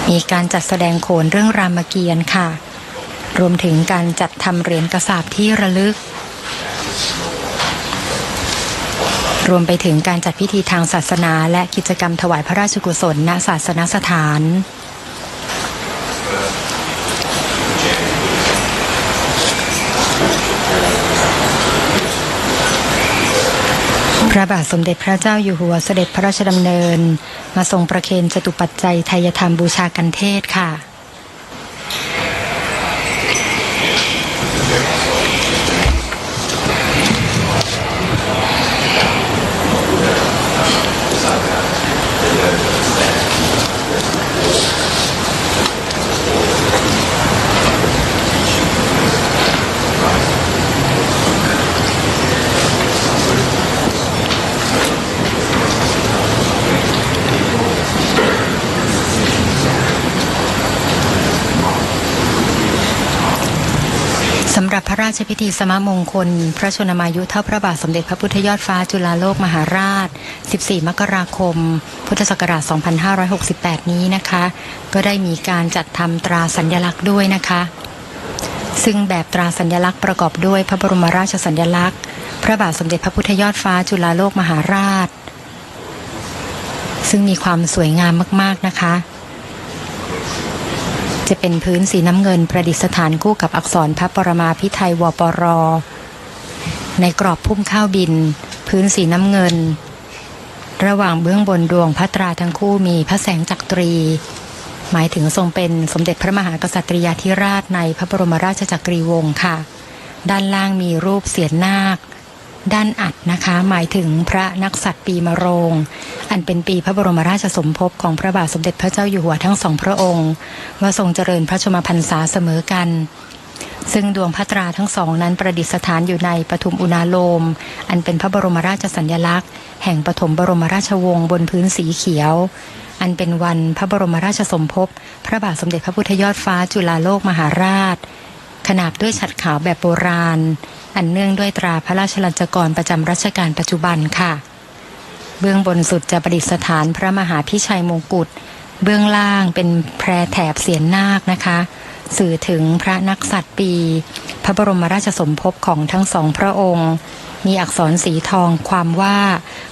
มีการจัดแสดงโขนเรื่องรามเกียรติ์ค่ะรวมถึงการจัดทำเหรียญกษาปที่ระลึกรวมไปถึงการจัดพิธีทางศาสนาและกิจกรรมถวายพระราชกุศลณศาสนสถานพระบาทสมเด็จพระเจ้าอยู่หัวเสด็จพระราชดำเนินมาทรงประเคนจตุปัจจัยไทยธรรมบูชากันเทศค่ะสำหรับพระราชพิธีสมมงคลพระชนมายุเท่าพระบาทสมเด็จพระพุทธยอดฟ้าจุฬาโลกมหาราช14 มกราคม พุทธศักราช 2568 นี้นะคะก็ได้มีการจัดทำตราสัญลักษณ์ด้วยนะคะซึ่งแบบตราสัญลักษณ์ประกอบด้วยพระบรมราชสัญลักษณ์พระบาทสมเด็จพระพุทธยอดฟ้าจุฬาโลกมหาราชซึ่งมีความสวยงามมากๆนะคะจะเป็นพื้นสีน้ำเงินประดิษฐานคู่กับอักษรพระปรมาภิไธยวปร.ในกรอบพุ่มข้าวบินพื้นสีน้ำเงินระหว่างเบื้องบนดวงพระตราทั้งคู่มีพระแสงจักรีหมายถึงทรงเป็นสมเด็จพระมหากษัตริยาธิราชในพระบรมราชจักรีวงศ์ค่ะด้านล่างมีรูปเสียรนาคด้านอัดนะคะหมายถึงพระนักษัตริย์ปีมะโรงอันเป็นปีพระบรมราชสมภพของพระบาทสมเด็จพระเจ้าอยู่หัวทั้งสองพระองค์ว่าทรงเจริญพระชนมพรรษาเสมอกันซึ่งดวงพระตราทั้งสองนั้นประดิษฐานอยู่ในปทุมอุณาโลมอันเป็นพระบรมราชสัญลักษณ์แห่งปฐมบรมราชวงศ์บนพื้นสีเขียวอันเป็นวันพระบรมราชสมภพพระบาทสมเด็จพระพุทธยอดฟ้าจุฬาโลกมหาราชขนาบด้วยฉัตรขาวแบบโบราณอันเนื่องด้วยตราพระราชลัญจกรประจำรัชกาลปัจจุบันค่ะเบื้องบนสุดจะประดิษฐานพระมหาพิชัยมงกุฎเบื้องล่างเป็นแพรแถบเสียรนาคนะคะสื่อถึงพระนักษัตริย์ปีพระบรมราชสมภพของทั้งสองพระองค์มีอักษรสีทองความว่า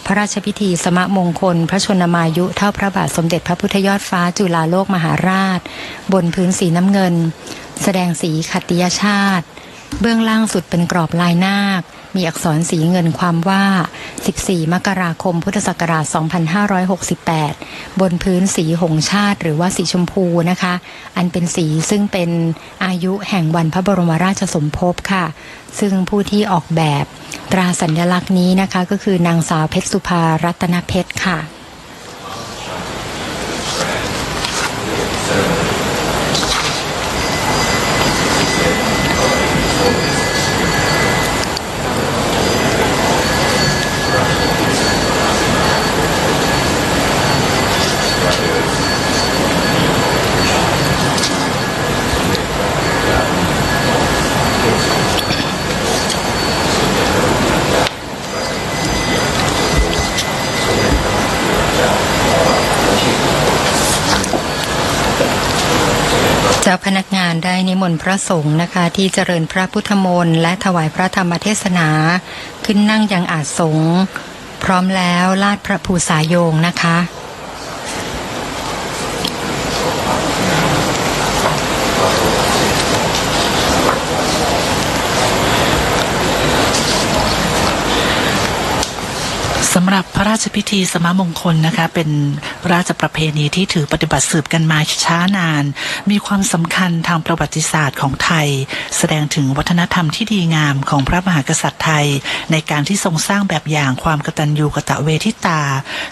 พระราชพิธีสมมงคลพระชนมายุเท่าพระบาทสมเด็จพระพุทธยอดฟ้าจุฬาโลกมหาราชบนพื้นสีน้ำเงินแสดงสีขัตติยชาติเบื้องล่างสุดเป็นกรอบลายนาคมีอักษรสีเงินความว่า14 มกราคมพุทธศักราช 2568บนพื้นสีหงส์ชาติหรือว่าสีชมพูนะคะอันเป็นสีซึ่งเป็นอายุแห่งวันพระบรมราชสมภพค่ะซึ่งผู้ที่ออกแบบตราสัญลักษณ์นี้นะคะก็คือนางสาวเพชรสุภารัตนเพชรค่ะเจ้าพนักงานได้นิมนต์พระสงฆ์นะคะที่เจริญพระพุทธมนต์และถวายพระธรรมเทศนาขึ้นนั่งยังอาสงฆ์พร้อมแล้วลาดพระภูษาโยงนะคะ สำหรับพระราชพิธีสมมงคลนะคะเป็นราชประเพณีที่ถือปฏิบัติสืบกันมาช้านานมีความสำคัญทางประวัติศาสตร์ของไทยแสดงถึงวัฒนธรรมที่ดีงามของพระมหากษัตริย์ไทยในการที่ทรงสร้างแบบอย่างความกตัญญูกตเวทิตา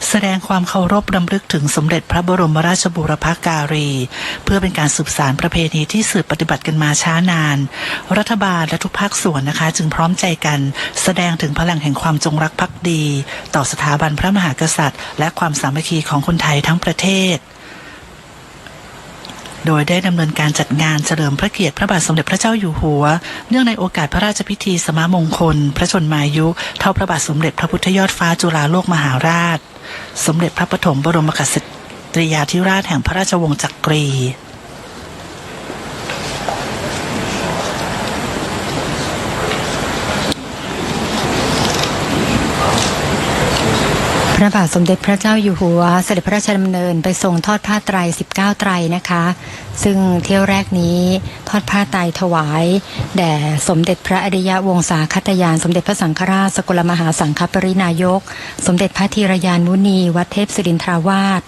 แสดงความเคารพรำลึกถึงสมเด็จพระบรมราชบูรพการีเพื่อเป็นการสืบสานประเพณีที่สืบปฏิบัติกันมาช้านานรัฐบาลและทุกภาคส่วนนะคะจึงพร้อมใจกันแสดงถึงพลังแห่งความจงรักภักดีต่อสถาบันพระมหากษัตริย์และความสามัคคีของคนไทยทั้งประเทศ โดยได้ดำเนินการจัดงานเฉลิมพระเกียรติพระบาทสมเด็จพระเจ้าอยู่หัวเนื่องในโอกาสพระราชพิธีสมมงคลพระชนมายุเท่าพระบาทสมเด็จพระพุทธยอดฟ้าจุฬาโลกมหาราชสมเด็จพระปฐมบรมกษัตริยาธิราชแห่งพระราชวงศ์จักรี พระบาทสมเด็จพระเจ้าอยู่หัวเสด็จพระราชดำเนินไปทรงทอดผ้าไตร19ไตรนะคะซึ่งเที่ยวแรกนี้ทอดผ้าไตรถวายแด่สมเด็จพระอริยวงศาคตยานสมเด็จพระสังฆราชสกลมหาสังฆปรินายกสมเด็จพระธีรยานมุนีวัดเทพศิรินทราวาส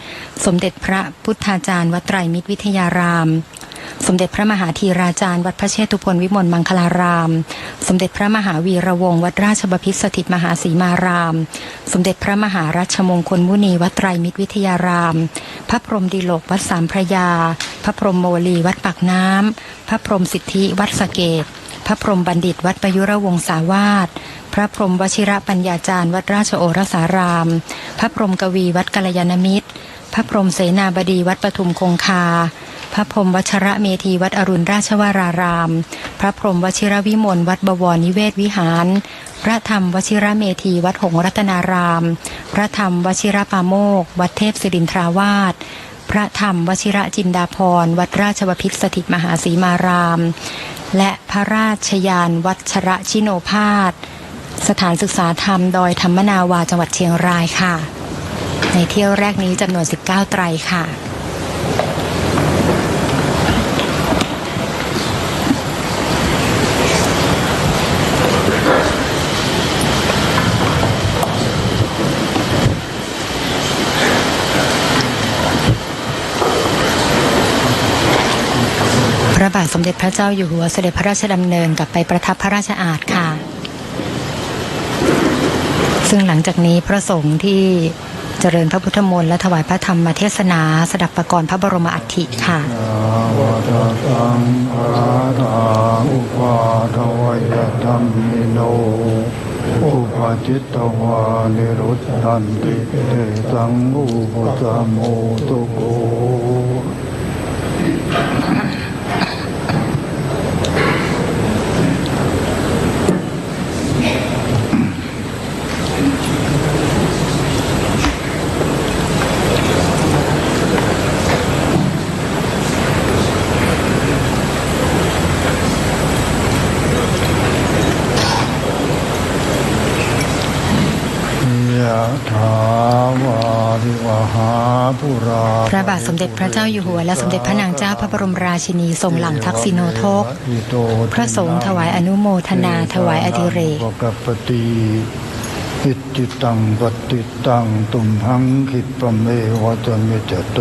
สมเด็จพระพุทธาจารย์วัดไตรมิตรวิทยารามสมเด็จพระมหาธีราจารย์วัดพระเชตุพนวิมลมังคลารามสมเด็จพระมหาวีระวงศ์วัดราชบพิตรสถิตมหาสีมารามสมเด็จพระมหารัชมงคลมุนีวัดไตรมิตรวิทยารามพระพรหมดิโลกวัดสามพระยาพระพรหมโมลีวัดปากน้ำพระพรหมสิทธิวัดสะเกษพระพรหมบัณฑิตวัดประยุรวงศาวาสพระพรหมวชิระปัญญาจารย์วัดราชโอรสารามพระพรหมกวีวัดกัลยาณมิตรพระพรหมเสนาบดีวัดปทุมคงคาพระพรหมวชระเมธีวัดอรุณราชวรารามพระพรหมวชิรวิมลวัดบวรนิเวศวิหารพระธรรมวชิระเมธีวัดหงส์รัตนารามพระธรรมวชิระปาโมกวัดเทพศิรินทราวาสพระธรรมวชิระจินดาภรณ์วัดราชบพิตรสถิตมหาสีมารามและพระราชยานวัชระชิโนภาสสถานศึกษาธรรมดอยธรรมนาวาจังหวัดเชียงรายค่ะในเที่ยวแรกนี้จำนวน19ไตรค่ะพระบาทสมเด็จพระเจ้าอยู่หัวเสด็จพระราชดำเนินกลับไปประทับพระราชอาณาค่ะซึ่งหลังจากนี้พระสงฆ์ที่เจริญพระพุทธมนต์และถวายพระธรรมเทศนาสดับประกรณ์พระบรมอัฐิค่ะอุปาทวยธรรมิโนอุปจิตตวานิรุตตันติเตสังอุปสัมโมตุโกพระบาทสมเด็จพระเจ้าอยู่หัวและสมเด็จพระนางเจ้าพระบรมราชินีทรงหลังทักษิโนทกพระสงฆ์ถวายอนุโมทนาถวายอดิเรกอิจิตังปฏิตังตุมหังคิปะเมวะจเมจโต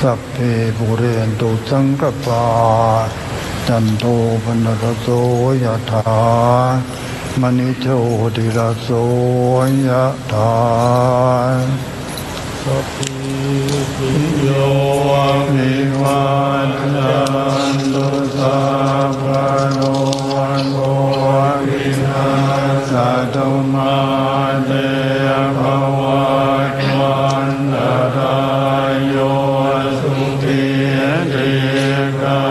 สัพเพปุเรนตุสังกปาจันโทปนรโสยถามณิโชติรโสยถาสัพพิโยวิวัชชันตุสัพพะโลโกวินาศตุมาเตภวัตวันตรายโยสุขีติกา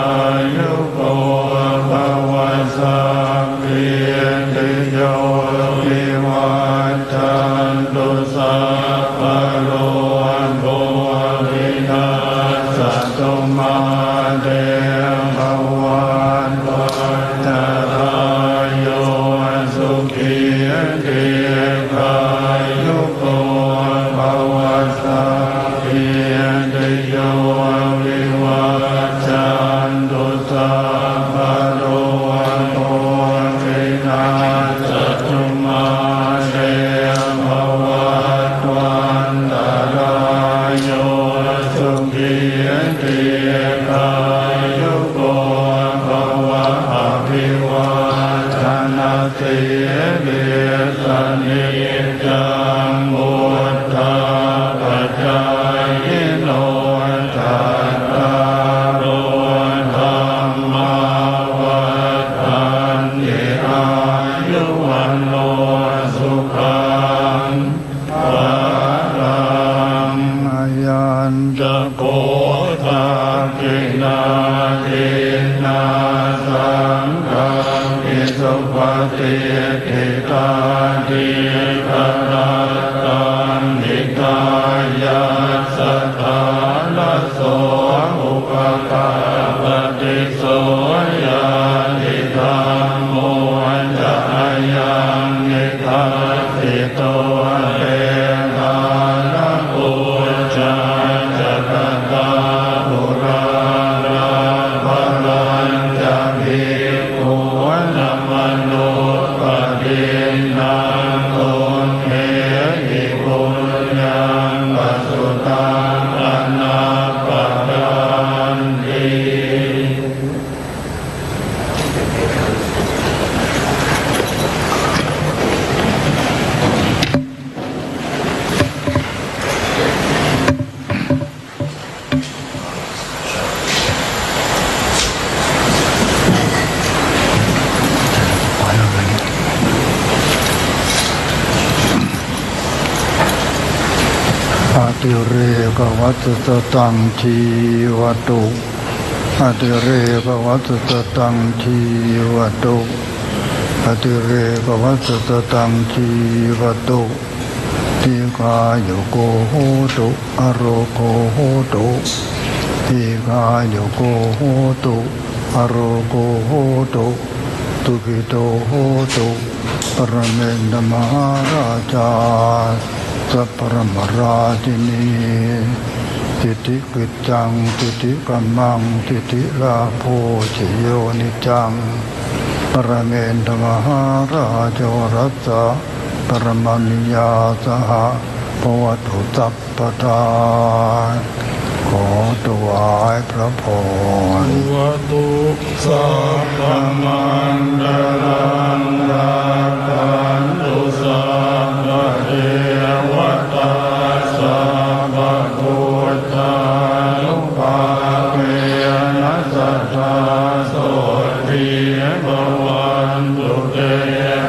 ยุโกภวสัพพิติโยวิวัชชันตุสัพพะโลโกวินาศตุมาเตภวัตวันตรายโยสุขีติกายุโกภวสัพพิติโยวิวัชชันตุสัพพะโลโกวินาศตุมาเตภวัตวันตรายโยสุขีติกายุโกภวะอภิวาทนาสิริสนิจังมุตตาปัจจายโนทัตตาโรธรรมาวัฏฏันติอายุวันโนสุขังภะลังยันจะโกทากินา ปฏิทิตาทิภรัตตังนิกายาสัทธาละโสอุปการปฏิโสยานิธรรมโมจะยังนิทัสสิโตเตทานะปุจจาจักตาบุราราภรัญจะภิกขุนัมมโนปฏินังโตเมหิปุญญังปัสสุตังอนาปดันติ อติเรกวัตตตังทีวตุอติเรกวัตตตังทีวตุอติเรกวัตตตังทีวตุทีฆายุโกโหตุอโรโกโหตุทีฆายุโกโหตุอโรโกโหตุตุกิโตโหตุปรเมนทมหาราชาสัพพรมราชินีทิฏฐิกิจจังทิฏฐิกัมมังทิฏฐิลาโภชโยนิจังปรเมนทมหาราชรัสสะปรมนิยาสหภวตุสัพพทาขอถวายพระพรวตุสัพพมันดลังราคันตุสัพพเทวตาสัพพพุทธานุภาเวนัสสัทธาโสติภวันตุเต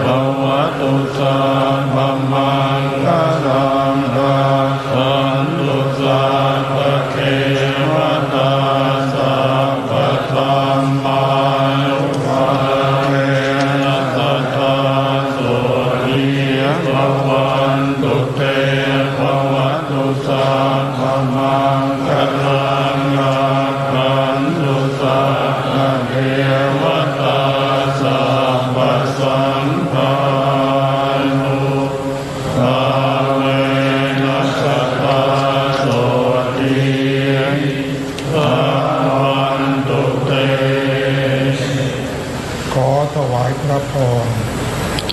ภวตุสัพพมังคลังราคันตุสัพพเทวตาสัพพธรรมานุภาเวนัสสัทธาโสติภวันตุเตภวตุสัพพมังคลังราคันตุสัพพเทวตาสัพพสังฆานุภาเวนัสสัทธาโสติภวันตุเต ขอถวายพระพร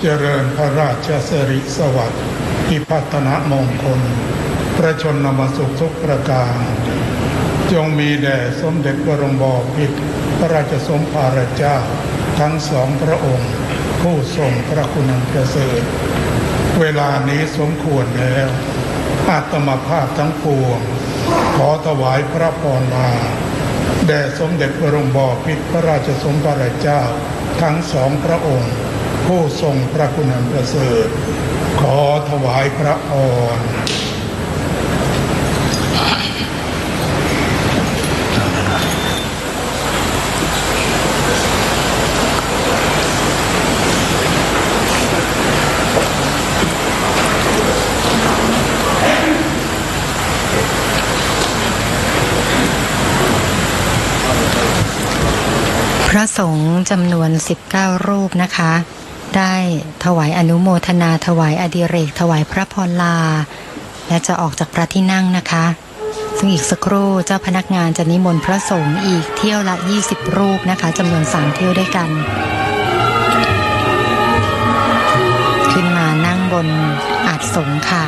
เจริญพระราชสิริสวัสดิ์พิพัฒนมงคลพระชนมสุขทุกประการจงมีแด่สมเด็จบรมบพิตรพระราชสมภารเจ้าทั้งสองพระองค์ผู้ทรงพระคุณอันประเสริฐเวลานี้สมควรแล้วอาตมาภาพทั้งปวงขอถวายพระพรมาแด่สมเด็จบรมบพิตรพระราชสมภารเจ้าทั้งสองพระองค์ผู้ทรงพระคุณอันประเสริฐขอถวายพระพร พระสงฆ์จำนวน19รูปนะคะได้ถวายอนุโมทนาถวายอดิเรกถวายพระพรลาและจะออกจากพระที่นั่งนะคะซึ่งอีกสักครู่เจ้าพนักงานจะนิมนต์พระสงฆ์อีกเที่ยวละ20รูปนะคะจำนวน3เที่ยวด้วยกันขึ้นมานั่งบนอาสงฆ์ค่ะ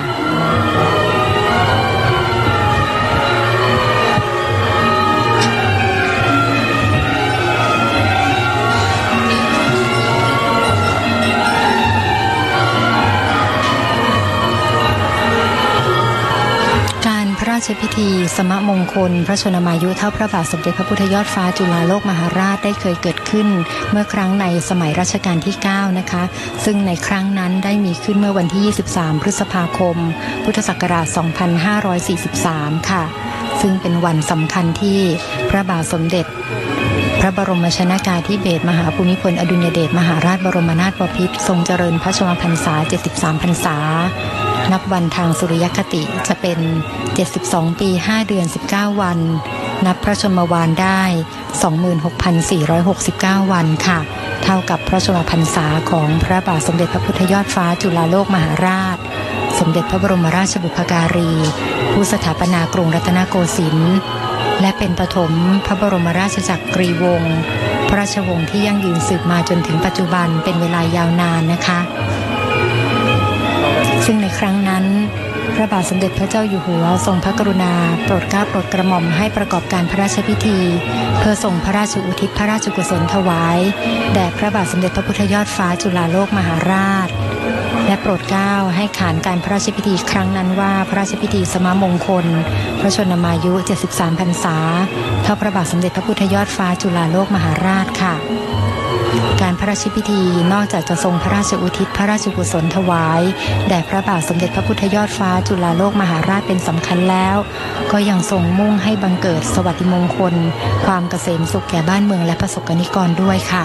ราชพิธีสมมงคลพระชนมายุเท่าพระบาทสมเด็จพระพุทธยอดฟ้าจุฬาโลกมหาราชได้เคยเกิดขึ้นเมื่อครั้งในสมัยรัชกาลที่9นะคะซึ่งในครั้งนั้นได้มีขึ้นเมื่อวันที่23พฤษภาคมพุทธศักราช2543ค่ะซึ่งเป็นวันสำคัญที่พระบาทสมเด็จพระ ระบรมชนากาธิเบศรมหาภูมิพลอดุลยเดชมหาราชบรมนาถบพิตรทรงเจริญพระชนมพรรษา 73 พรรษานับวันทางสุริยคติจะเป็น 72 ปี 5 เดือน 19 วันนับพระชนมวาลได้ 26,469 วันค่ะเท่ากับพระชนมพรรษาของพระบาทสมเด็จพระพุทธยอดฟ้าจุฬาโลกมหาราชสมเด็จพระบรมราชบุพการีผู้สถาปนากรุงรัตนโกสินทร์และเป็นปฐมพระบรมราชจักรีวงศ์พระราชวงศ์ที่ยั่งยืนสืบมาจนถึงปัจจุบันเป็นเวลายาวนานนะคะซึ่งในครั้งนั้นพระบาทสมเด็จพระเจ้าอยู่หัวทรงพระกรุณาโปรดเกล้าโปรดกระหม่อมให้ประกอบการพระราชพิธีเพื่อส่งพระราชอุทิศพระราชกุศลถวายแด่พระบาทสมเด็จพระพุทธยอดฟ้าจุฬาโลกมหาราชและโปรดเกล้าให้ขานการพระราชพิธีครั้งนั้นว่าพระราชพิธีสมมงคลพระชนมายุ 73 พรรษาเท่าพระบาทสมเด็จพระพุทธยอดฟ้าจุฬาโลกมหาราชค่ะการพระราชพิธีนอกจากจะทรงพระราชอุทิศพระราชกุศลถวายแด่พระบาทสมเด็จพระพุทธยอดฟ้าจุฬาโลกมหาราชเป็นสำคัญแล้วก็ยังทรงมุ่งให้บังเกิดสวัสดิมงคลความเกษมสุขแก่บ้านเมืองและประสบกนิกรด้วยค่ะ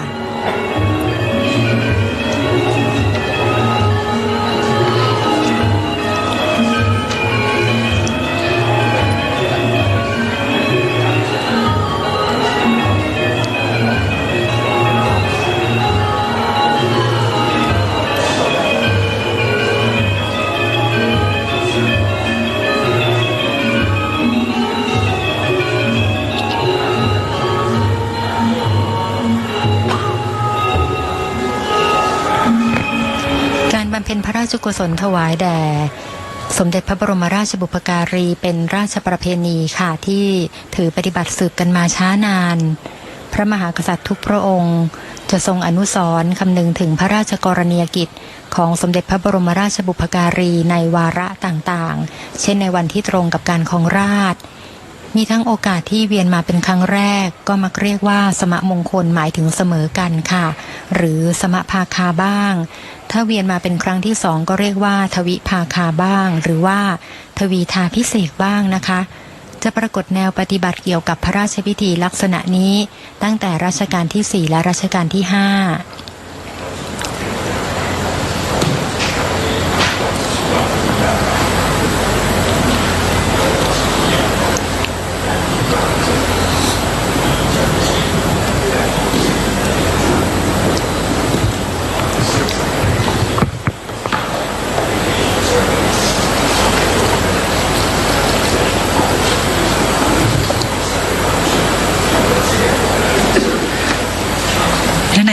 บำเพ็ญพระราชกุศลถวายแด่สมเด็จพระบรมราชบุพการีเป็นราชประเพณีค่ะที่ถือปฏิบัติสืบกันมาช้านานพระมหากษัตริย์ทุกพระองค์จะทรงอนุสรณ์คำนึงถึงพระราชกรณียกิจของสมเด็จพระบรมราชบุพการีในวาระต่างๆเช่นในวันที่ตรงกับการครองราชย์มีทั้งโอกาสที่เวียนมาเป็นครั้งแรกก็มักเรียกว่าสมมงคลหมายถึงเสมอกันค่ะหรือสมภาคาบ้างถ้าเวียนมาเป็นครั้งที่สองก็เรียกว่าทวิภาคาบ้างหรือว่าทวีทาพิเศษบ้างนะคะจะปรากฏแนวปฏิบัติเกี่ยวกับพระราชพิธีลักษณะนี้ตั้งแต่รัชกาลที่4และรัชกาลที่5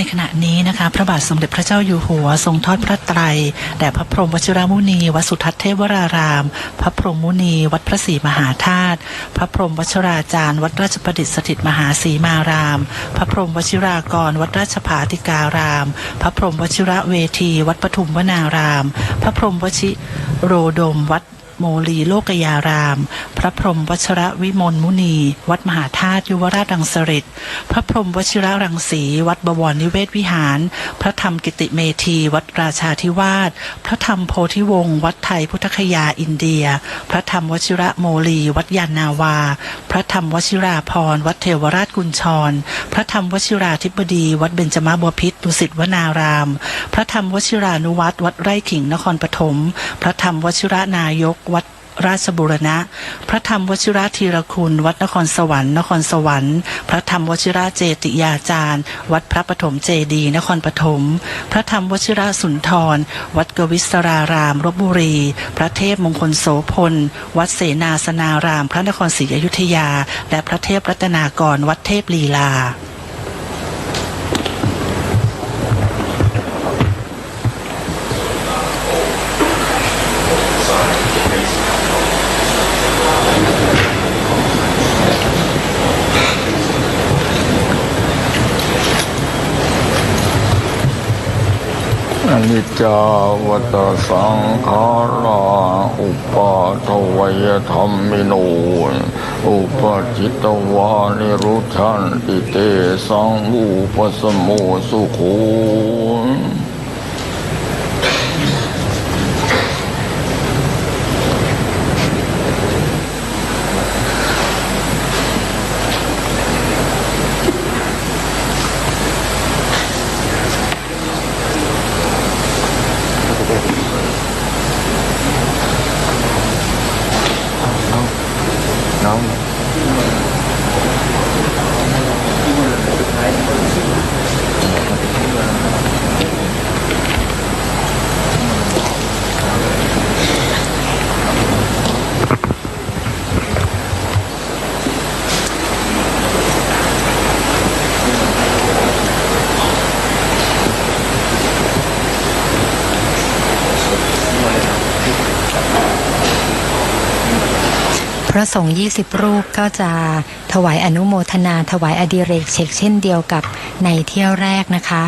ในขณะนี้นะคะพระบาทสมเด็จพระเจ้าอยู่หัวทรงทอดพระไตรแด่พระพรหมวชิรมุนีวัดสุทัศน์เทพวรารามพระพรหมมุนีวัดพระศรีมหาธาตุพระพรหมวชิราจารย์วัดราชประดิษฐ์สถิตมหาศรีมารามพระพรหมวชิรากรวัดราชภาติการามพระพรหมวชิระเวทีวัดปทุมวนารามพระพรหมวชิโรดมวัดโมลีโลกยารามพระพรหมวชรวิมลมุนีวัดมหาธาตุยุวราชรังสฤษพระพรหมวชิรรังสีวัดบวรนิเวศวิหารพระธรรมกิติเมธีวัดราชาธิวาสพระธรรมโพธิวงศ์วัดไทยพุทธคยาอินเดียพระธรรมวชิระโมลีวัดยานนาวาพระธรรมวชิราภรณ์วัดเทวราชกุญชรพระธรรมวชิราธิบดีวัดเบญจมบพิตรดุสิตวนารามพระธรรมวชิรานุวัตรวัดไร่ขิงนครปฐมพระธรรมวชิรนายกวัดราชบุรณะพระธรรมวชิระธีรคุณวัดนครสวรรค์นครสวรรค์พระธรรมวชิระเจติยาจารย์วัดพระปฐมเจดีย์นครปฐมพระธรรมวชิระสุนทรวัดกวิศรารามลพบุรีพระเทพมงคลโสพลวัดเสนาสนารามพระนครศรีอยุธยาและพระเทพรัตนากรวัดเทพลีลา อนิจจาวัฏสังขาราอุปาทวยธรรมิโนอุปจิตวานิรุชันติเตสังอุปสมโมสุโข พระสงฆ์20 รูปก็จะถวายอนุโมทนาถวายอดิเรกเช็คเช่นเดียวกับในเที่ยวแรกนะคะ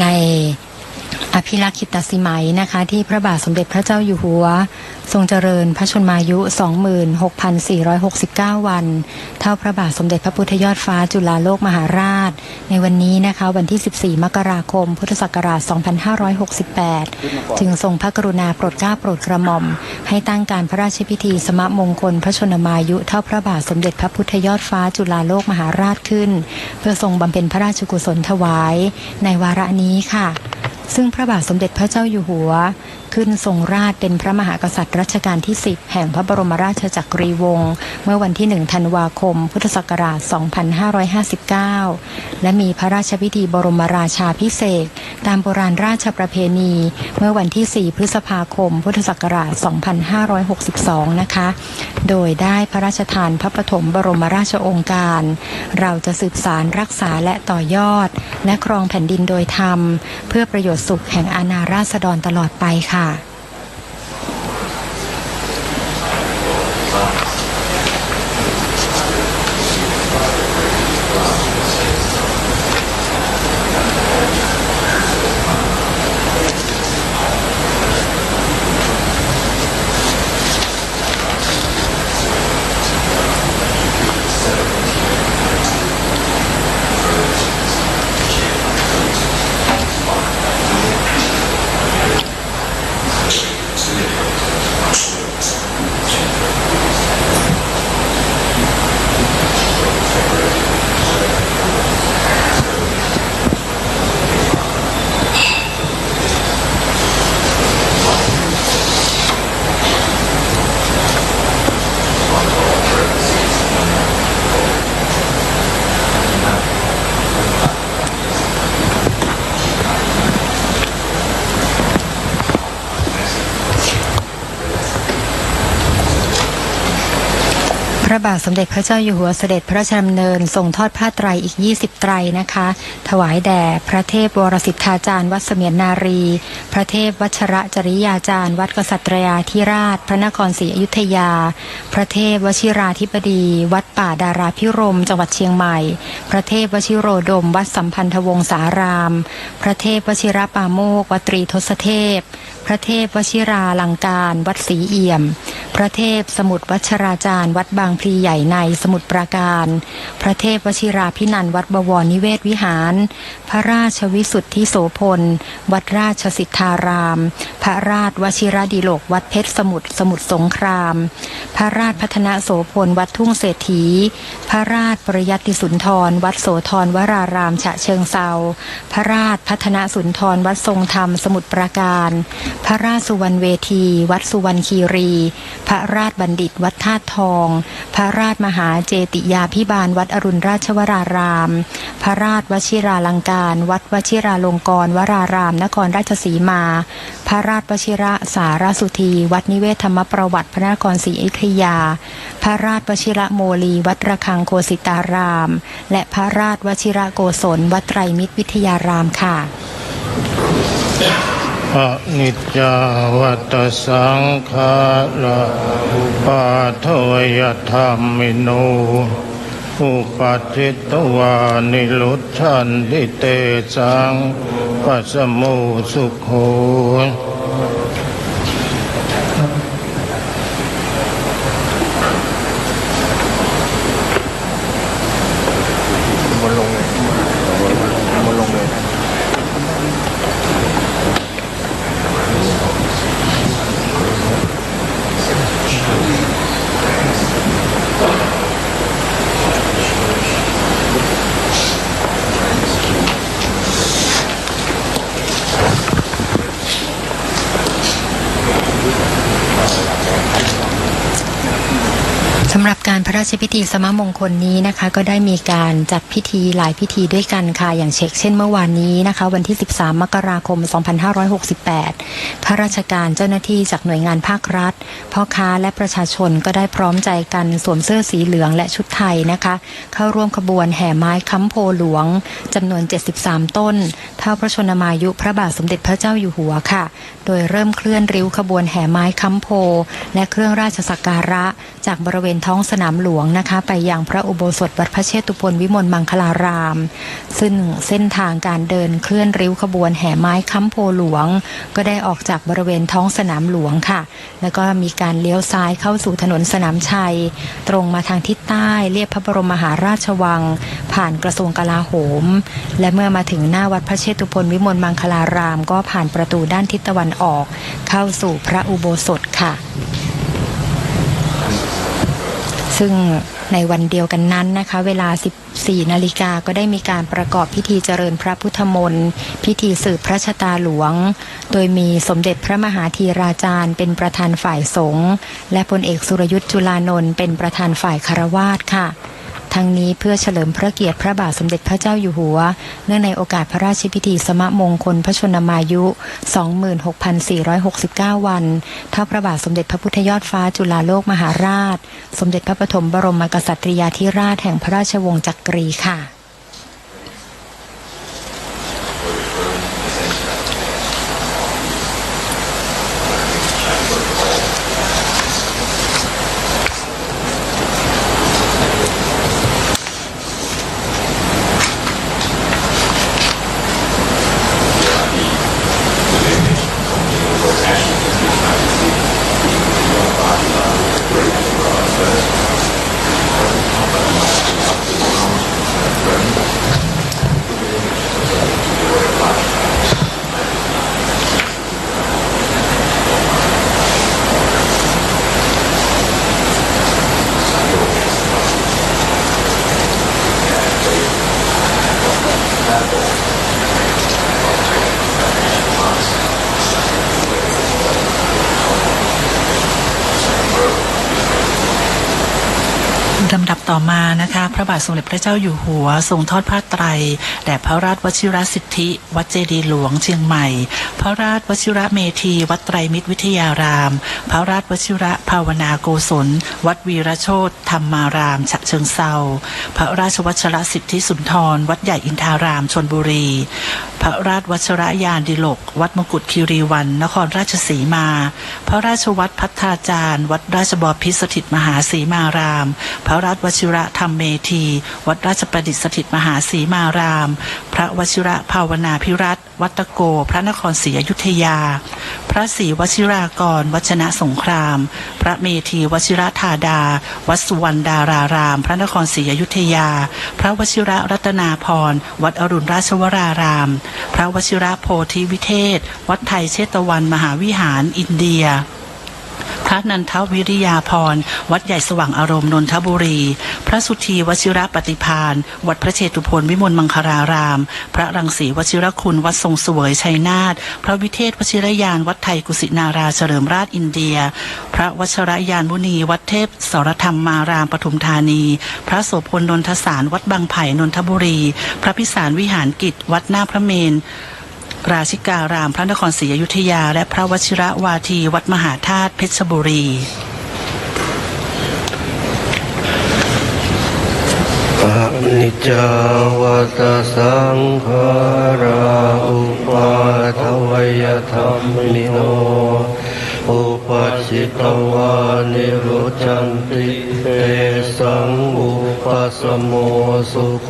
ในอภิลักขิตสิมัยนะคะที่พระบาทสมเด็จพระเจ้าอยู่หัวทรงเจริญพระชนมายุ 26,469 วันเท่าพระบาทสมเด็จพระพุทธยอดฟ้าจุฬาโลกมหาราชในวันนี้นะคะวันที่ 14 มกราคม พุทธศักราช 2568 จึงทรงพระกรุณาโปรดเกล้าโปรดกระหม่อมให้ตั้งการพระราชพิธีสมมงคลพระชนมายุเท่าพระบาทสมเด็จพระพุทธยอดฟ้าจุฬาโลกมหาราชขึ้นเพื่อทรงบำเพ็ญพระราชกุศลถวายในวาระนี้ค่ะซึ่งพระบาทสมเด็จพระเจ้าอยู่หัวขึ้นทรงราชเป็นพระมหากษัตริย์รัชกาลที่ 10 แห่งพระบรมราชจักรีวงศ์เมื่อวันที่ 1 ธันวาคม พุทธศักราช 2559 และมีพระราชพิธีบรมราชาภิเษกตามโบราณราชประเพณีเมื่อวันที่ 4 พฤษภาคม พุทธศักราช 2562 นะคะ โดยได้พระราชทานพระปฐมบรมราชโองการ เราจะสืบสารรักษาและต่อยอดและครองแผ่นดินโดยธรรมเพื่อประโยชน์สุขแห่งอาณาราษฎรตลอดไปค่ะพระบาทสมเด็จพระเจ้าอยู่หัวเสด็จพระราชดำเนินทรงทอดผ้าไตรอีก20ไตรนะคะถวายแด่พระเทพวรสิทธาจารย์วัดเสมียนนารีพระเทพวัชระจริยาจารย์วัดกษัตริยาธิราชพระนครศรีอยุธยาพระเทพวชิราธิบดีวัดป่าดาราพิรมจังหวัดเชียงใหม่พระเทพวชิโรดมวัดสัมพันธวงศารามพระเทพวชิรปาโมกวัดตรีทศเทพพระเทพวชิราลังการวัดศรีเอี่ยมพระเทพสมุทรวัชราจารย์วัดบางพลีใหญ่ในสมุทรปราการพระเทพวชิราพินันท์วัดบวรนิเวศวิหารพระราชวิสุทธิโสพลวัดราชสิทธารามพระราชวชิรดิโลกวัดเพชรสมุทรสงครามพระราชพัฒนโสพลวัดทุ่งเศรษฐีพระราชปริยัติสุนทรวัดโสธรวรารามฉะเชิงเทราพระราชพัฒนสุนทรวัดทรงธรรมสมุทรปราการพระราชสุวรรณเวทีวัดสุวรรณคีรีพระราชบัณฑิตวัดธาตุทองพระราชมหาเจติยาภิบาลวัดอรุณราชวรารามพระราชวชิราลังการวัดวชิราลงกรณ์วรารามนครราชสีมาพระราชวชิระสารสุธีวัดนิเวศธรรมประวัติพระนครศรีอยุธยาพระราชวชิระโมลีวัดระฆังโคสิตารามและพระราชวชิระโกศลวัดไตรมิตรวิทยารามค่ะอนิจจาวัตสังขาราอุปาทวยธรรมิโนอุปัชชิตวานิรุตชันติเตสังปัสสโมสุโข สำหรับการพระราชพิธีสมมงคลนี้นะคะก็ได้มีการจัดพิธีหลายพิธีด้วยกันค่ะอย่างเช่นเมื่อวานนี้นะคะวันที่13 มกราคม 2568 ข้าราชการเจ้าหน้าที่จากหน่วยงานภาครัฐพ่อค้าและประชาชนก็ได้พร้อมใจกันสวมเสื้อสีเหลืองและชุดไทยนะคะเข้าร่วมขบวนแห่ไม้ค้ำโพหลวงจำนวน73ต้นเท่าพระชนมายุพระบาทสมเด็จพระเจ้าอยู่หัวค่ะโดยเริ่มเคลื่อนริ้วขบวนแห่ไม้ค้ำโพและเครื่องราชสักการะจากบริเวณท้องสนามหลวงนะคะไปยังพระอุโบสถวัดพระเชตุพนวิมลมังคลารามซึ่งเส้นทางการเดินเคลื่อนริ้วขบวนแห่ไม้ค้ำโพหลวงก็ได้ออกจากบริเวณท้องสนามหลวงค่ะแล้วก็มีการเลี้ยวซ้ายเข้าสู่ถนนสนามชัยตรงมาทางทิศใต้เลียบพระบรมมหาราชวังผ่านกระทรวงกลาโหมและเมื่อมาถึงหน้าวัดพระเชตุพนวิมลมังคลารามก็ผ่านประตูด้านทิศตะวันออกเข้าสู่พระอุโบสถค่ะซึ่งในวันเดียวกันนั้นนะคะเวลา 14 นาฬิกาก็ได้มีการประกอบพิธีเจริญพระพุทธมนต์พิธีสืบพระชะตาหลวงโดยมีสมเด็จพระมหาธีราจารย์เป็นประธานฝ่ายสงฆ์และพลเอกสุรยุทธ์จุลานนท์เป็นประธานฝ่ายคฤหัสถ์ค่ะทั้งนี้เพื่อเฉลิมพระเกียรติพระบาทสมเด็จพระเจ้าอยู่หัวเนื่องในโอกาสพระราชพิธีสมมงคลพระชนมายุ 26,469 วันเท่าพระบาทสมเด็จพระพุทธยอดฟ้าจุฬาโลกมหาราชสมเด็จพระปฐมบรมกษัตริยาธิราชแห่งพระราชวงศ์จักรีค่ะลำดับต่อมานะคะพระบาทสมเด็จพระเจ้าอยู่หัวทรงทอดผ้าไตรแด่พระราชวชิรสิทธิวัดเจดีย์หลวงเชียงใหม่พระราชวชิระเมธีวัดไตรมิตรวิทยารามพระราชวชิระภาวนาโกศลวัดวีรโชตธรรมารามฉะเชิงเทราพระราชวชิรสิทธิสุนทรวัดใหญ่อินทารามชลบุรีพระราชวชิรยานดิลกวัดมกุฏคีรีวันนครราชสีมาพระราชวัดพัฒนาจารย์วัดราชบพิตรสถิตมหาสีมารามพระราชวชิระธรรมเมธีวัดราชประดิษฐ์สถิตมหาสีมารามพระวชิระภาวนาภิรัตน์วัดตะโกพระนครศรีอยุธยาพระศรีวชิรากรวัชนะสงครามพระเมธีวชิระธาดาวัดสุวรรณดารารามพระนครศรีอยุธยาพระวชิระรัตนาพรวัดอรุณราชวรารามพระวชิระโพธิวิเทศวัดไทยเชตวันมหาวิหารอินเดียพระนันทวิริยาพรวัดใหญ่สว่างอารมณ์นนทบุรีพระสุธีวชิระปฏิภาณวัดพระเชตุพนวิมลมังคลารามพระรังสีวชิรคุณวัดทรงเสวยชัยนาทพระวิเทศวชิรยานวัดไทยกุสินาราเฉลิมราชอินเดียพระวชรยานมุนีวัดเทพสรธรรมมารามปทุมธานีพระโสพลนนทสารวัดบางไผ่นนทบุรีพระพิสารวิหารกิจวัดหน้าพระเมรุราชิการามพระนครศรีอยุธยาและพระวชิระวาทีวัดมหาธาตุเพชรบุรีอนิจจาวัตสังขาราอุปาทวยธรรมิโนอุปัชชิตวานิโรจันติเตสังอุปัสสโมสุโข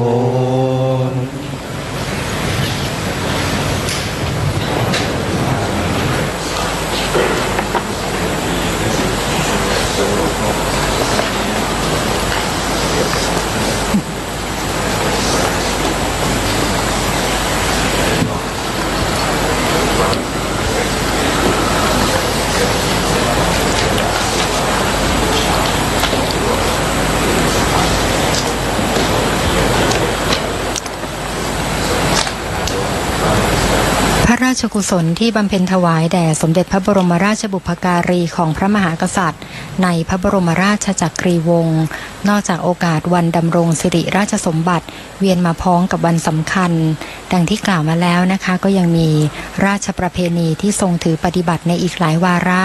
ราชกุศลที่บำเพ็ญถวายแด่สมเด็จพระบรมราชบุพการีของพระมหากษัตริย์ในพระบรมราชจักรีวงศ์นอกจากโอกาสวันดำรงสิริราชสมบัติเวียนมาพ้องกับวันสำคัญดังที่กล่าวมาแล้วนะคะก็ยังมีราชประเพณีที่ทรงถือปฏิบัติในอีกหลายวาระ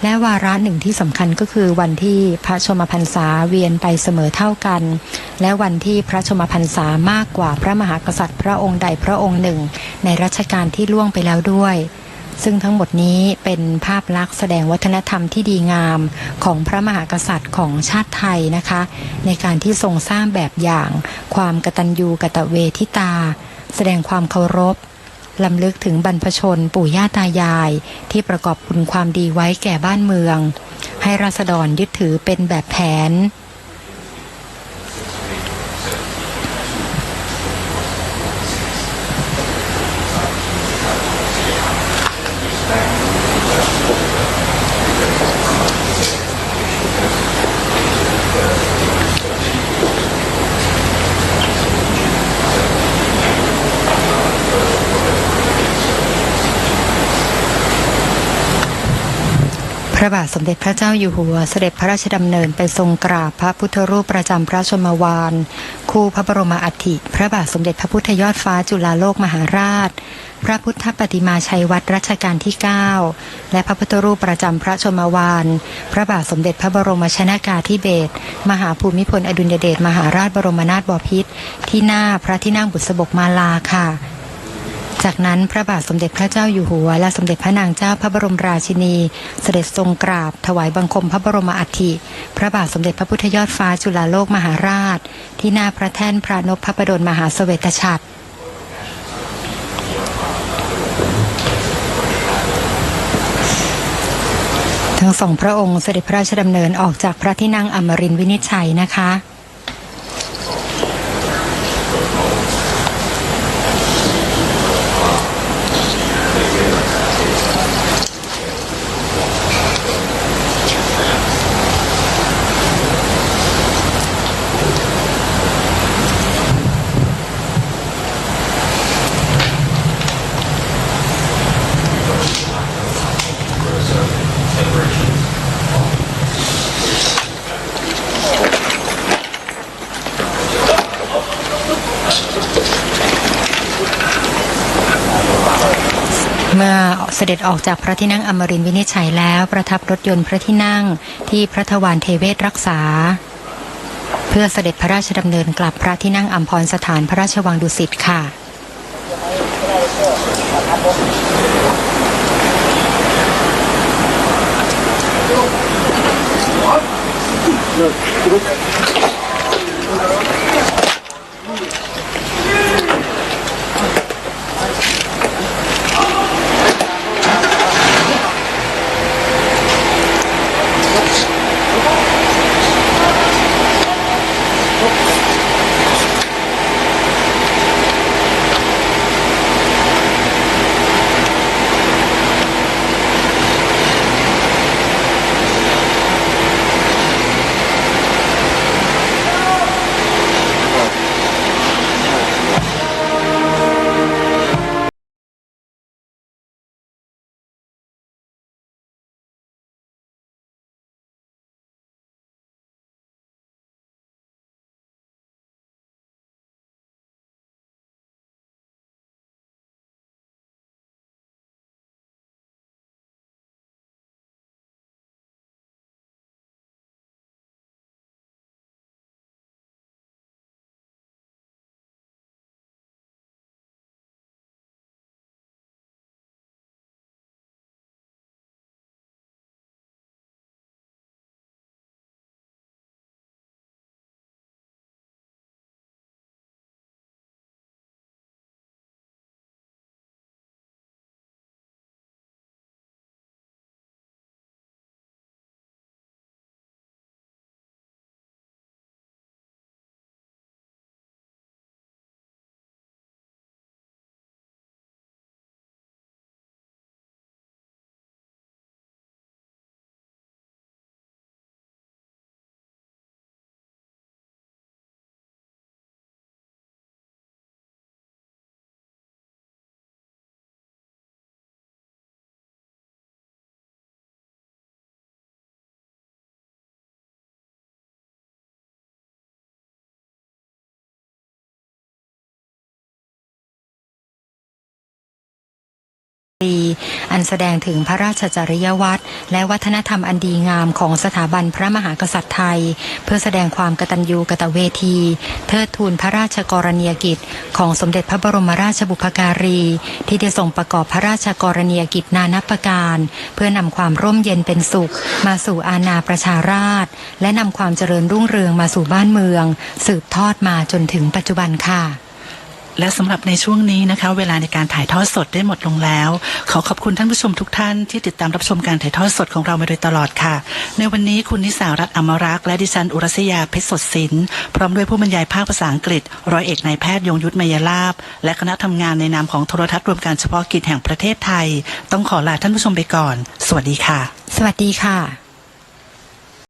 และวาระหนึ่งที่สำคัญก็คือวันที่พระชนมพรรษาเวียนไปเสมอเท่ากันและวันที่พระชนมพรรษามากกว่าพระมหากษัตริย์พระองค์ใดพระองค์หนึ่งในรัชกาลที่ล่วงไปแล้วด้วยซึ่งทั้งหมดนี้เป็นภาพลักษณ์แสดงวัฒนธรรมที่ดีงามของพระมหากษัตริย์ของชาติไทยนะคะในการที่ทรงสร้างแบบอย่างความกตัญญูกตเวทิตาแสดงความเคารพลำลึกถึงบรรพชนปู่ย่าตายายที่ประกอบคุณความดีไว้แก่บ้านเมืองให้ราษฎรยึดถือเป็นแบบแผนพระบาทสมเด็จพระเจ้าอยู่หัวเสด็จพระราชดำเนินไปทรงกราบพระพุทธรูปประจำพระชนมวาลคู่พระบรมอัฐิพระบาทสมเด็จพระพุทธยอดฟ้าจุฬาโลกมหาราชพระพุทธปฏิมาชัยวัดรัชกาลที่ 9และพระพุทธรูปประจำพระชนมวาลพระบาทสมเด็จพระบรมชนกาธิเบศรมหาภูมิพลอดุลยเดชมหาราชบรมนาถบพิตรที่หน้าพระที่นั่งบุษบกมาลาค่ะจากนั้นพระบาทสมเด็จพระเจ้าอยู่หัวและสมเด็จพระนางเจ้าพระบรมราชินีเสด็จทรงกราบถวายบังคมพระบรมอัฐิพระบาทสมเด็จพระพุทธยอดฟ้าจุฬาโลกมหาราชที่หน้าพระแท่นพระนพดลมหาเสวตฉัตรทั้งสองพระองค์เสด็จพระราชดำเนินออกจากพระที่นั่งอมรินทร์วินิจฉัยนะคะเมื่อเสด็จออกจากพระที่นั่งอมรินทร์วินิจฉัยแล้วประทับรถยนต์พระที่นั่งที่พระทวารเทเวศรักษาเพื่อเสด็จพระราชดำเนินกลับพระที่นั่งอัมพรสถานพระราชวังดุสิตค่ะ อันแสดงถึงพระราชจริยวัตรและวัฒนธรรมอันดีงามของสถาบันพระมหากษัตริย์ไทยเพื่อแสดงความกตัญญูกตเวทีเทิดทูนพระราชกรณียกิจของสมเด็จพระบรมราชบุพการีที่ได้ทรงประกอบพระราชกรณียกิจนานับประการเพื่อนำความร่มเย็นเป็นสุขมาสู่อาณาประชาราษฎร์และนำความเจริญรุ่งเรืองมาสู่บ้านเมืองสืบทอดมาจนถึงปัจจุบันค่ะและสำหรับในช่วงนี้นะคะเวลาในการถ่ายทอดสดได้หมดลงแล้วขอขอบคุณท่านผู้ชมทุกท่านที่ติดตามรับชมการถ่ายทอดสดของเรามาโดยตลอดค่ะในวันนี้คุณนิสารัตน์อมรักษ์และดิฉันอุรัสยาเพชรสดศิลป์พร้อมด้วยผู้บรรยายภาคภาษาอังกฤษร้อยเอกนายแพทย์ยงยุทธมยลาภและคณะทำงานในนามของโทรทัศน์รวมการเฉพาะกิจแห่งประเทศไทยต้องขอลาท่านผู้ชมไปก่อนสวัสดีค่ะสวัสดีค่ะ